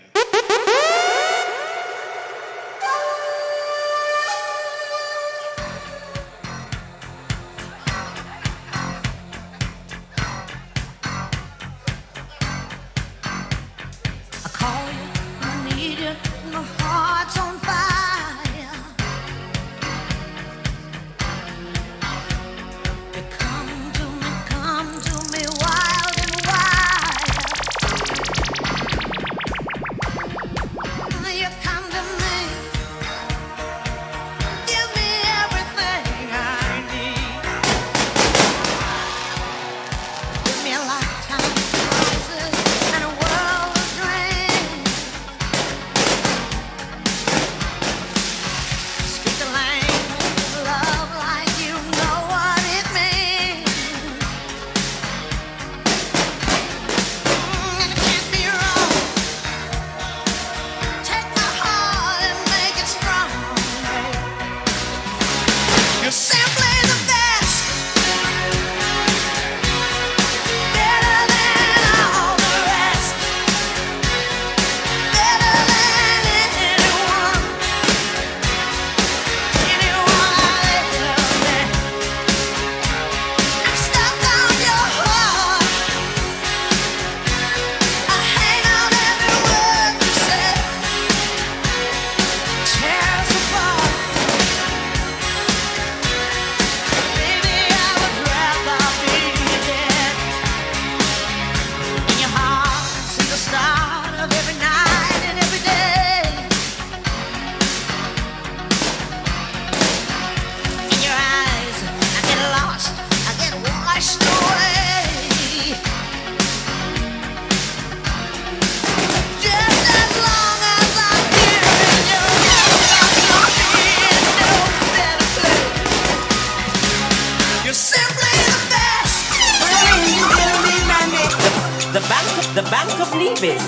Nevis,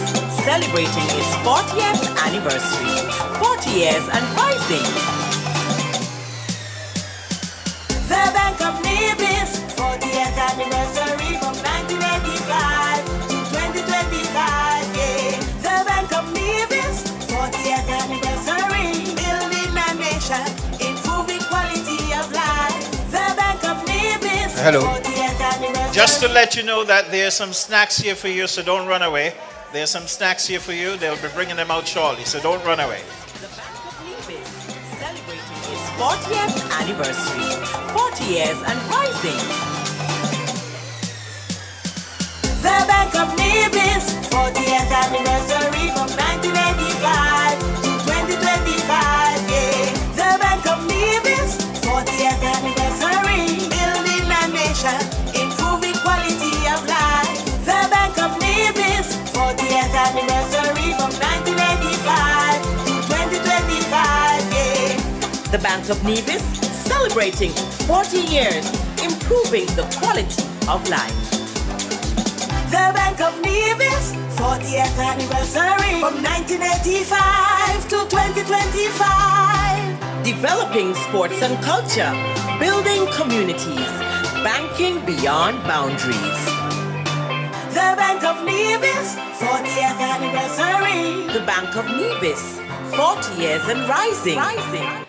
celebrating its 40th anniversary. 40 years and rising. The Bank of Nevis, 40th anniversary from 1985 to 2025, yeah. The Bank of Nevis, 40th anniversary, building a nation, improving quality of life. The Bank of Nevis, Hello. 40th anniversary. Just to let you know that there's some snacks here for you, so don't run away. There's some snacks here for you. They'll be bringing them out shortly, so don't run away. The Bank of Nevis, celebrating its 40th anniversary. 40 years and rising. The Bank of Nevis, 40th anniversary from 1985 to 2025, yeah. The Bank of Nevis, 40th anniversary, building a nation, improving quality of life. The Bank of Nevis, 40th anniversary from 1985 to 2025, yeah. The Bank of Nevis, celebrating 40 years, improving the quality of life. The Bank of Nevis, 40th anniversary from 1985 to 2025. Developing sports and culture, building communities, banking beyond boundaries. The Bank of Nevis, 40th anniversary. The Bank of Nevis, 40 years and rising.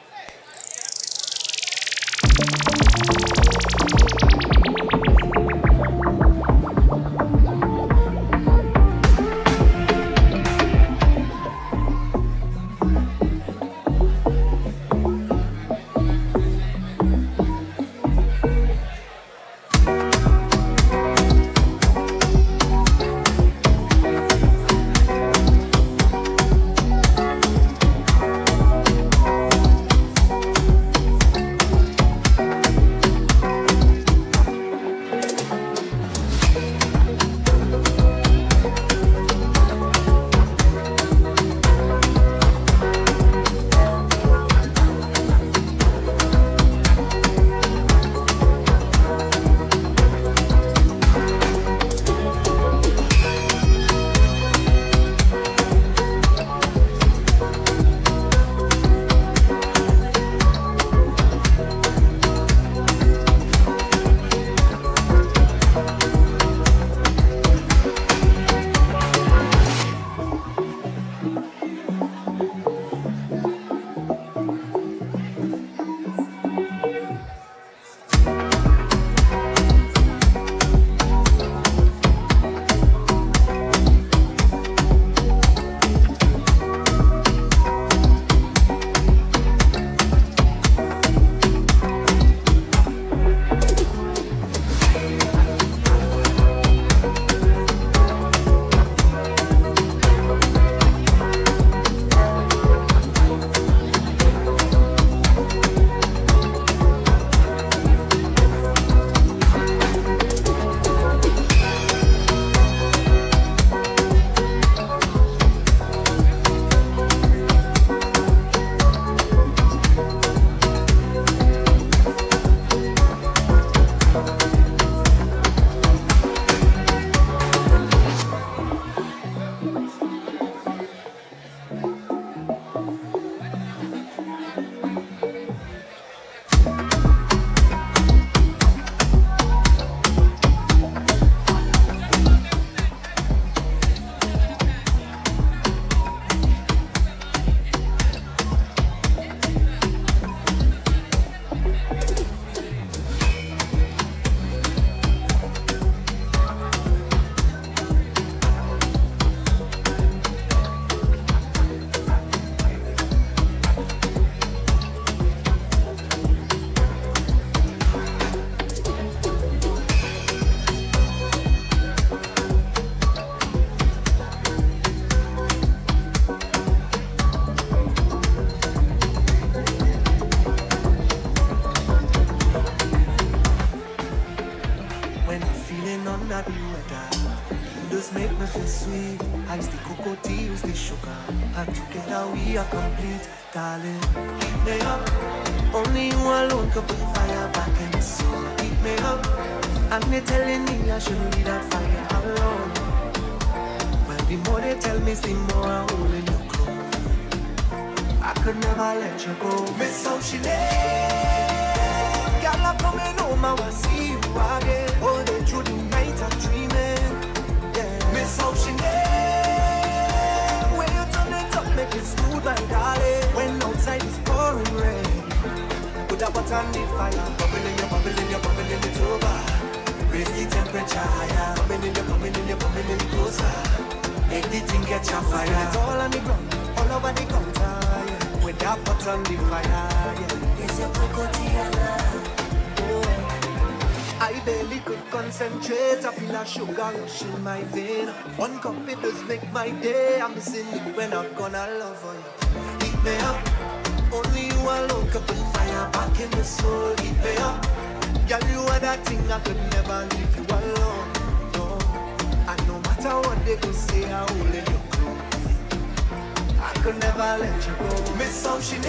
sweet. Ice the cocoa tea, use the sugar. And together we are complete, darling. Heat me up. Only you alone can put fire back in the soul. Heat me up. And me telling me I shouldn't leave that fire alone. Well, the the more they tell me, the more I'm holding you close. I could never let you go. Miss how she live. Girl, I'm coming home, I will see you again. All day through the night, I'm dreaming. Yeah. Miss how she live. When you turn it up, make it smooth, my darling. When outside is pouring rain, put that butt on the fire. Bubbling, you're bubbling, you're bubbling it over. Raise the temperature higher. Coming in, you're coming in, you're coming in closer. Make the thing catch a fire. It's all on the ground, all over the counter, yeah. With that pot on the fire, yeah. It's your cocotiana. I barely could concentrate. I feel a sugar rush in my vein. One cup it does make my day. I'm missing it when I'm gonna love you. Heat me up. Only you alone could put fire back in the soul. Heat me up. Girl, you are that thing I could never leave you alone. No. And no matter what they could say, I hold you close. I could never let you go. Miss how she live.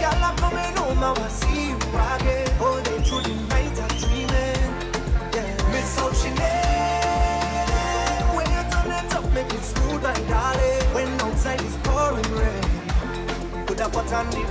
Girl, I'm coming home, I will see you again. All day through the night, I'm dreaming. Yeah. Miss how she live. When you turn it up, make it smooth, my darling. When outside is pouring rain, put that pot on the fire.